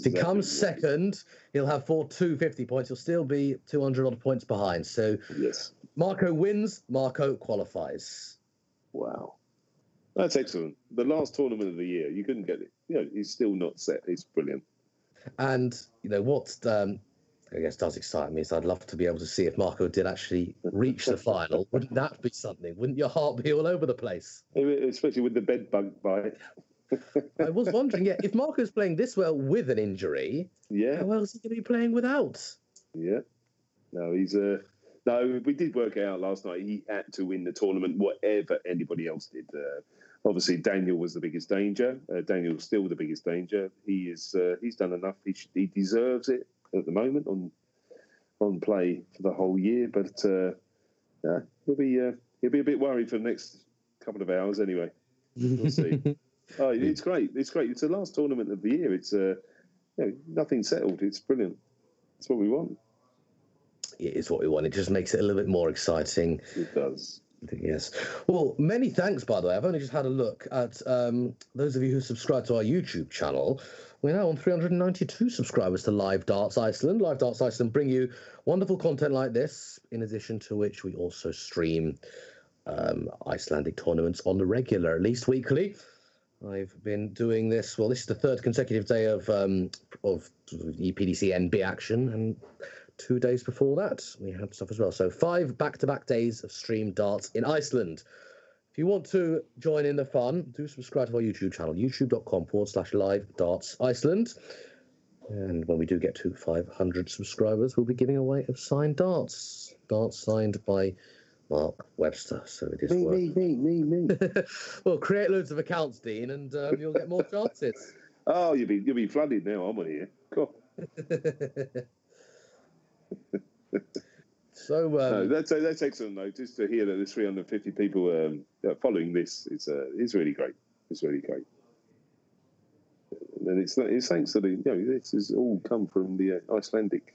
becomes second, he'll have 4,250 points. He'll still be 200 odd points behind. So yes, Marco wins, Marco qualifies. Wow. That's excellent. The last tournament of the year, you couldn't get it. He's still not set. It's brilliant. And, what I guess does excite me is I'd love to be able to see if Marco did actually reach the final. Wouldn't that be something? Wouldn't your heart be all over the place? Especially with the bed bug bite. I was wondering, if Marco's playing this well with an injury, how well is he going to be playing without? Yeah. No, no, we did work it out last night. He had to win the tournament, whatever anybody else did. Obviously, Daniel was the biggest danger. Daniel's still the biggest danger. He's done enough. He deserves it at the moment on play for the whole year, but he'll be a bit worried for the next couple of hours anyway. We'll see. It's great. It's great. It's the last tournament of the year. It's nothing settled. It's brilliant. It's what we want. It is what we want. It just makes it a little bit more exciting. It does. Yes. Well, many thanks, by the way. I've only just had a look at those of you who subscribe to our YouTube channel. We're now on 392 subscribers to Live Darts Iceland. Live Darts Iceland bring you wonderful content like this, in addition to which we also stream Icelandic tournaments on the regular, at least weekly. I've been doing this. Well, this is the third consecutive day of EPDC NB action, and 2 days before that we had stuff as well. So 5 back-to-back days of streamed darts in Iceland. If you want to join in the fun, do subscribe to our YouTube channel, youtube.com/live darts Iceland. And when we do get to 500 subscribers, we'll be giving away of signed darts signed by Mark Webster. So it is me. Well, create loads of accounts, Dean, and you'll get more chances. Oh, you'll be flooded now. I'm on here. Cool. So no, that's excellent, though. Just to hear that there's 350 people following this, it's really great. It's really great. And it's thanks to this has all come from the Icelandic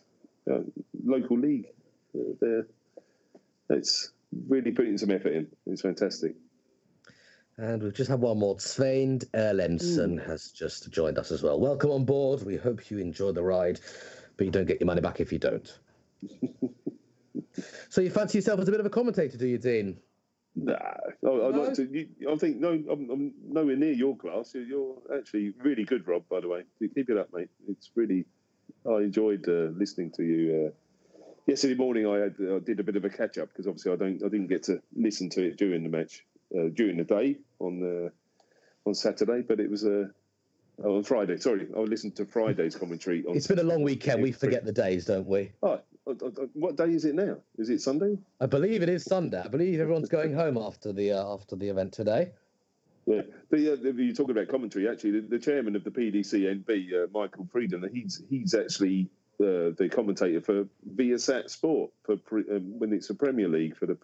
local league. It's really putting some effort in. It's fantastic. And we've just had one more. Svein Erlendsson has just joined us as well. Welcome on board. We hope you enjoy the ride, but you don't get your money back if you don't. So you fancy yourself as a bit of a commentator, do you, Dean? Nah, I'd like to. I think I'm nowhere near your class. You're actually really good, Rob. By the way, keep it up, mate. It's really. I enjoyed listening to you. Yesterday morning, I did a bit of a catch up because obviously I didn't get to listen to it during the match during the day on Saturday, but it was on Friday. Sorry, I listened to Friday's commentary. It's been a long weekend. We forget the days, don't we? Oh, what day is it now? Is it Sunday? I believe it is Sunday. I believe everyone's going home after the event today. Yeah, but you're talking about commentary. Actually, the chairman of the PDC NB, Michael Frieden, he's actually the commentator for Viasat Sport for when it's a Premier League for the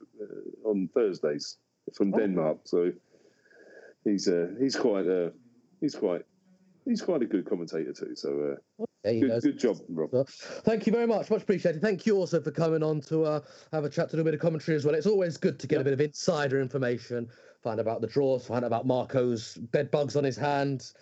on Thursdays from Denmark. So he's quite a good commentator too. So good job, Rob. Well, thank you very much appreciated. Thank you also for coming on to have a chat, to do a bit of commentary as well. It's always good to get a bit of insider information, find out about the draws, find out about Marco's bed bugs on his hand,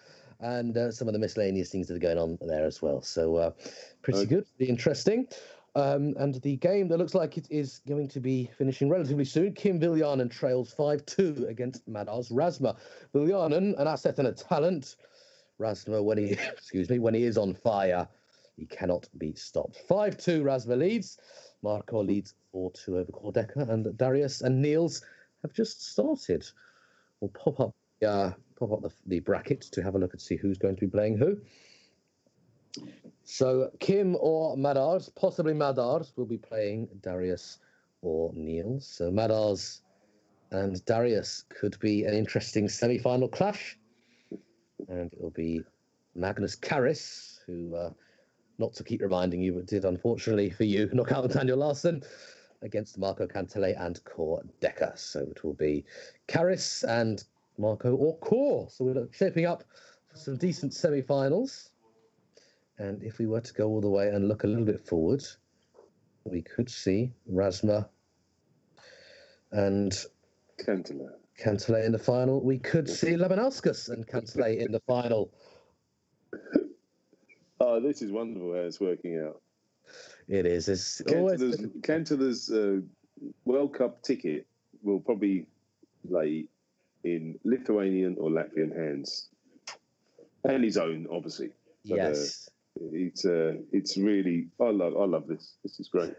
and some of the miscellaneous things that are going on there as well. So pretty good, pretty interesting. And the game that looks like it is going to be finishing relatively soon. Kim Viljanen trails 5-2 against Madars Rasma. Viljanen, an asset and a talent. Rasma, when he is on fire, he cannot be stopped. 5-2, Rasma leads. Marco leads 4-2 over Kordeka, and Darius and Niels have just started. We'll pop up the bracket to have a look and see who's going to be playing who. So Kim or Madars, possibly Madars, will be playing Darius or Niels. So Madars and Darius could be an interesting semi-final clash. And it'll be Magnus Karris, who, not to keep reminding you, but did unfortunately for you knock out Daniel Larsson, against Marco Cantelé and Kor Decker. So it will be Karris and Marco or Kor. So we're shaping up for some decent semi-finals. And if we were to go all the way and look a little bit forward, we could see Rasma and Cantelé in the final. We could see Labanauskas and Cantelé in the final. Oh, this is wonderful how it's working out. It is. It's Cantelé's World Cup ticket will probably lay in Lithuanian or Latvian hands, and his own, obviously. But, yes. It's really. I love this. This is great.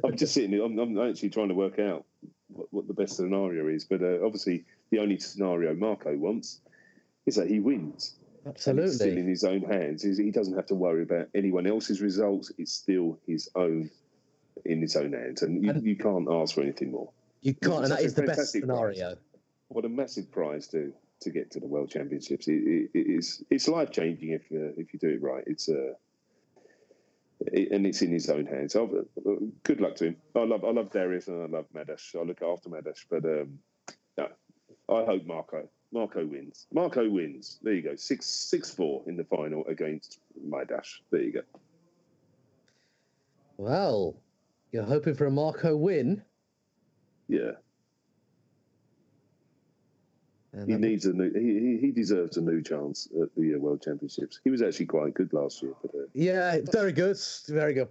I'm just sitting here. I'm actually trying to work out what the best scenario is, but obviously the only scenario Marco wants is that he wins. Absolutely. And it's still in his own hands. He doesn't have to worry about anyone else's results. It's still his own, in his own hands, and you can't ask for anything more. You can't, and that is the best scenario. Prize. What a massive prize to get to the World Championships. It's life changing if you do it right. And it's in his own hands. So, good luck to him. I love Darius and I love Madash. I look after Madash, but no, I hope Marco wins. Marco wins. There you go. 6-4 in the final against Madash. There you go. Well, you're hoping for a Marco win. Yeah. He needs a new. He deserves a new chance at the World Championships. He was actually quite good last year, but yeah, very good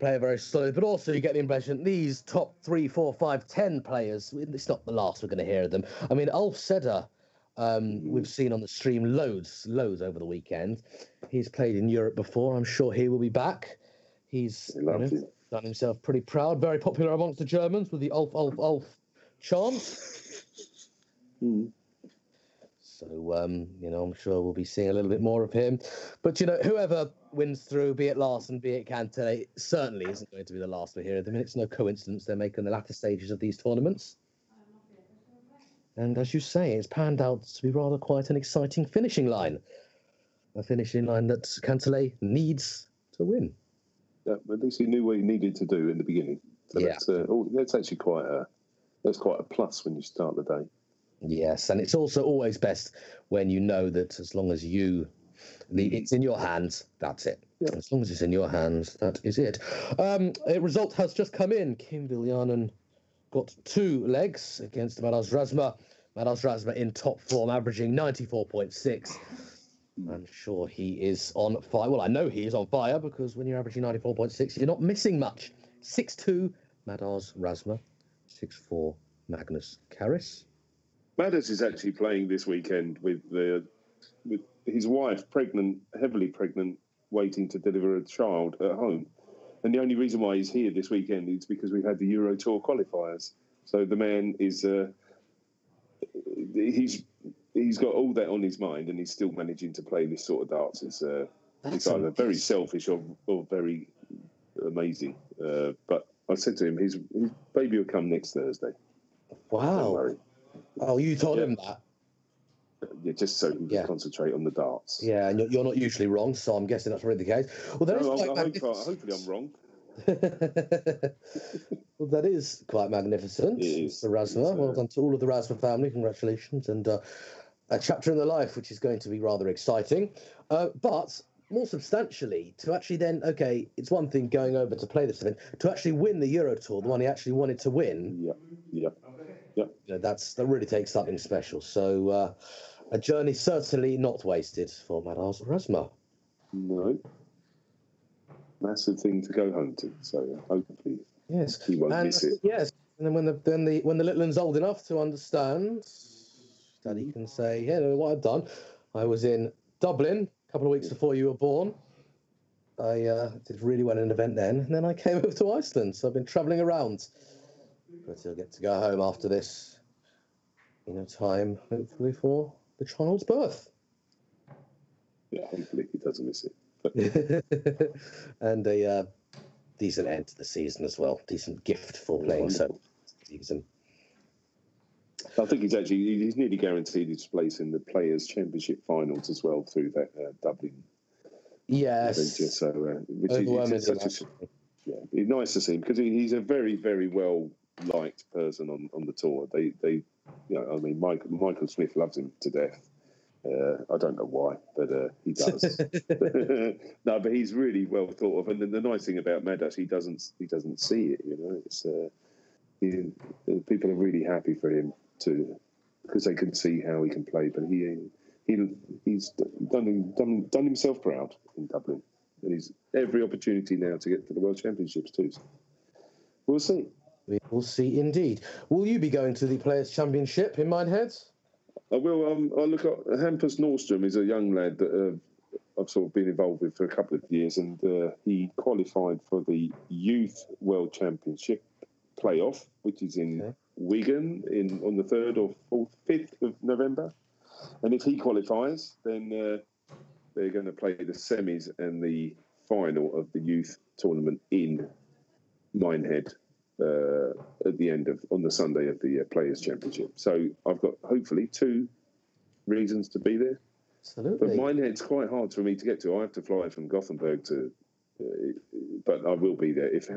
player, very solid. But also, you get the impression these top 3, 4, 5, 10 players. It's not the last we're going to hear of them. I mean, Ulf Sedder, we've seen on the stream loads over the weekend. He's played in Europe before. I'm sure he will be back. He's done himself pretty proud. Very popular amongst the Germans with the Ulf chant. So, I'm sure we'll be seeing a little bit more of him. But, whoever wins through, be it Larsen, be it Cantele, certainly isn't going to be the last we hear of them. And it's no coincidence they're making the latter stages of these tournaments. And as you say, it's panned out to be rather quite an exciting finishing line. A finishing line that Cantele needs to win. Yeah, at least he knew what he needed to do in the beginning. So that's actually quite a plus when you start the day. Yes, and it's also always best when you know that as long as it's in your hands, that's it. Yeah. As long as it's in your hands, that is it. A result has just come in. Kim Viljanen got 2 legs against Madas Razma. Madas Razma in top form, averaging 94.6. I'm sure he is on fire. Well, I know he is on fire because when you're averaging 94.6, you're not missing much. 6-2, Madas Razma. 6-4, Magnus Karis. Madas is actually playing this weekend with his wife, heavily pregnant, waiting to deliver a child at home. And the only reason why he's here this weekend is because we had the Euro Tour qualifiers. So the man is he's got all that on his mind, and he's still managing to play this sort of darts. It's either very selfish or very amazing. But I said to him, his baby will come next Thursday. Wow. Don't worry. Oh, you told him that? Yeah, just so he can concentrate on the darts. Yeah, and you're not usually wrong, so I'm guessing that's really the case. Well, hopefully I'm wrong. Well, that is quite magnificent. Mr. Razma. Well done to all of the Razma family. Congratulations. And a chapter in the life, which is going to be rather exciting. But more substantially, to actually then, it's one thing going over to play this event, to actually win the Euro Tour, the one he actually wanted to win. Yeah. That really takes something special. So a journey certainly not wasted for Madas Razma. No. Massive thing to go home to. So hopefully he won't miss it. Yes. And then when the little one's old enough to understand that he can say, what I've done. I was in Dublin a couple of weeks before you were born. I did really well in an event then, and then I came over to Iceland. So I've been travelling around. But he'll get to go home after this, time, hopefully, for the child's birth. Yeah, hopefully he doesn't miss it. And a decent end to the season as well. Decent gift for playing so season. I think he's nearly guaranteed his place in the Players' Championship finals as well through that Dublin. Yes. Adventure. So, which is it's nice to see him because he's a very, very well liked person on the tour. Michael Smith loves him to death. I don't know why, but he does. No, but he's really well thought of. And the nice thing about Madas, he doesn't see it. It's people are really happy for him because they can see how he can play. But he's done himself proud in Dublin, and he's every opportunity now to get to the World Championships too. So we'll see. We will see indeed. Will you be going to the Players' Championship in Minehead? I will. I look at Hampus Nordstrom. Is a young lad that I've sort of been involved with for a couple of years, and he qualified for the Youth World Championship playoff, which is in Wigan on the 3rd or 4th, 5th of November. And if he qualifies, then they're going to play the semis and the final of the youth tournament in Minehead at the end on the Sunday of the Players' Championship. So I've got hopefully 2 reasons to be there. Absolutely. But Minehead's quite hard for me to get to. I have to fly from Gothenburg but I will be there. If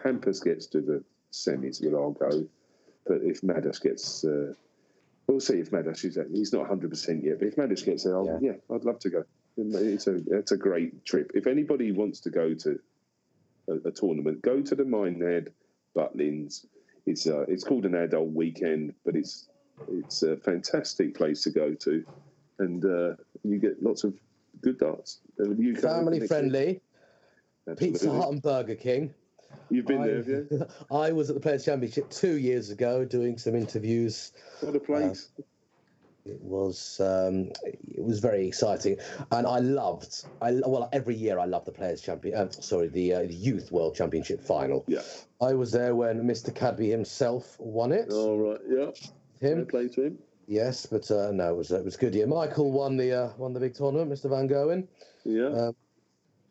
Hampus gets to the semis, I'll go. But if Madas gets, we'll see if Madas he's not 100% yet. But if Madas gets there, I'd love to go. It's a great trip. If anybody wants to go to a tournament, go to the Minehead Butlins. It's called an adult weekend, but it's It's a fantastic place to go to, and you get lots of good darts. Family friendly. Absolutely. Pizza Hut and Burger King. You've been there, have you? I was at the Players' Championship 2 years ago doing some interviews. What a place! It was very exciting, and every year I love the Players' the Youth World Championship final. Yeah, I was there when Mr. Cadby himself won it. All right, yeah. Him. Play to him. Yes, but no, it was a good year. Michael won the big tournament, Mr. Van Goen. Yeah.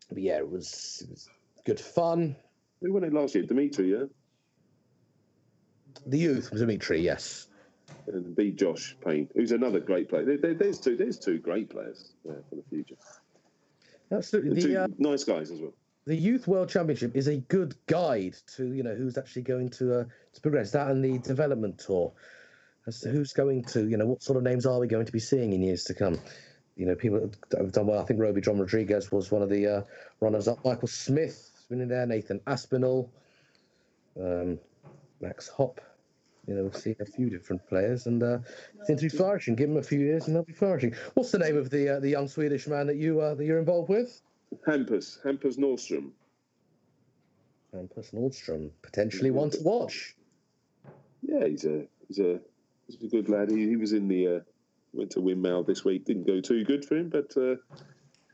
But yeah, it was good fun. Who won it last year? Dimitri, yeah? The youth was Dimitri, yes. And beat Josh Payne, who's another great player. There's two great players for the future. Absolutely. Two nice guys as well. The Youth World Championship is a good guide to, who's actually going to progress. That and the development tour. As to who's going to, what sort of names are we going to be seeing in years to come? People have done well. I think Roby John Rodriguez was one of the runners-up. Michael Smith has been in there. Nathan Aspinall, Max Hopp. We've seen a few different players, and seem to be flourishing. Give them a few years, and they'll be flourishing. What's the name of the young Swedish man that you're involved with? Hampus Nordstrom. Hampus Nordstrom, potentially one to watch. Yeah, he's a good lad. He was in the went to Windmill this week. Didn't go too good for him, but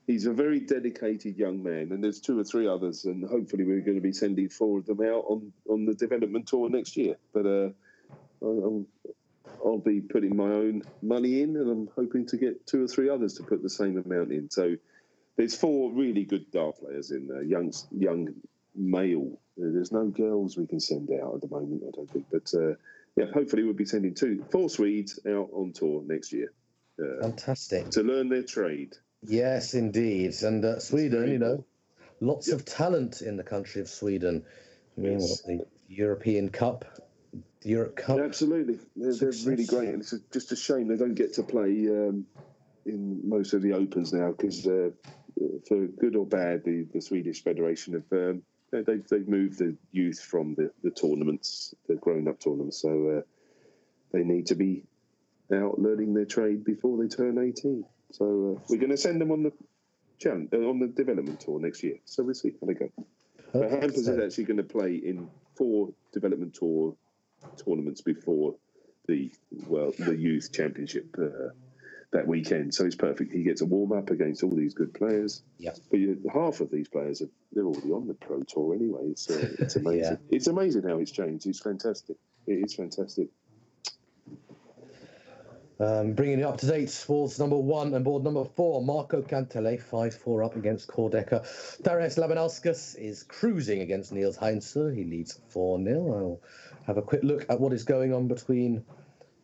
he's a very dedicated young man. And there's 2 or 3 others, and hopefully we're going to be sending 4 of them out on the development tour next year. But I'll be putting my own money in, and I'm hoping to get 2 or 3 others to put the same amount in. So there's 4 really good dart players in young male. There's no girls we can send out at the moment, I don't think, but. Yeah, hopefully we'll be sending 4 Swedes out on tour next year. Fantastic. To learn their trade. Yes, indeed. And Sweden, lots of talent in the country of Sweden. I mean, the European Cup, the Europe Cup. Absolutely. They're really great. And it's just a shame they don't get to play in most of the Opens now because, for good or bad, the Swedish Federation have... They've moved the youth from the tournaments, the grown-up tournaments, so they need to be out learning their trade before they turn 18. So we're going to send them on the development tour next year. So we'll see how they go. But Hampus is actually going to play in 4 development tour tournaments before the youth championship that weekend. So it's perfect. He gets a warm-up against all these good players. Yeah. But half of these players, they're already on the Pro Tour anyway. It's amazing. Yeah. It's amazing how it's changed. It's fantastic. It is fantastic. Bringing you up to date, boards number 1 and board number 4. Marco Cantele, 5-4 up against Kordecker. Darius Labanauskas is cruising against Niels Heinze. He leads 4-0. I'll have a quick look at what is going on between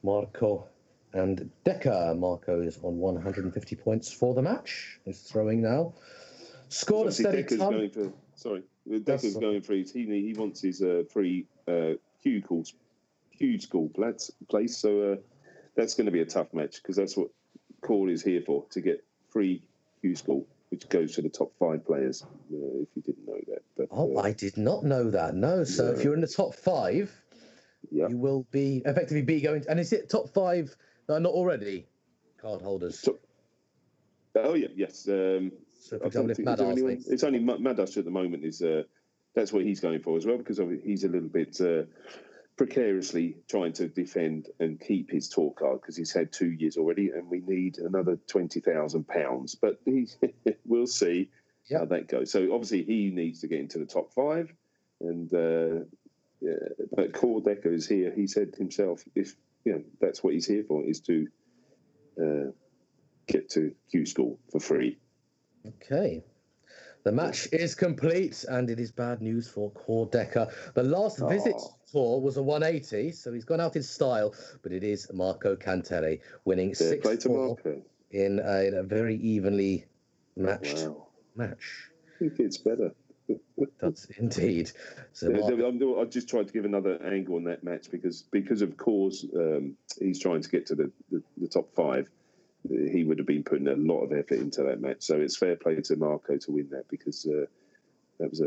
Marco and Decker. Marco is on 150 points for the match. He's throwing now. Scored a steady Decker's ton. Decker's going for his. He wants his free Q school place. So that's going to be a tough match because that's what Core is here for, to get free Q school, which goes to the top 5 players. If you didn't know that. But, I did not know that. No. So if you're in the top 5, you will be effectively going. And is it top 5? Not already card holders. Yes. So, for example, if Madas it's only Madas at the moment is that's what he's going for as well, because he's a little bit precariously trying to defend and keep his tour card because he's had 2 years already, and we need another £20,000. But we'll see how that goes. So obviously he needs to get into the top 5, and but Core Decker is here. He said himself, if that's what he's here for, is to get to Q School for free. Okay. The match is complete, and it is bad news for Core Decker. The last visit tour was a 180, so he's gone out in style, but it is Marco Cantele winning 6-4 in a very evenly matched match. I think it's better. That's indeed. So I just tried to give another angle on that match because of Core's, he's trying to get to the top 5. He would have been putting a lot of effort into that match. So it's fair play to Marco to win that because that was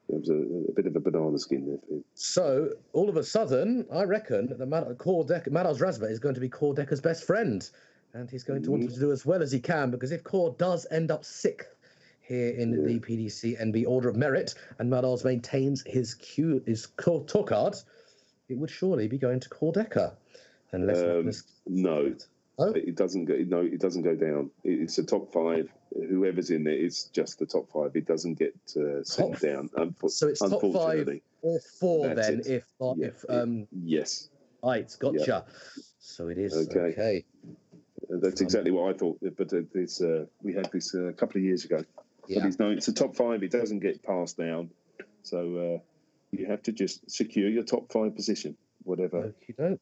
There was a bit of a banana skin there for him. So all of a sudden, I reckon that Mados Razma is going to be Core Decker's best friend, and he's going to want to do as well as he can, because if Core does end up sixth here in the PDC NB Order of Merit, and Mados maintains his tour card, it would surely be going to Core Decker. No. Oh? It doesn't go. No, it doesn't go down. It's a top 5. Whoever's in there, it's just the top 5. It doesn't get sent down. So it's top 5 or 4 then. Yes. Right, gotcha. Yeah. So it is okay. That's exactly what I thought. But we had this a couple of years ago. Yeah. But it's a top 5. It doesn't get passed down. So you have to just secure your top 5 position, whatever. Okay.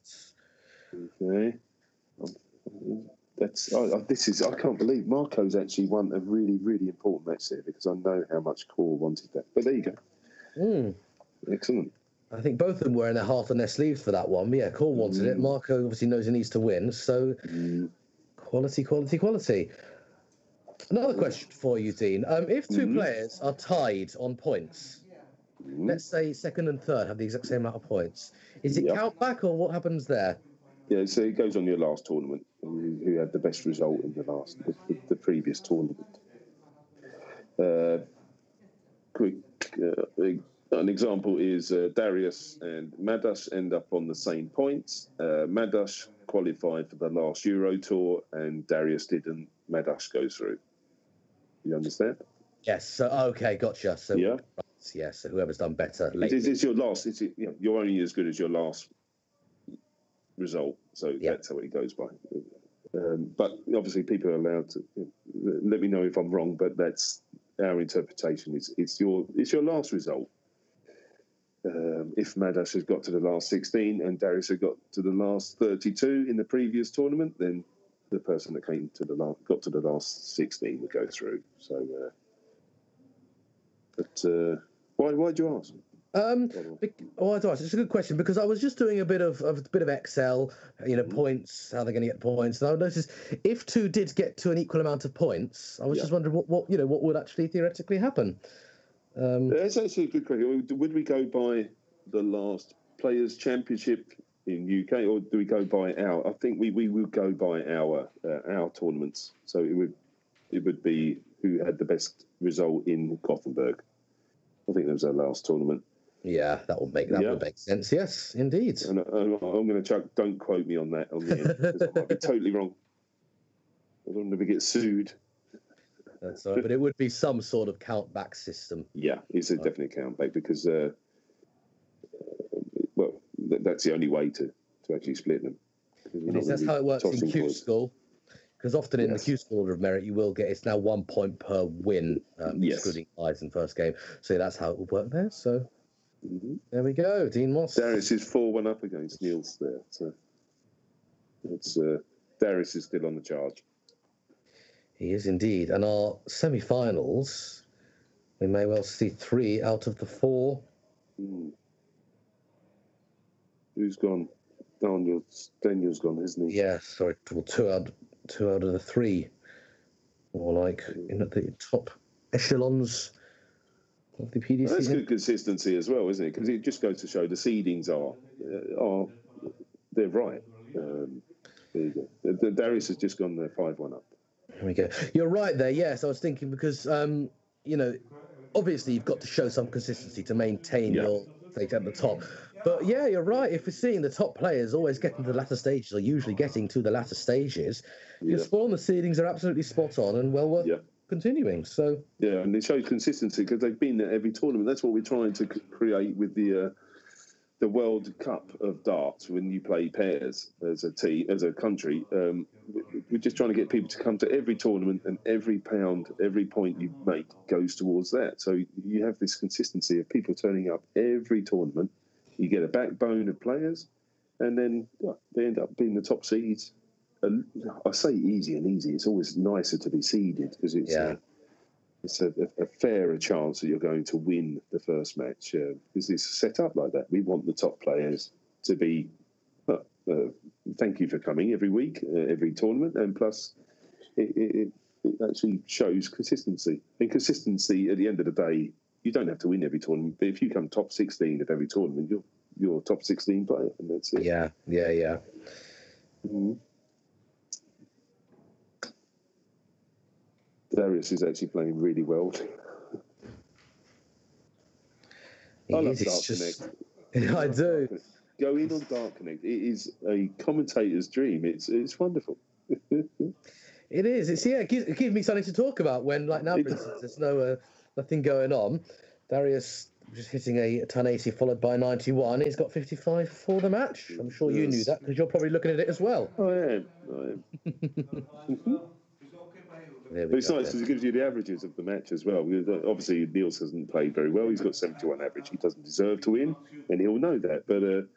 I can't believe Marco's actually won a really, really important match there, because I know how much Core wanted that. But there you go. Excellent. I think both of them were in their heart on their sleeves for that one. But yeah, Core wanted it. Marco obviously knows he needs to win. So quality. Another question for you, Dean. If two players are tied on points, let's say second and third have the exact same amount of points, is it count back, or what happens there? Yeah, so it goes on your last tournament, who had the best result in the previous tournament. An example is Darius and Madas end up on the same points. Madas qualified for the last Euro Tour, and Darius didn't. Madas goes through. You understand? Yes. So okay, gotcha. So yeah. Right, yeah. So whoever's done better. It's your last. You're only as good as your last result, so that's how it goes by. But obviously people are allowed to let me know if I'm wrong, but that's our interpretation. It's your last result. If Madas has got to the last 16 and Darius has got to the last 32 in the previous tournament, then the person that got to the last 16 would go through. So why'd you ask? It's a good question, because I was just doing a bit of Excel, points, how they're going to get points, and I noticed if two did get to an equal amount of points, I was just wondering what would actually theoretically happen. That's actually a good question. Would we go by the last Players' Championship in UK, or do we go by our? I think we would go by our tournaments. So it would be who had the best result in Gothenburg. I think that was our last tournament. Yeah, that would make sense. Yes, indeed. And I'm going to chuck. Don't quote me on that on the end, because I might be totally wrong. I don't want to get sued. That's all right, but it would be some sort of count back system. Yeah, it's a definite count back, because that's the only way to actually split them. That's how it works in Q School. Because often in the Q School Order of Merit, you will get, it's now 1 point per win, excluding ties in first game. So that's how it would work there. So there we go. Dean Moss. Darius is 4-1 up against Niels there. So it's Darius is still on the charge. He is indeed. And our semi-finals, we may well see 3 out of the 4. Who's gone? Daniel's gone, isn't he? Yeah, sorry. Well, 2 out of the 3. More like in at the top echelons of the PDC. That's good consistency as well, isn't it? Because it just goes to show the seedings they're right. There you go. Darius has just gone there 5-1 up. There we go. You're right there. Yes, I was thinking because obviously you've got to show some consistency to maintain your place at the top. But yeah, you're right. If we're seeing the top players always getting to the latter stages, or usually getting to the latter stages, your spawn the seedings are absolutely spot on and well worth continuing. So and it shows consistency because they've been at every tournament. That's what we're trying to create with the World Cup of darts. When you play pairs as a team, as a country, we're just trying to get people to come to every tournament, and every pound, every point you make goes towards that. So you have this consistency of people turning up every tournament. You get a backbone of players, and then they end up being the top seeds. I say easy and easy. It's always nicer to be seeded because it's a fairer chance that you're going to win the first match because it's set up like that. We want the top players to be. Thank you for coming every week, every tournament, and plus it actually shows consistency. And consistency, at the end of the day, you don't have to win every tournament, but if you come top 16 of every tournament, you're a top 16 player, and that's it. Yeah. Mm-hmm. Darius is actually playing really well. I love Dark Connect. I do. Go in on Dark Connect. It is a commentator's dream. It's wonderful. It is. It gives me something to talk about when, like now, for instance, there's nothing going on. Darius just hitting a 1080 followed by 91. He's got 55 for the match. I'm sure you knew that because you're probably looking at it as well. I am. But it's nice because it gives you the averages of the match as well. Obviously, Niels hasn't played very well. He's got 71 average. He doesn't deserve to win, and he'll know that. But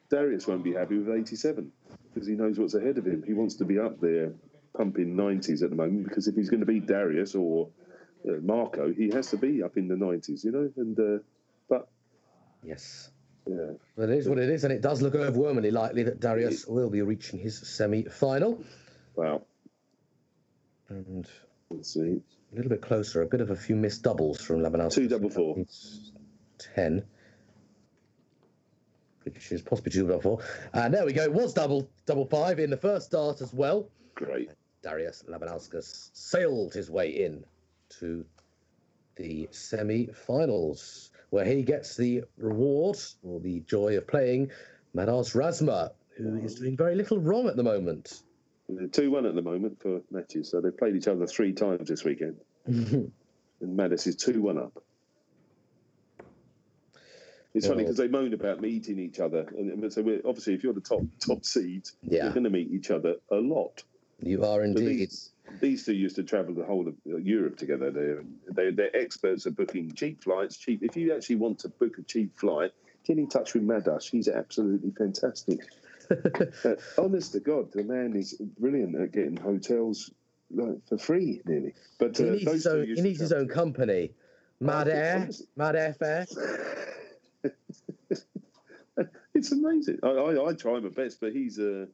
Darius won't be happy with 87 because he knows what's ahead of him. He wants to be up there pumping 90s at the moment because if he's going to beat Darius or Marco, he has to be up in the 90s, you know. And but yes, yeah, but it is what it is, and it does look overwhelmingly likely that Darius will be reaching his semi-final. Wow. And let's see, a little bit closer, a bit of a few missed doubles from Labanauskas. 2 double 4. It's 10. Which is possibly 2 double 4. And there we go. It was double 5 in the first start as well. Great. Darius Labanauskas sailed his way in to the semi-finals, where he gets the reward or the joy of playing Madas Razma, who is doing very little wrong at the moment. They're 2-1 at the moment for matches, so they've played each other 3 times this weekend. And Madas is 2-1 up. It's funny because they moan about meeting each other, and so obviously if you're the top seed, you're going to meet each other a lot. You are indeed. These two used to travel the whole of Europe together. They're experts at booking cheap flights. If you actually want to book a cheap flight, get in touch with Madas. She's absolutely fantastic. Honest to God, the man is brilliant at getting hotels for free, nearly. But he needs his own company. Mad Airfare. It's amazing. I try my best, but he's really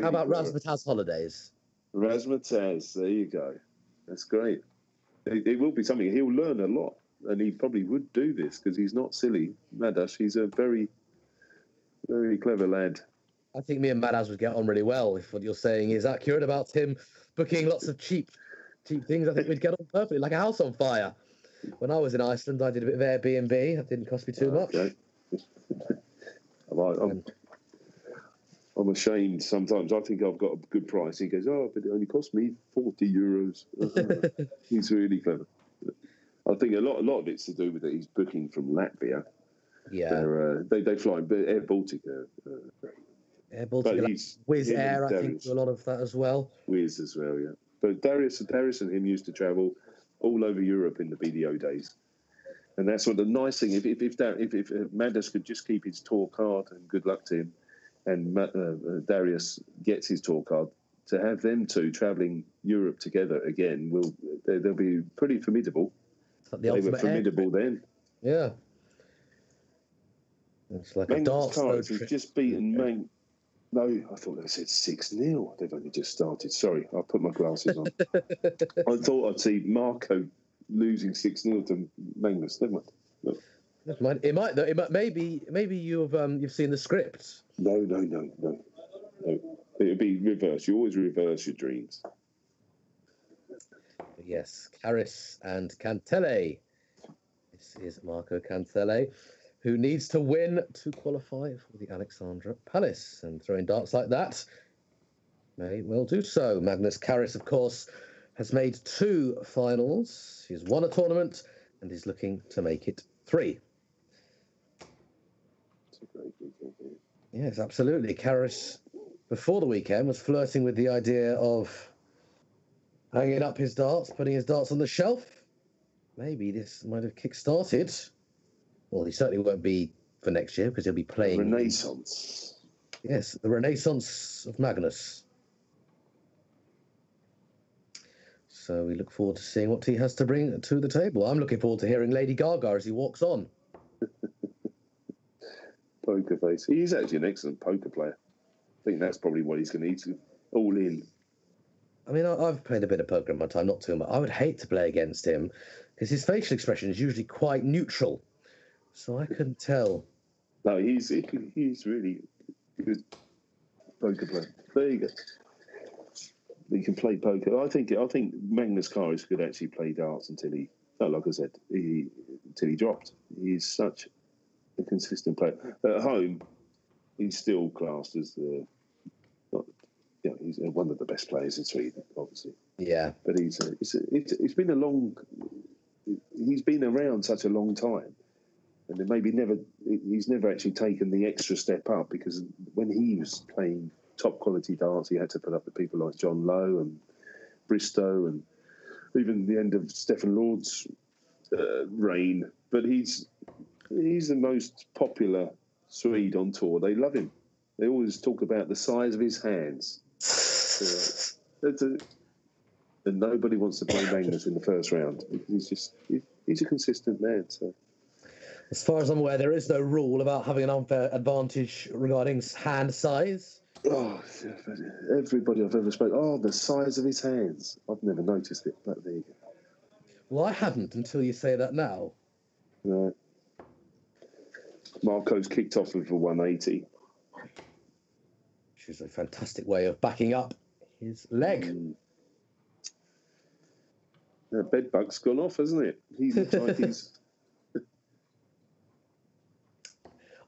How about Razmataz Holidays? Razmataz, there you go. That's great. It will be something. He'll learn a lot, and he probably would do this because he's not silly. Madas, he's a very, very clever lad. I think me and Madas would get on really well if what you're saying is accurate about him booking lots of cheap things. I think we'd get on perfectly, like a house on fire. When I was in Iceland, I did a bit of Airbnb. That didn't cost me too much. Okay. I'm ashamed sometimes. I think I've got a good price. He goes, but it only cost me 40 euros. He's really clever. I think a lot of it's to do with that he's booking from Latvia. Yeah. They fly Air Baltic. Air Baltic, Wizz Air, I think, do a lot of that as well. Wizz as well, yeah. But Darius and him used to travel all over Europe in the BDO days. And that's what the nice thing, if Madas could just keep his tour card, and good luck to him, and Darius gets his tour card, to have them two travelling Europe together again, they'll be pretty formidable. Like they were formidable then. Yeah. It's like a dark road trip. He's just beaten Main. No, I thought they said 6-0. They've only just started. Sorry, I'll put my glasses on. I thought I'd see Marco losing 6-0 to Magnus. Never mind. It might though. Maybe you've seen the script. No. It'll be reverse. You always reverse your dreams. Yes, Caris and Cantele. This is Marco Cantele, who needs to win to qualify for the Alexandra Palace, and throwing darts like that may well do so. Magnus Caris, of course, has made 2 finals. He's won a tournament and is looking to make it 3. It's a great weekend. Yes, absolutely. Caris, before the weekend, was flirting with the idea of hanging up his darts, putting his darts on the shelf. Maybe this might have kick-started. Well, he certainly won't be for next year because he'll be playing... Renaissance. Yes, the Renaissance of Magnus. So we look forward to seeing what he has to bring to the table. I'm looking forward to hearing Lady Gaga as he walks on. Poker face. He is actually an excellent poker player. I think that's probably what he's going to need to all in. I mean, I've played a bit of poker in my time, not too much. I would hate to play against him because his facial expression is usually quite neutral. So I couldn't tell. No, he's really good poker player. There you go. He can play poker. I think Magnus Carlsen could actually play darts until like I said, until he dropped. He's such a consistent player. At home, he's still classed as he's one of the best players in Sweden, obviously. Yeah, but it's been he's been around such a long time, and then he's never actually taken the extra step up, because when he was playing top quality darts, he had to put up with people like John Lowe and Bristow, and even the end of Stefan Lord's reign. But he's the most popular Swede on tour. They love him. They always talk about the size of his hands. And nobody wants to play Magnus in the first round. He's a consistent man. So, as far as I'm aware, there is no rule about having an unfair advantage regarding hand size. Oh, everybody I've ever spoken. The size of his hands. I've never noticed it, but there you go. Well, I hadn't until you say that now. Right. Marco's kicked off with a 180. Which is a fantastic way of backing up his leg. The bedbug's gone off, hasn't it? He looks like he's...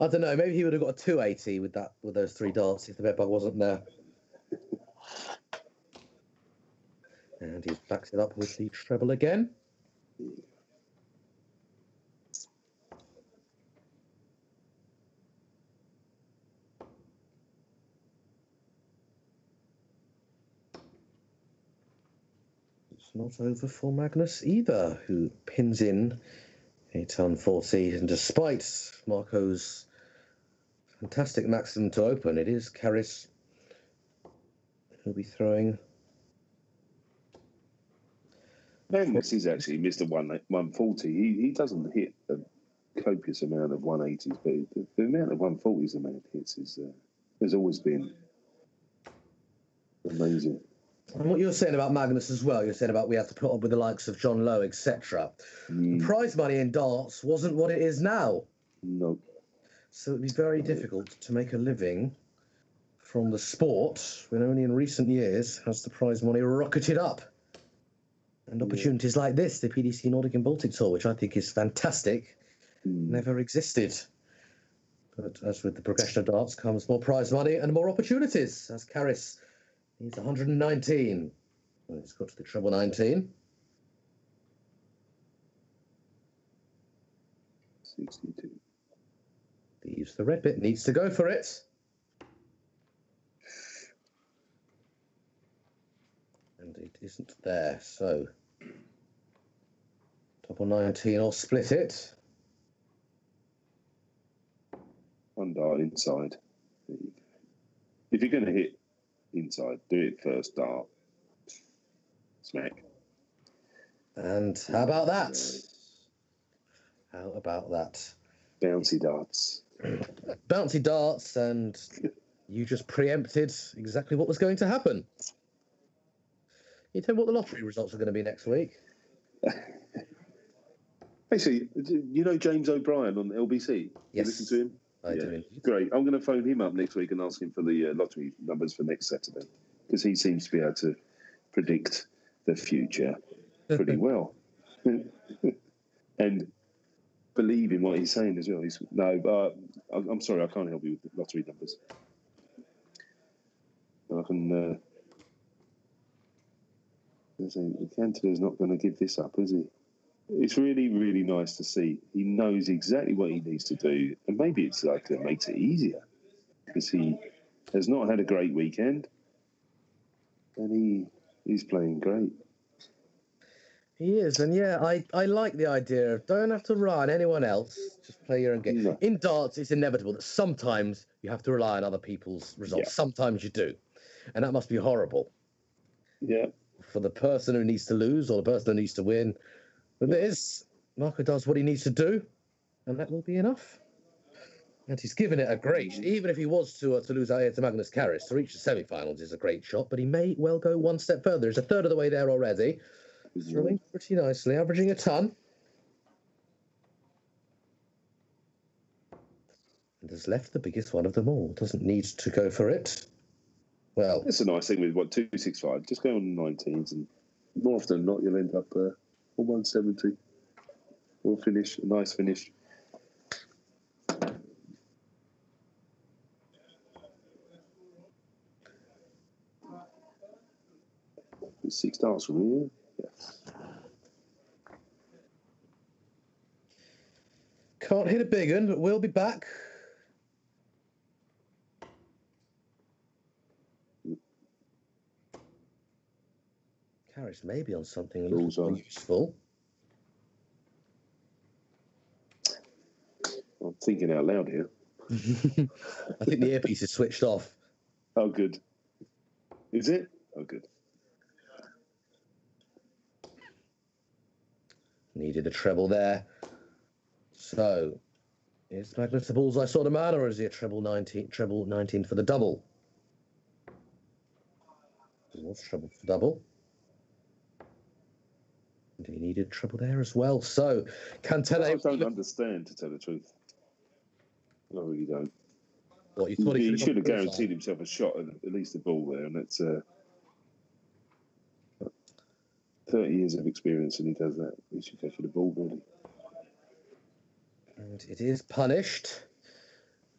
I don't know. Maybe he would have got a 280 with those three darts if the bedbug wasn't there. And he backs it up with the treble again. It's not over for Magnus either, who pins in a ton 40. And despite Marco's fantastic maximum to open, it is Karras who'll be throwing. Magnus is actually Mr. 140. He doesn't hit a copious amount of 180s, but the amount of 140s the man hits has always been amazing. And what you're saying about Magnus as well, you're saying about we have to put up with the likes of John Lowe, etc. The prize money in darts wasn't what it is now. No. So it'd be very difficult to make a living from the sport when only in recent years has the prize money rocketed up. And opportunities like this, the PDC Nordic and Baltic Tour, which I think is fantastic, never existed. But as with the progression of darts comes more prize money and more opportunities, as Karras needs 119. Well, it's got to the treble 19. 62. Leaves the red bit, needs to go for it. And it isn't there, so double 19 or split it. One dart inside. There you go. If you're going to hit inside, do it first dart. Smack. And how about that? How about that? Bouncy darts. Bouncy darts, and you just preempted exactly what was going to happen. You tell me what the lottery results are going to be next week. Actually, you know James O'Brien on LBC? Yes. You listen to him? I do. Great. I'm going to phone him up next week and ask him for the lottery numbers for next Saturday, because he seems to be able to predict the future pretty well. And believe in what he's saying as well. I'm sorry, I can't help you with the lottery numbers. I can... Cantor's not going to give this up, is he? It's really, really nice to see. He knows exactly what he needs to do, and maybe it's like it makes it easier, because he has not had a great weekend, and he's playing great. He is, and I like the idea of don't have to rely on anyone else, just play your own game. No. In darts, it's inevitable that sometimes you have to rely on other people's results. Yeah. Sometimes you do, and that must be horrible. Yeah. For the person who needs to lose or the person who needs to win. But Marco does what he needs to do, and that will be enough. And he's given it a great, even if he was to lose out here to Magnus Carris, to reach the semi-finals is a great shot, but he may well go one step further. He's a third of the way there already. Throwing pretty nicely, averaging a ton. And has left the biggest one of them all. Doesn't need to go for it. Well, it's a nice thing with 265. Just go on 19s, and more often than not, you'll end up on 170. We'll finish a nice finish. 6 darts from here. Yes. Can't hit a big one, but we'll be back. Carriage maybe on something a little more useful. I'm thinking out loud here. I think the earpiece is switched off. Oh, good. Is it? Oh, good. Needed a treble there. So, is Magnus the bullseye sort of man, or is he a treble 19 for the double? It was treble for double. And he needed treble there as well. So, Cantele... I don't understand, to tell the truth. I really don't. What, you thought he should have guaranteed himself a shot at least a ball there, and that's 30 years of experience, and he does that. He should go for the ball, really. And it is punished.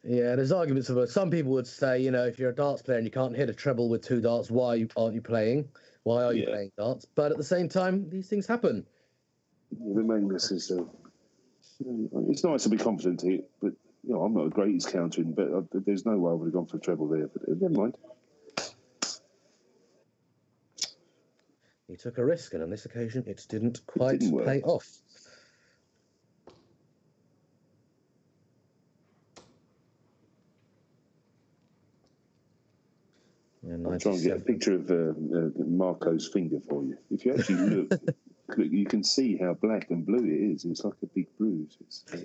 Yeah, there's arguments of some people would say, you know, if you're a darts player and you can't hit a treble with 2 darts, why aren't you playing? Why are you playing darts? But at the same time, these things happen. The Magnus is... it's nice to be confident here, but you know, I'm not the greatest countering, but there's no way I would have gone for a treble there. But never mind. He took a risk, and on this occasion, it didn't quite pay off. I'll try and get a picture of Marco's finger for you. If you actually look, you can see how black and blue it is. It's like a big bruise.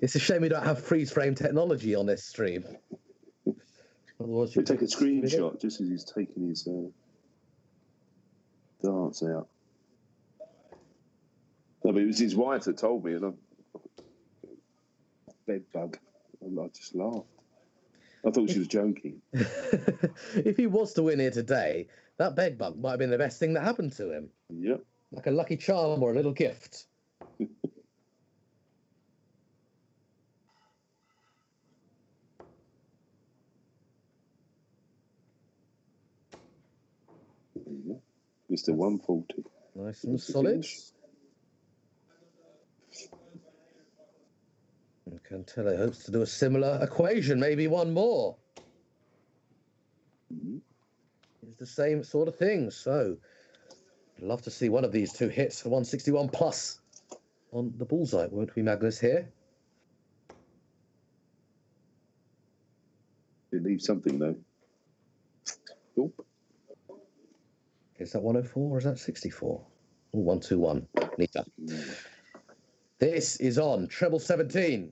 It's a shame we don't have freeze-frame technology on this stream. Otherwise, you take a screenshot just as he's taking his darts out. No, but it was his wife that told me, and bed bug. And I just laughed. I thought she was joking. If he was to win here today, that bed bug might have been the best thing that happened to him. Yep. Like a lucky charm or a little gift. Mr. 140. Nice and solid. And Cantele hopes to do a similar equation, maybe one more. It's the same sort of thing. So, I'd love to see one of these two hits for 161 plus on the bullseye. Won't we, Magnus, here? It leaves something, though. Nope. Is that 104 or is that 64? Oh, 121. Neater. This is on treble 17.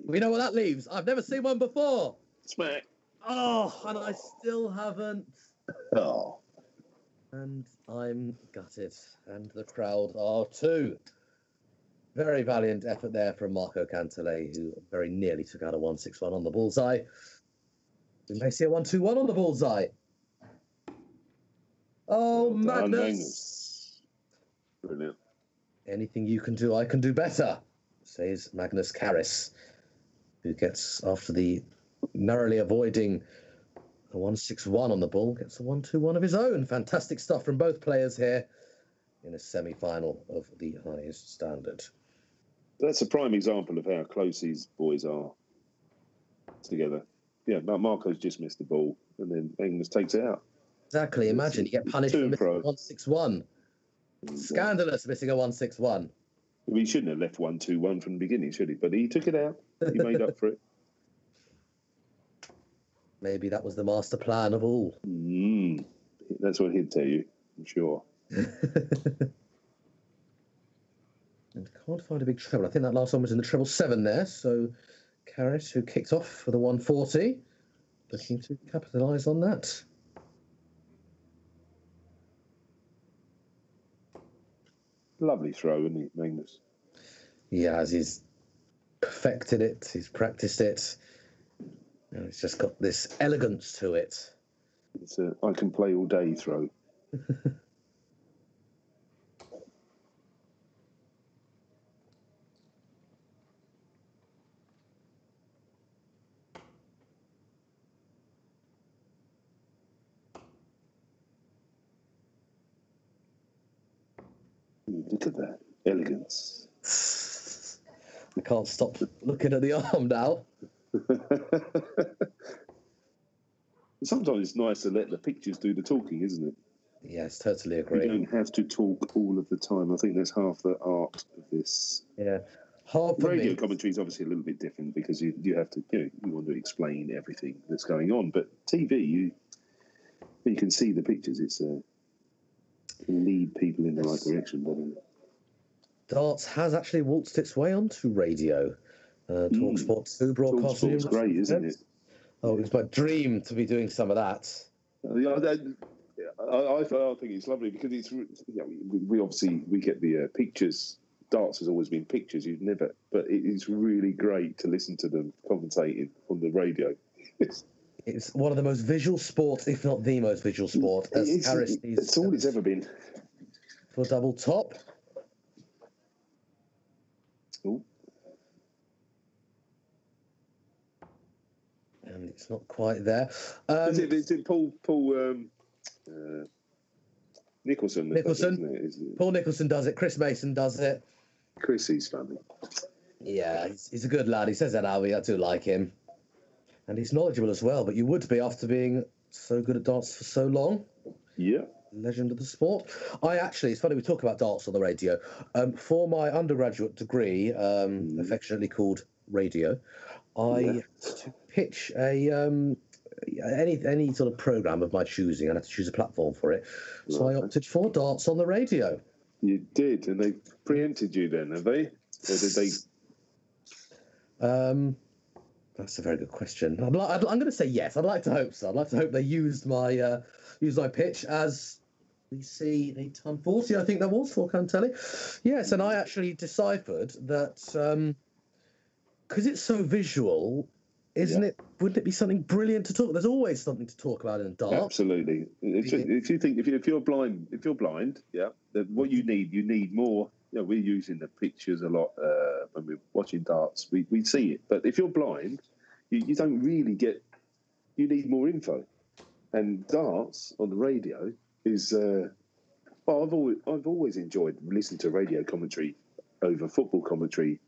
We know what that leaves. I've never seen one before. Smack. Oh, and I still haven't. Oh. And I'm gutted. And the crowd are too. Very valiant effort there from Marco Cantele, who very nearly took out a 161 on the bullseye. We may see a 121 on the bullseye. Oh, Magnus. Brilliant. Anything you can do, I can do better, says Magnus Carris, who gets, after the narrowly avoiding a 161 on the ball, gets a 121 of his own. Fantastic stuff from both players here in a semi-final of the highest standard. That's a prime example of how close these boys are together. Yeah, Marco's just missed the ball, and then Magnus takes it out. Exactly. Imagine you get punished for missing a 161. Scandalous missing a 161. Well, he shouldn't have left 121 from the beginning, should he? But he took it out. He made up for it. Maybe that was the master plan of all. That's what he'd tell you, I'm sure. And can't find a big treble. I think that last one was in the treble 7 there. So Carris, who kicked off for the 140, looking to capitalise on that. Lovely throw, isn't he, Magnus? He has. He's perfected it. He's practiced it. And it's just got this elegance to it. It's a I can play all day throw. Look at that elegance. I can't stop looking at the arm now. Sometimes it's nice to let the pictures do the talking, isn't it? Yes, totally agree. You don't have to talk all of the time. I think that's half the art of this. Yeah. Hard for Radio me. commentary is obviously a little bit different because you have to, you want to explain everything that's going on. But TV, you can see the pictures. It's can lead people in the right direction. But, Darts has actually waltzed its way onto radio. TalkSport 2 broadcasting. TalkSport's great, isn't it? Oh, it's my dream to be doing some of that. I think it's lovely because it's we obviously we get the pictures. Darts has always been pictures. You've never, but it is really great to listen to them commentating on the radio. It's one of the most visual sports, if not the most visual sport. It's all it's ever been. For double top. Ooh. And it's not quite there. Is it Paul Nicholson? Paul Nicholson does it. Chris Mason does it. Chris, he's funny. Yeah, he's a good lad. He says that, Albie. I do like him. And he's knowledgeable as well, but you would be after being so good at darts for so long. Yeah. Legend of the sport. It's funny we talk about darts on the radio. For my undergraduate degree, affectionately called radio, I had to pitch any sort of program of my choosing. I had to choose a platform for it. So I opted for darts on the radio. You did, and they preempted you then, have they? Or did they? That's a very good question. I'm going to say yes. I'd like to hope so. I'd like to hope they used my pitch as we see a ton 40. I think that was for Cantelli. Yes, and I actually deciphered that because it's so visual. Wouldn't it be something brilliant to talk? There's always something to talk about in darts. Absolutely. If you're blind, what you need more. We're using the pictures a lot when we're watching darts. We see it, but if you're blind, you don't really get. You need more info, and darts on the radio is. I've always enjoyed listening to radio commentary over football commentary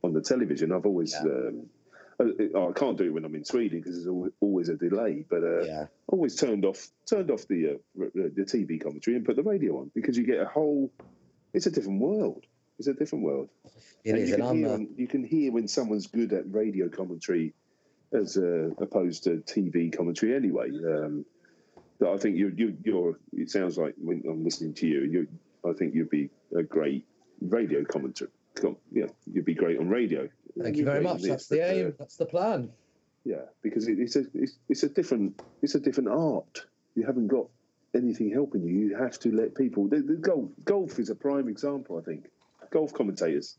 on the television. I've always. I can't do it when I'm in Sweden because there's always a delay. But always turned off the TV commentary and put the radio on because you get a whole. It's a different world. It's a different world. It is, you can hear when someone's good at radio commentary as opposed to TV commentary anyway. But I think you're. It sounds like when I'm listening to you, I think you'd be a great radio commentator. You'd be great on radio. Thank you very much. That's the aim. That's the plan. Yeah, because it's a different art. You haven't got anything helping you. You have to let people. Golf is a prime example. I think golf commentators.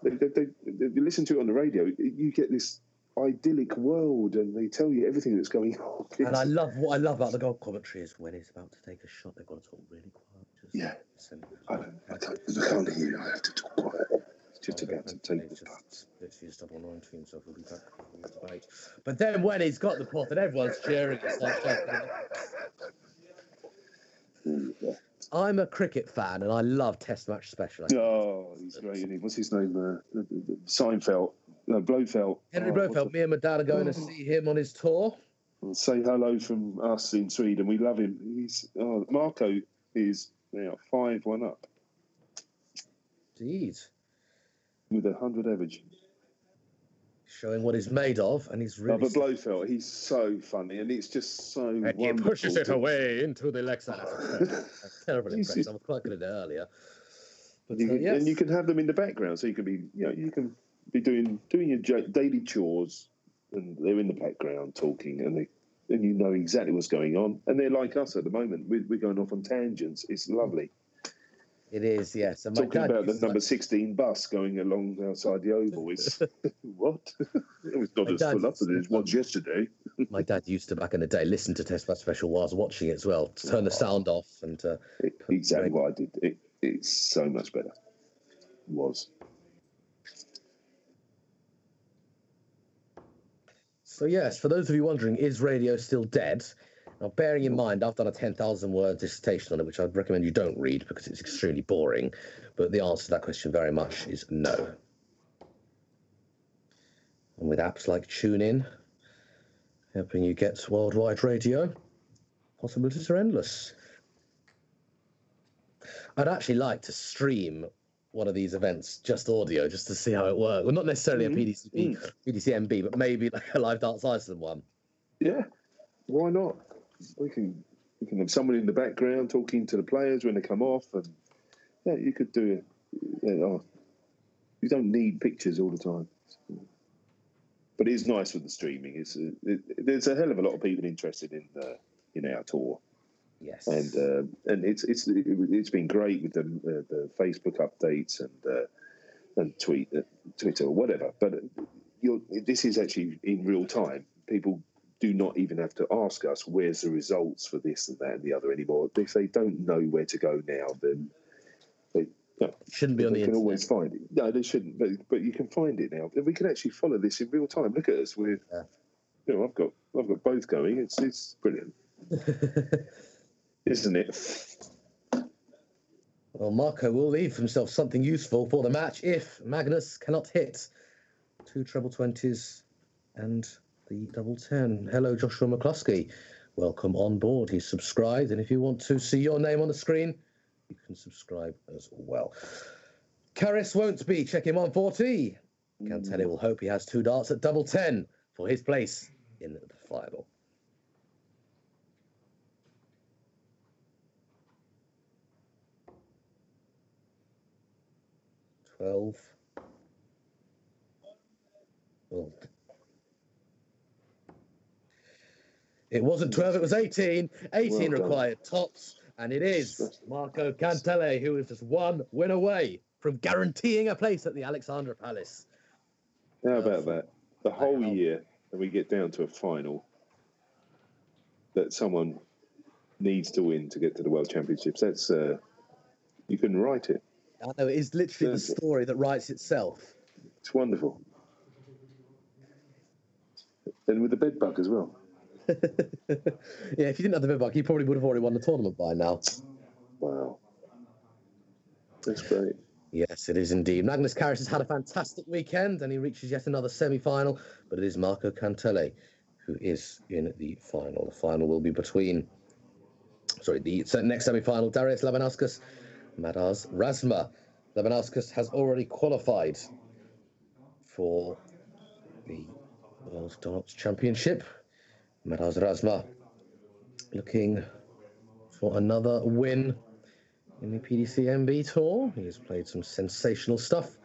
They listen to it on the radio. You get this idyllic world, and they tell you everything that's going on. And what I love about the golf commentary is when he's about to take a shot, they've got to talk really quiet. Listen. I can't hear you. I have to talk quiet. Just about to take the putt. It's his double 19, so he'll be back. But then when he's got the putt and everyone's cheering, it's like, I'm a cricket fan and I love Test match special. Oh, he's great, isn't he? What's his name? Seinfeld. No, Blofeld. Henry Blofeld. Me and my dad are going to see him on his tour. Say hello from us in Sweden. We love him. Marco is now 5-1 up. Indeed. With 100 average. Showing what he's made of, and he's really... but Blofeld, he's so funny, and it's just so and wonderful. he pushes it away into the leg side. Terrible impression. I was quite good at it earlier. But, and you can have them in the background, so you can be, you can be doing your daily chores, and they're in the background talking, and you know exactly what's going on. And they're like us at the moment. We're going off on tangents. It's lovely. It is, yes. And Talking about the number 16 bus going along outside the Oval is what? It was not as full up as it was yesterday. My dad used to, back in the day, listen to Test Match Special whilst watching it as well, to turn the sound off and exactly what I did. It's so much better. It was. So yes, for those of you wondering, is radio still dead? Now, bearing in mind, I've done a 10,000 word dissertation on it, which I'd recommend you don't read because it's extremely boring. But the answer to that question very much is no. And with apps like TuneIn helping you get worldwide radio, possibilities are endless. I'd actually like to stream one of these events, just audio, just to see how it works. Well, not necessarily a PDC MB, but maybe like a live Darts Iceland one. Yeah, why not? We can have someone in the background talking to the players when they come off, and yeah, you could do it. You don't need pictures all the time, but it is nice with the streaming. There's a hell of a lot of people interested in our tour. Yes, and it's been great with the Facebook updates and Twitter or whatever. But this is actually in real time. People do not even have to ask us where's the results for this and that and the other anymore. If they don't know where to go now, then they shouldn't be on the internet. Can always find it. No, they shouldn't. But you can find it now. We can actually follow this in real time. Look at us. I've got both going. It's brilliant. Isn't it? Well, Marco will leave himself something useful for the match if Magnus cannot hit 2 treble 20s and the double 10. Hello, Joshua McCluskey. Welcome on board. He's subscribed, and if you want to see your name on the screen, you can subscribe as well. Karras won't be checking 140. Cantelli will hope he has 2 darts at double 10 for his place in the final. 12. Well, it wasn't 12, it was 18. 18 required tops, and it is Marco Cantelli, who is just 1 win away from guaranteeing a place at the Alexandra Palace. How about that? The whole year, and we get down to a final that someone needs to win to get to the World Championships. That's you couldn't write it. I know, it is literally the story that writes itself. It's wonderful. And with the bed bug as well. Yeah, if you didn't have the bed bug, you probably would have already won the tournament by now. Wow. That's great. Yes, it is indeed. Magnus Karras has had a fantastic weekend, and he reaches yet another semi-final, but it is Marco Cantelli who is in the final. The final will be between, the next semi-final, Darius Labanauskas, Madars Razma. Labanauskas has already qualified for the World Darts Championship. Madars Razma looking for another win in the PDC MB Tour. He has played some sensational stuff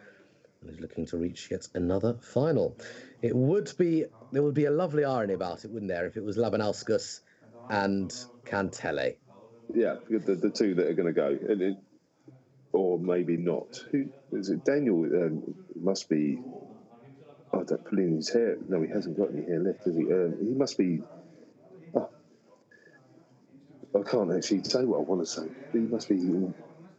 and is looking to reach yet another final. There would be a lovely irony about it, wouldn't there, if it was Labanauskas and Cantelli? Yeah, the two that are going to go. Or maybe not. Who is it? Daniel must be. Oh, that pulling his hair. No, he hasn't got any hair left, has he? He must be. Oh, I can't actually say what I want to say. He must be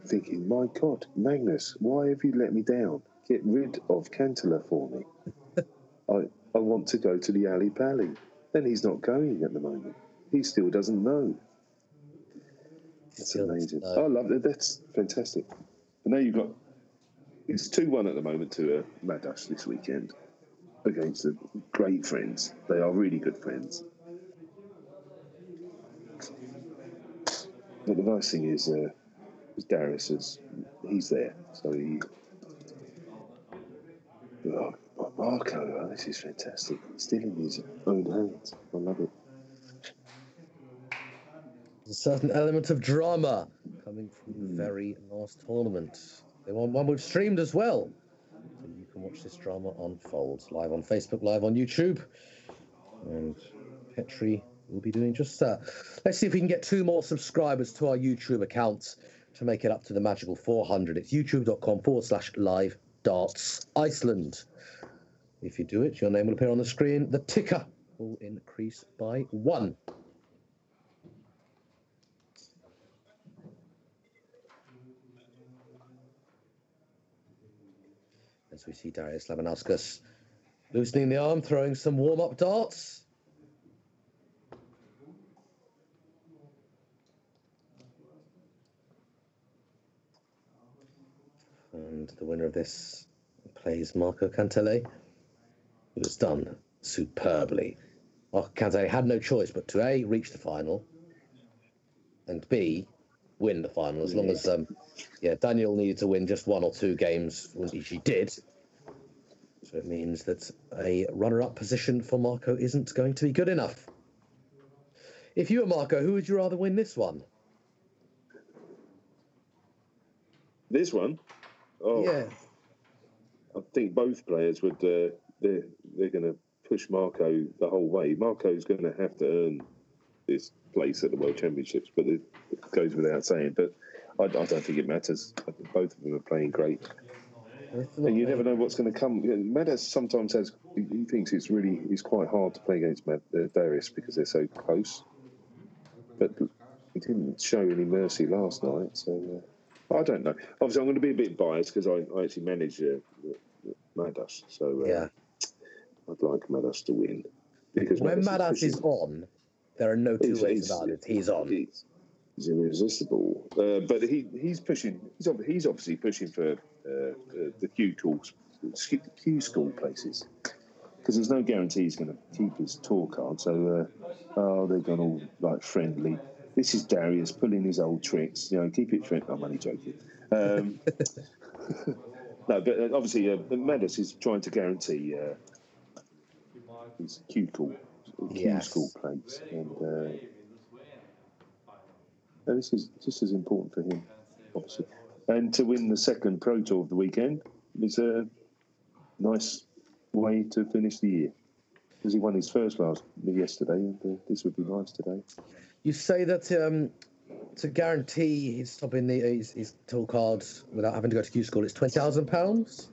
thinking, my God, Magnus, why have you let me down? Get rid of Cantler for me. I want to go to the Ali Pally. And he's not going at the moment. He still doesn't know. That's amazing. I love it. That's fantastic. And now it's 2-1 at the moment to Maddash this weekend against the great friends. They are really good friends. But the nice thing is Darius he's there. So Marco, this is fantastic. Still in his own hands. I love it. There's a certain element of drama coming from the very last tournament. They want one we've streamed as well, so you can and watch this drama unfold. Live on Facebook, live on YouTube. And Petri will be doing just that. Let's see if we can get 2 more subscribers to our YouTube account to make it up to the magical 400. It's youtube.com/live darts Iceland. If you do it, your name will appear on the screen. The ticker will increase by 1. As we see Darius Labanauskas loosening the arm, throwing some warm-up darts. And the winner of this plays Marco Cantele, who has done superbly. Marco Cantele had no choice but to A, reach the final, and B, win the final. As long as, Daniel needed to win just 1 or 2 games, which he did. So it means that a runner-up position for Marco isn't going to be good enough. If you were Marco, who would you rather win this one? This one? Oh, Yeah. I think both players would. They're going to push Marco the whole way. Marco's going to have to earn this place at the World Championships, but it goes without saying. But I don't think it matters. I think both of them are playing great, and you never know what's going to come. Madas sometimes has. He thinks it's quite hard to play against Darius because they're so close, but he didn't show any mercy last night. So. I don't know. Obviously, I'm going to be a bit biased because I actually manage Madas, so I'd like Madas to win. Because when Madas is on, there are no 2 ways about it. He's on. He's irresistible. But he's pushing. He's obviously pushing for the Q school places because there's no guarantee he's going to keep his tour card. So they've gone all like friendly. This is Darius pulling his old tricks. Keep it friendly. I'm only joking. No, but obviously, Madas is trying to guarantee his Q school plates, and this is just as important for him, obviously. And to win the second Pro Tour of the weekend is a nice way to finish the year. Because he won his first yesterday, and this would be nice today. You say that to guarantee his stopping his tour card without having to go to Q school, it's £20,000.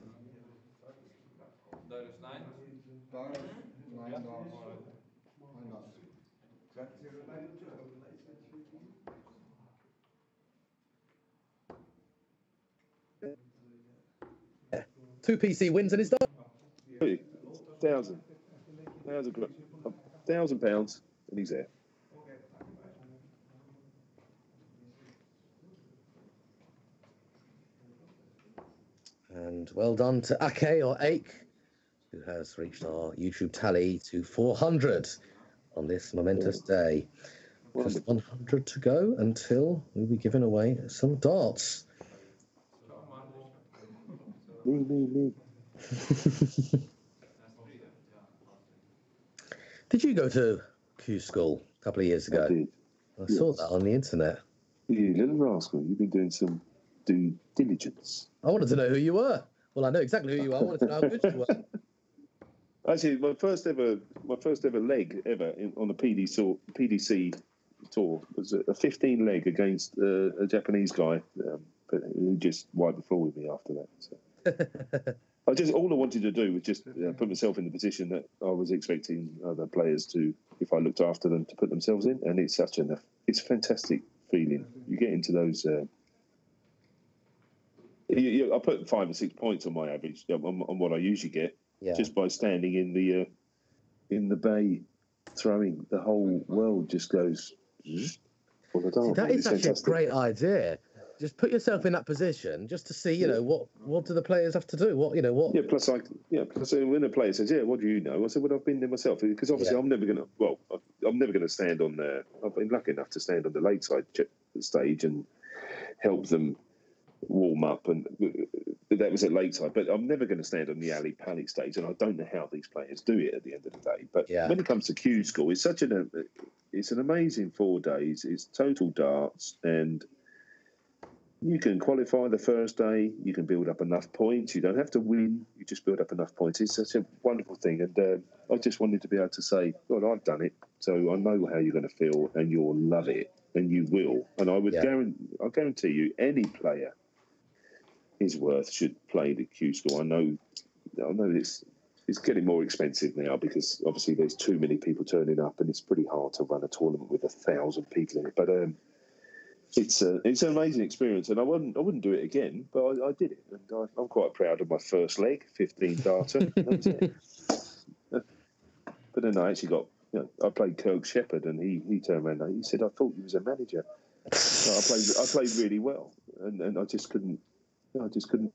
Yeah. 2 PC wins and it's done. £1,000, and he's there. And well done to Ake or Ake, who has reached our YouTube tally to 400 on this momentous day. Just 100 to go until we'll be giving away some darts. Me. Did you go to Q school a couple of years ago? I did. I saw that on the internet. You little rascal, you've been doing some due diligence. I wanted to know who you were. Well, I know exactly who you are. I wanted to know how good you were. Actually, my first ever leg on the PDC tour was a 15 leg against a Japanese guy, but he just wiped the floor with me after that. So. All I wanted to do was just put myself in the position that I was expecting other players to, if I looked after them, to put themselves in, and it's it's a fantastic feeling. You get into those. I put 5 or 6 points on my average on what I usually get just by standing in the bay, throwing. The whole world just goes. That is actually a great idea. Just put yourself in that position, just to see, what do the players have to do? What. Yeah. Plus, when a player says, "Yeah, what do you know?" I said, "Well, I've been there myself." Because obviously, I'm never going to stand on there. I've been lucky enough to stand on the lakeside stage and help them warm up, and that was at lakeside. But I'm never going to stand on the alley pally stage, and I don't know how these players do it at the end of the day. But when it comes to Q school, it's an amazing 4 days. It's total darts, and You can qualify the first day. You can build up enough points. You don't have to win. You just build up enough points. It's such a wonderful thing. And I just wanted to be able to say, God, I've done it. So I know how you're going to feel and you'll love it. And you will. And I guarantee you, any player his worth should play the Q School. I know it's getting more expensive now because obviously there's too many people turning up and it's pretty hard to run a tournament with 1,000 people in it. But it's an amazing experience, and I wouldn't do it again, but I did it, and I'm quite proud of my first leg, 15 darter. That was it. But then I actually got, I played Kirk Shepherd, and he turned around and he said, I thought you was a manager. So I played really well, and I just couldn't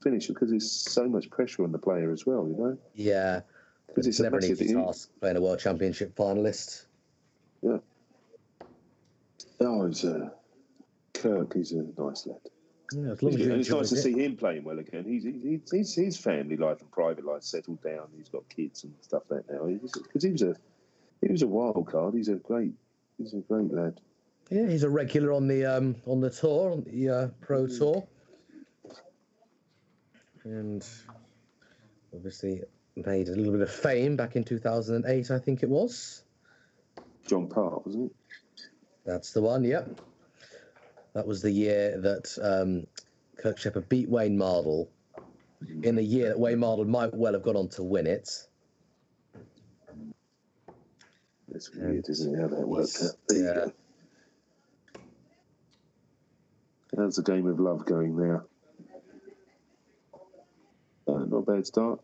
finish it because there's so much pressure on the player as well, Yeah, because it's never an massive easy task playing a World Championship finalist. Yeah. Oh, Kirk, he's a nice lad. Yeah, as long as you and it's nice to it. see him playing well again. He's his family life and private life settled down. He's got kids and stuff like that now. Because he was a wild card. He's a great lad. Yeah, he's a regular on the tour, on the Pro Tour, and obviously made a little bit of fame back in 2008, I think it was. John Park, wasn't it? That's the one. Yep. That was the year that Kirk Shepherd beat Wayne Mardle, in the year that Wayne Mardle might well have gone on to win it. It's weird, isn't it, how that worked out? Yeah. How's the game of love going now? Not a bad start.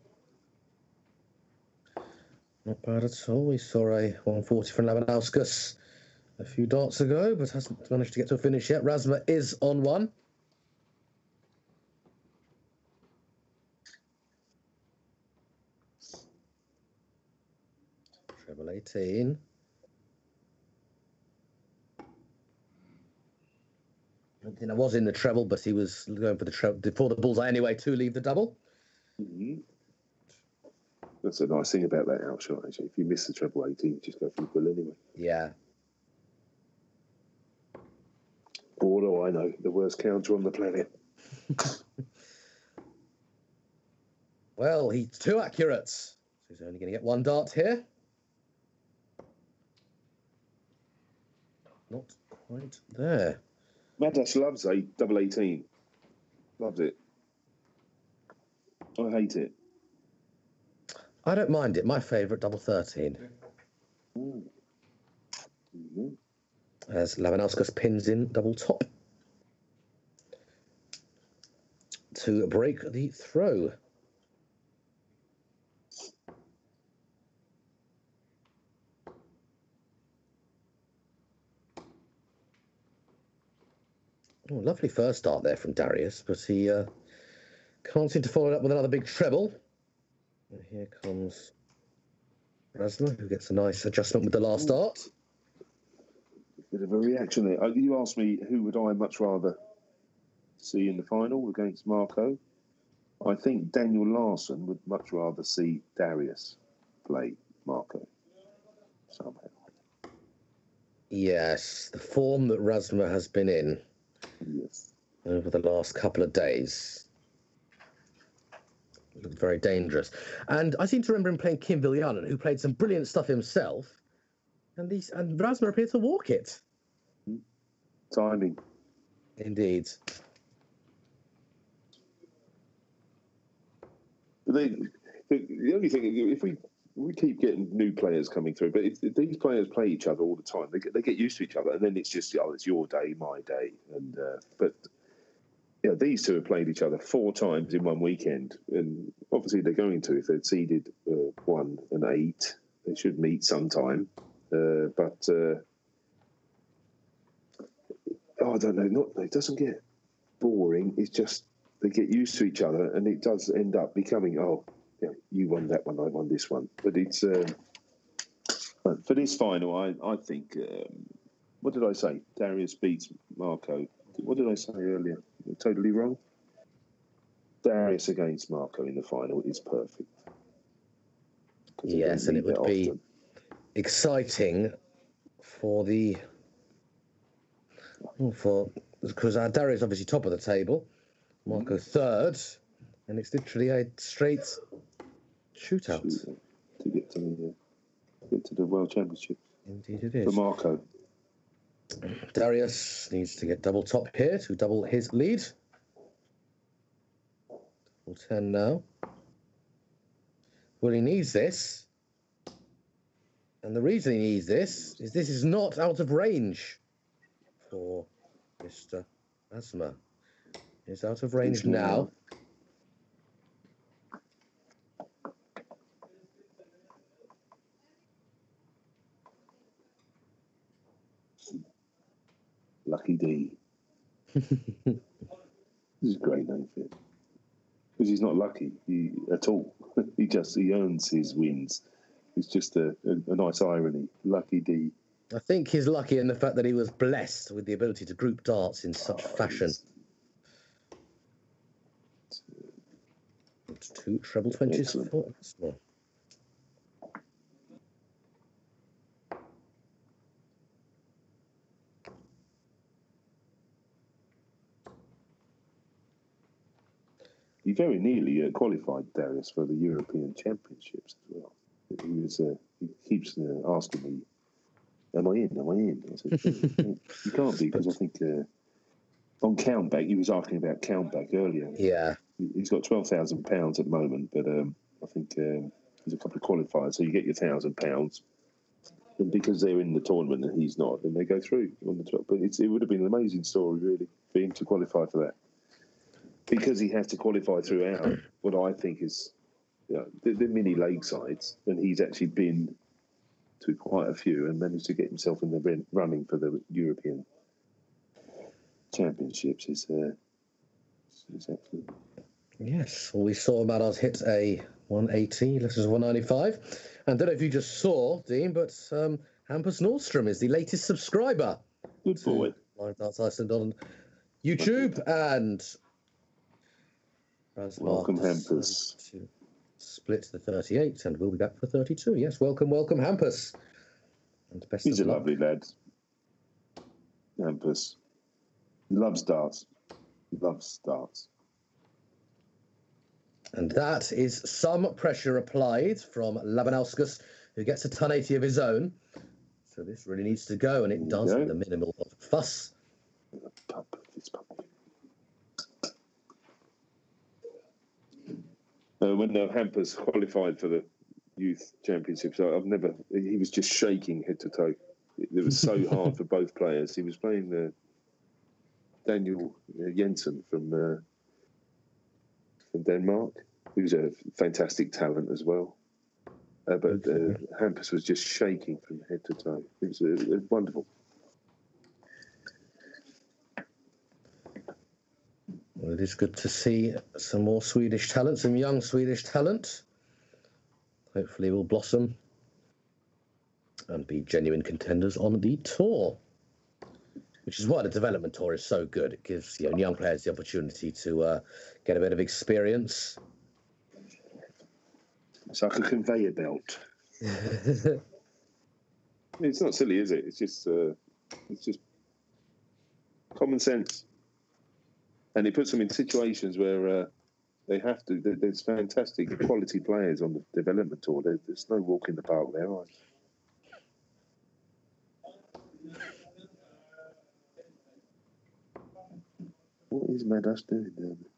Not bad at all. We saw a 140 from Labanauskas a few darts ago, but hasn't managed to get to a finish yet. Razma is on one. Treble 18. I don't think I was in the treble, but he was going for the treble before the bullseye anyway to leave the double. Mm-hmm. That's a nice thing about that outshot, actually. If you miss the treble 18, you just go for the bull anyway. Yeah. Or do I know, the worst counter on the planet. Well, he's too accurate. So he's only going to get one dart here. Not quite there. Madash loves a double 18. Loves it. I hate it. I don't mind it. My favourite, double 13. Mm-hmm. As Labanauskas pins in double top to break the throw. Oh, lovely first start there from Darius, but he can't seem to follow it up with another big treble. And here comes Razma, who gets a nice adjustment with the last dart. Bit of a reaction there. You asked me who would I much rather see in the final against Marco. I think Daniel Larson would much rather see Darius play Marco somehow. Yes, the form that Razma has been in over the last couple of days looked very dangerous. And I seem to remember him playing Kim Viljanen, who played some brilliant stuff himself. And Razma appeared to walk it. Timing. Indeed. The only thing, if we keep getting new players coming through, but if these players play each other all the time, they get used to each other, and then it's just, it's your day, my day. And but these two have played each other 4 times in one weekend, and obviously they're going to, if they're seeded 1 and 8, they should meet sometime. But I don't know. It doesn't get boring. It's just they get used to each other, and it does end up becoming, you won that one, I won this one. But it's for this final, I think. What did I say? Darius beats Marco. What did I say earlier? Totally wrong. Darius against Marco in the final is perfect. Yes, and it would be exciting for because Darius obviously top of the table, Marco third, and it's literally a straight shootout. To get to the World Championship. Indeed it is. For Marco. Darius needs to get double top here to double his lead. Double 10 now. Well, he needs this. And the reason he needs this is not out of range for Mr. Asma. It's out of range now. Lucky D. This is a great name for him. Because he's not lucky at all. he earns his wins. It's just a nice irony. Lucky D. I think he's lucky in the fact that he was blessed with the ability to group darts in such fashion. It's 2 treble 20s for Asma. He very nearly qualified, Darius, for the European Championships as well. He keeps asking me, am I in? Am I in? I said, you can't be, because I think on countback, he was asking about countback earlier. Yeah. He's got £12,000 at the moment, but I think there's a couple of qualifiers, so you get your £1,000. And because they're in the tournament and he's not, then they go through on the top. But it would have been an amazing story, really, for him to qualify for that. Because he has to qualify throughout what I think is the mini leg sides, and he's actually been to quite a few and managed to get himself in the running for the European Championships. It's excellent. Yes, well, we saw Madas hit a 180, this is 195. And I don't know if you just saw, Dean, but Hampus Nordstrom is the latest subscriber. Good boy. Live Darts Iceland on YouTube, and welcome, Hampus. To split the 38, and we'll be back for 32. Yes, welcome, Hampus. And best He's of a luck. lovely lad, Hampus. He loves darts. And that is some pressure applied from Labanauskas, who gets a ton 80 of his own. So this really needs to go, and it does with a minimal of fuss. When Hampus qualified for the Youth Championships, he was just shaking head to toe. It was so hard for both players. He was playing Daniel Jensen from Denmark, who's a fantastic talent as well. But Hampus was just shaking from head to toe. It was wonderful. Well, it is good to see some more Swedish talent, some young Swedish talent. Hopefully will blossom and be genuine contenders on the tour, which is why the development tour is so good. It gives young players the opportunity to get a bit of experience. It's like a conveyor belt. It's not silly, is it? It's just common sense. And it puts them in situations where they have to. There's fantastic quality players on the development tour. There's no walk in the park there, right? What is Madas doing down there?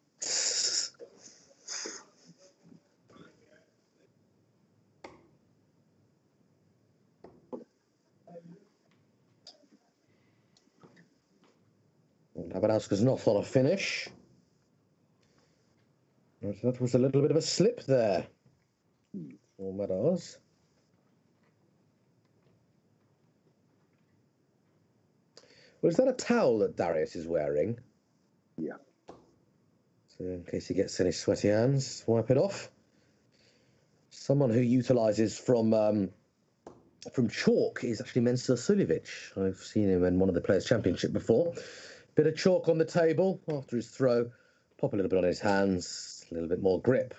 Labanauskas not on a finish. That was a little bit of a slip there for Madas. Well, is that a towel that Darius is wearing? Yeah. So in case he gets any sweaty hands, wipe it off. Someone who utilises from chalk is actually Mensur Suljevic. I've seen him in one of the Players' Championship before. Bit of chalk on the table after his throw. Pop a little bit on his hands, a little bit more grip.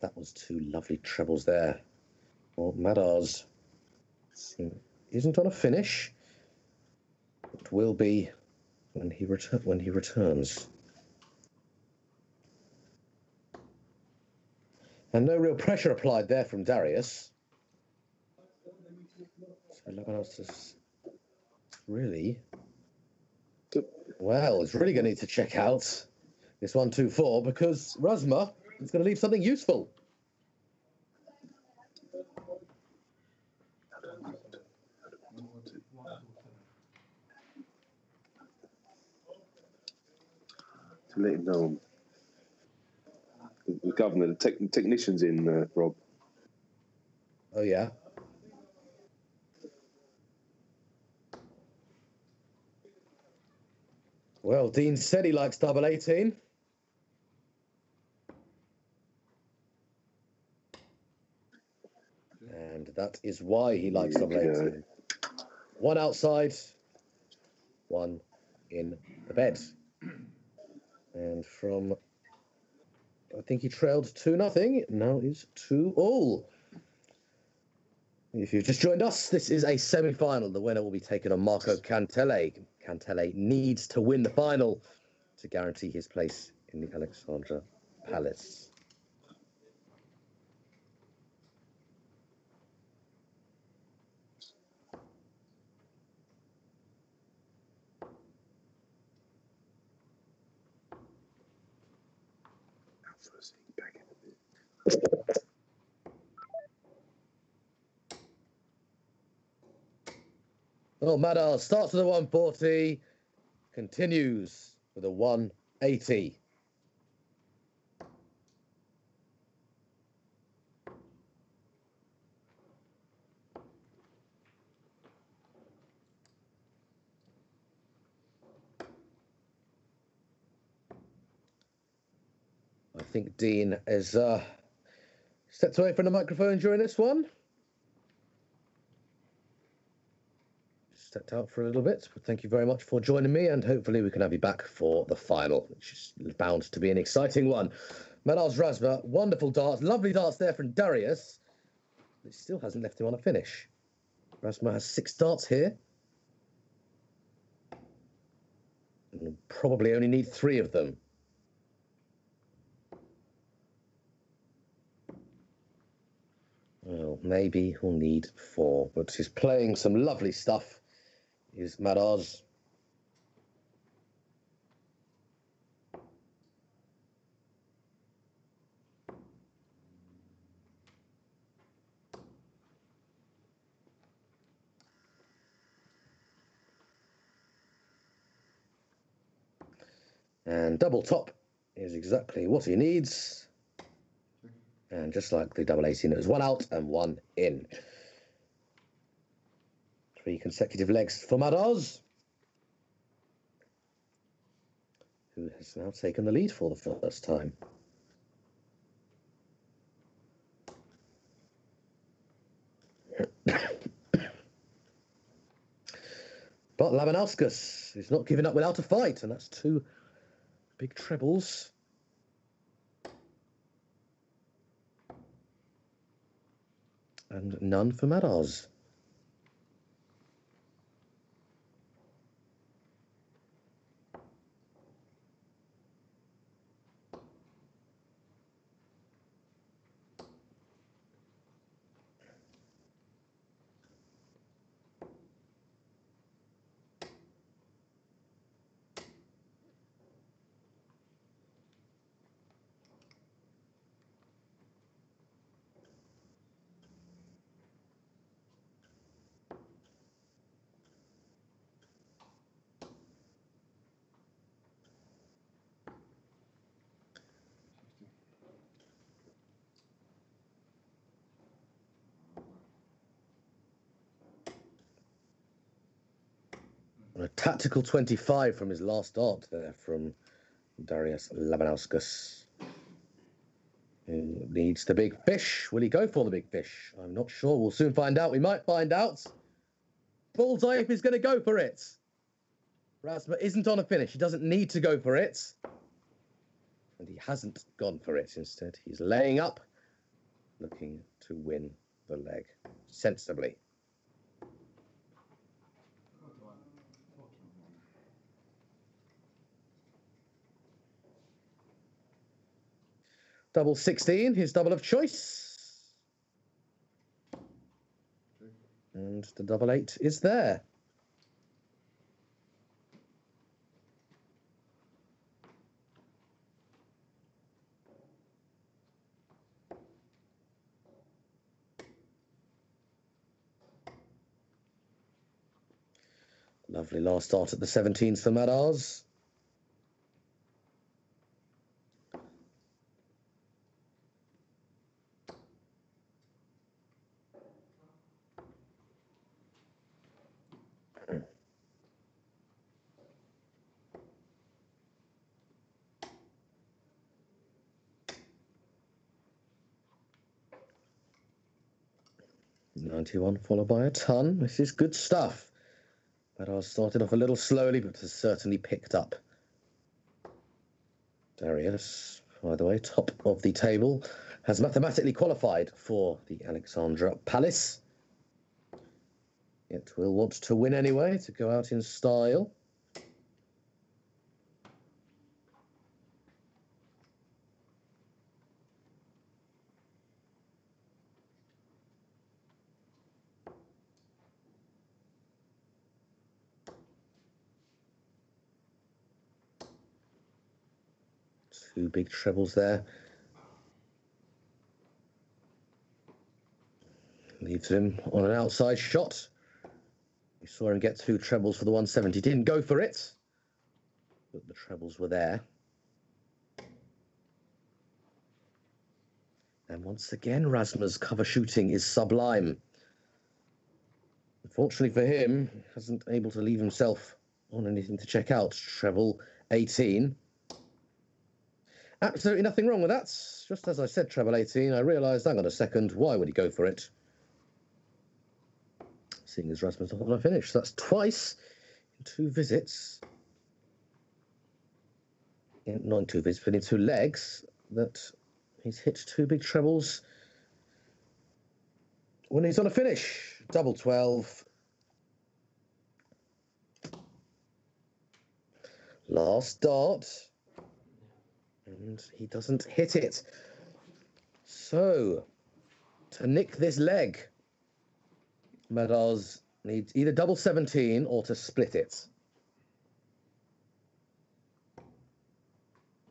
That was 2 lovely trebles there. Well, Madas isn't on a finish. It will be when he returns. And no real pressure applied there from Darius. So Lebanos really, well, it's really going to need to check out this 1-2-4 because Razma is going to leave something useful. To let him know. The governor, the technician's in, Rob. Oh, yeah. Well, Dean said he likes double 18. And that is why he likes double 18. One outside, one in the bed. And from, I think he trailed 2-0. Now is 2-2. If you've just joined us, this is a semi-final. The winner will be taken on Marco Cantele. Cantele needs to win the final to guarantee his place in the Alexandra Palace. Well, Madar starts with a 140, continues with a 180. I think Dean has stepped away from the microphone during this one. Stepped out for a little bit, but thank you very much for joining me, and hopefully we can have you back for the final, which is bound to be an exciting one. Madar's Razma, wonderful darts, lovely darts there from Darius. It still hasn't left him on a finish. Razma has 6 darts here. And will probably only need 3 of them. Well, maybe he'll need 4, but he's playing some lovely stuff. Is Madar's. And double top is exactly what he needs. And just like the double 18, it was 1 out and 1 in. 3 consecutive legs for Madar's, who has now taken the lead for the first time. But Labanauskas is not giving up without a fight, and that's 2 big trebles. And none for Madar's. A tactical 25 from his last dart there from Darius Labanauskas, who needs the big fish. Will he go for the big fish? I'm not sure. We'll soon find out. We might find out. Bullseye if he's going to go for it. Razma isn't on a finish. He doesn't need to go for it. And he hasn't gone for it. Instead, he's laying up, looking to win the leg sensibly. double 16, his double of choice. And the double 8 is there. Lovely last start at the 17s for Madars. .91 followed by a ton. This is good stuff. Madars started off a little slowly, but has certainly picked up. Darius, by the way, top of the table, has mathematically qualified for the Alexandra Palace. Yet will want to win anyway, to go out in style. Two big trebles there. Leaves him on an outside shot. We saw him get two trebles for the 170. Didn't go for it, but the trebles were there. And once again, Rasma's cover shooting is sublime. Unfortunately for him, he wasn't able to leave himself on anything to check out. Treble 18. Absolutely nothing wrong with that. Just as I said, treble 18, I realised, hang on a second, why would he go for it? Seeing as Rasmus not on a finish. That's twice in two visits. Not in two visits, but in two legs, that he's hit two big trebles when he's on a finish. Double 12. Last dart. And he doesn't hit it. So, to nick this leg, Madars needs either double 17 or to split it.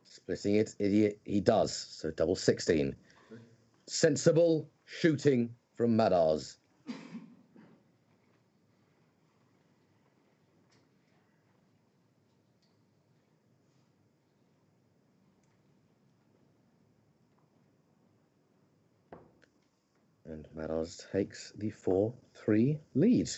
Splitting it, he does. So double 16. Sensible shooting from Madars. And Madars takes the 4-3 lead.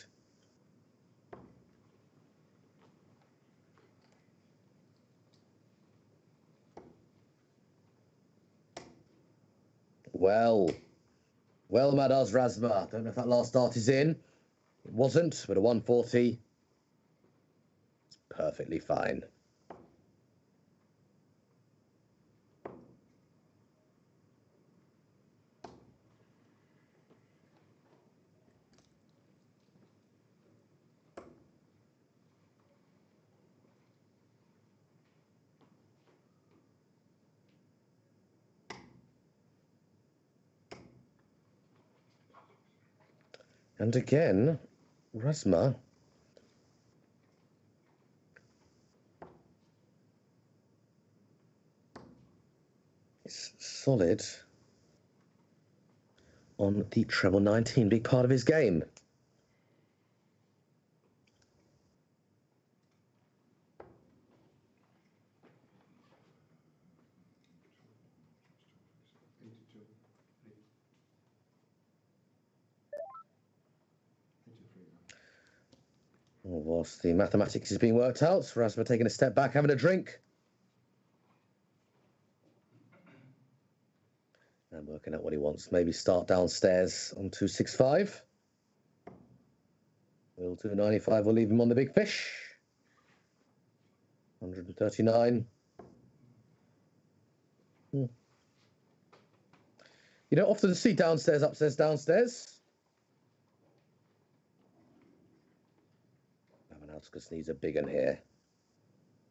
Well, Madars Rasma. Don't know if that last dart is in. It wasn't, but a 140. It's perfectly fine. And again, Rasma is solid on the treble 19, big part of his game. Whilst the mathematics is being worked out, Rasma taking a step back, having a drink. And working out what he wants. Maybe start downstairs on 265. Will 295 will leave him on the big fish. 139. You don't often see downstairs, upstairs, downstairs. Outskirts needs a big one here.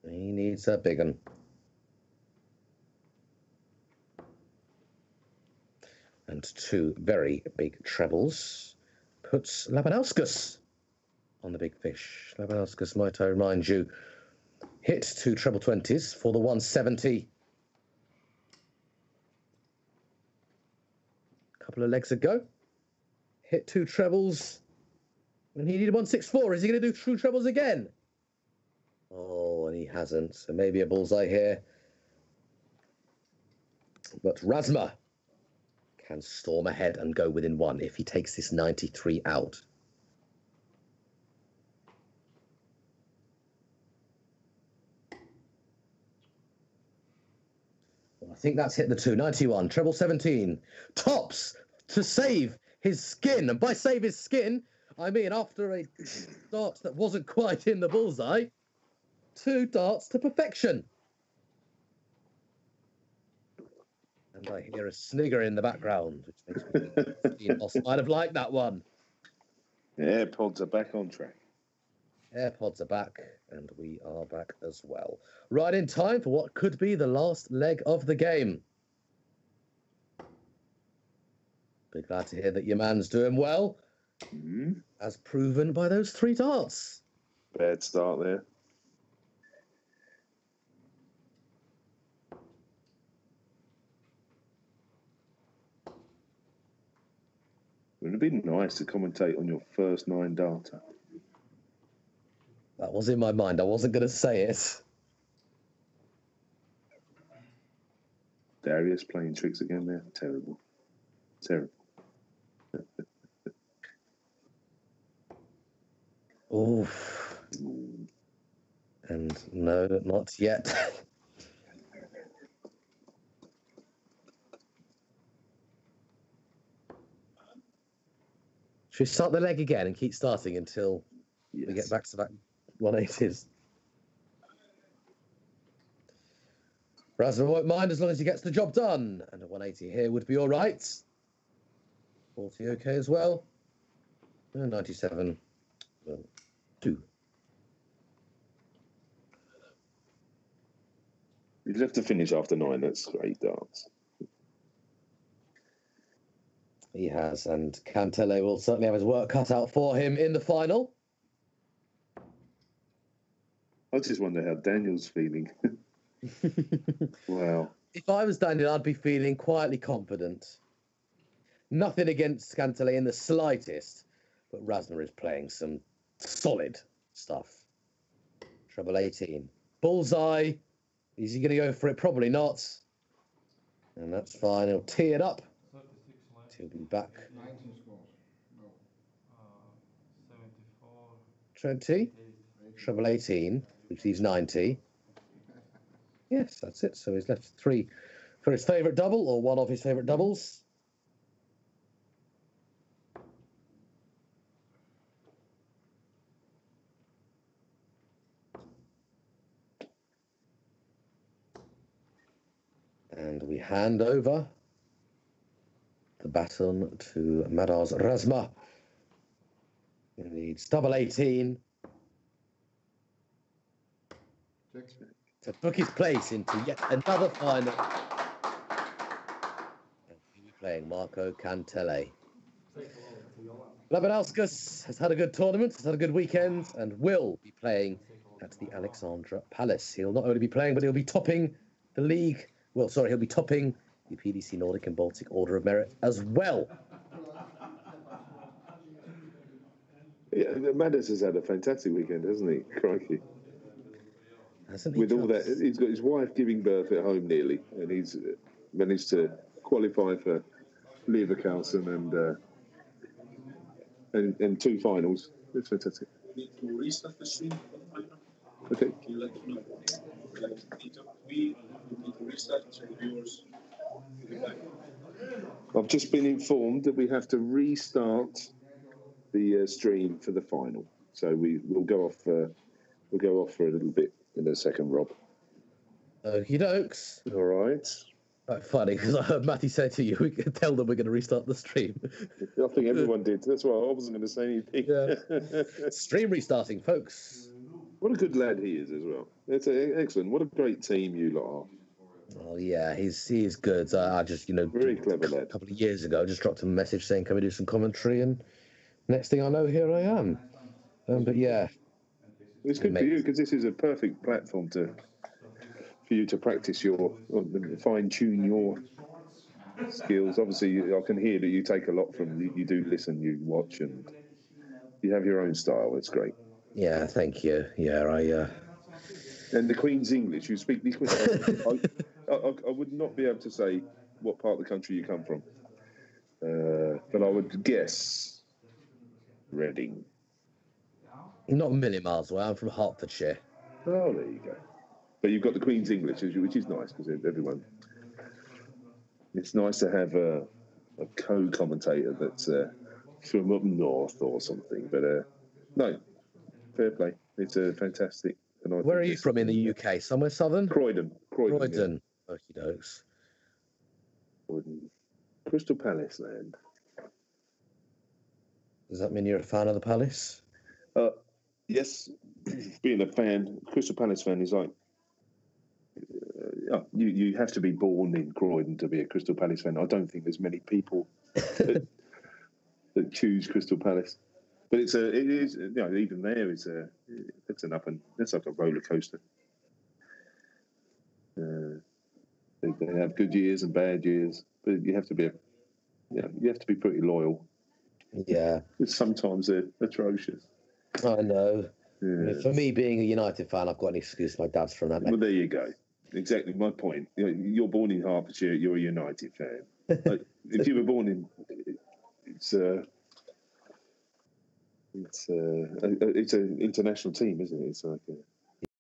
He needs a big one. And 2 very big trebles puts Labanauskas on the big fish. Labanauskas, might I remind you, hit 2 treble 20s for the 170. Couple of legs ago. Hit 2 trebles when he needed 164. Is he going to do 2 trebles again? Oh, and he hasn't. So maybe a bullseye here. But Razma can storm ahead and go within 1 if he takes this 93 out. Well, I think that's hit the 2. 91, treble 17. Tops to save his skin. And by save his skin, I mean after a dart that wasn't quite in the bullseye, 2 darts to perfection. And I hear a snigger in the background, which makes me might have liked that one. AirPods are back on track. AirPods are back, and we are back as well. Right in time for what could be the last leg of the game. Be glad to hear that your man's doing well, as proven by those 3 darts. Bad start there. Wouldn't it be nice to commentate on your first 9 darter? That was in my mind. I wasn't going to say it. Darius playing tricks again there. Terrible. Terrible. Oof. And no, not yet. Should we start the leg again and keep starting until we get back to back 180s? Razma won't mind as long as he gets the job done. And a 180 here would be all right. 40 okay as well. 97. Well, 2. He's left to finish after 9. That's great darts. He has, and Cantele will certainly have his work cut out for him in the final. I just wonder how Daniel's feeling. Wow. If I was Daniel, I'd be feeling quietly confident. Nothing against Cantele in the slightest, but Razma is playing some solid stuff. Treble 18. Bullseye. Is he going to go for it? Probably not. And that's fine. He'll tee it up. He'll be back. 19 scores. No. 74. 20. Treble 18, which leaves 90. Yes, that's it. So he's left 3 for his favourite double, or one of his favourite doubles. And we hand over the baton to Madars Razma. He needs double 18 to book his place into yet another final. And he'll be playing Marco Cantele. Labanauskas has had a good tournament, has had a good weekend, and will be playing at the Alexandra Palace. He'll not only be playing, but he'll be topping the league. Well, sorry, he'll be topping the PDC Nordic and Baltic Order of Merit as well. Yeah, Maddox has had a fantastic weekend, hasn't he? Crikey. Hasn't he? With all that, he's got his wife giving birth at home nearly, and he's managed to qualify for Leverkusen and 2 finals. It's fantastic. Need to restart the stream. Okay. Can you let me know? We need to restart so the viewers will be back. I've just been informed that we have to restart the stream for the final, so we'll go off. We'll go off for a little bit in a second, Rob. Okie dokes. All right. Quite funny, because I heard Matty say to you, we can tell them we're going to restart the stream. I think everyone did. That's why I wasn't going to say anything. Yeah. Stream restarting, folks. What a good lad he is as well. It's excellent. What a great team you lot are. Oh yeah, he is good. I just Very clever a lad. couple of years ago, just dropped him a message saying, "Can we do some commentary?" And next thing I know, here I am. But yeah, It's good for you because this is a perfect platform for you to practice fine tune your skills. Obviously, I can hear that you take a lot from. You do listen, you watch, and you have your own style. It's great. yeah, thank you. Yeah, And the Queen's English, you speak the Queen. I would not be able to say what part of the country you come from, but I would guess Reading. not a million miles away. I'm from Hertfordshire. Oh, there you go. But you've got the Queen's English, which is nice because everyone. It's nice to have a co-commentator that's from up north or something. But no, fair play. It's a fantastic. And Where are you from in the UK? Somewhere southern? Croydon. Croydon. Yeah. Okie dokes. Croydon. Crystal Palace land. Does that mean you're a fan of the Palace? Yes. Being a fan, Crystal Palace fan is like you have to be born in Croydon to be a Crystal Palace fan. I don't think there's many people that choose Crystal Palace. But it is even there it's like a roller coaster. They have good years and bad years, but you have to be pretty loyal. Yeah. Sometimes they're atrocious. I know. Yeah. I mean, for me, being a United fan, I've got an excuse. My dad's from that. Well, there you go. Exactly my point. You're born in Hertfordshire. You're a United fan. If you were born in, it's an international team, isn't it? It's like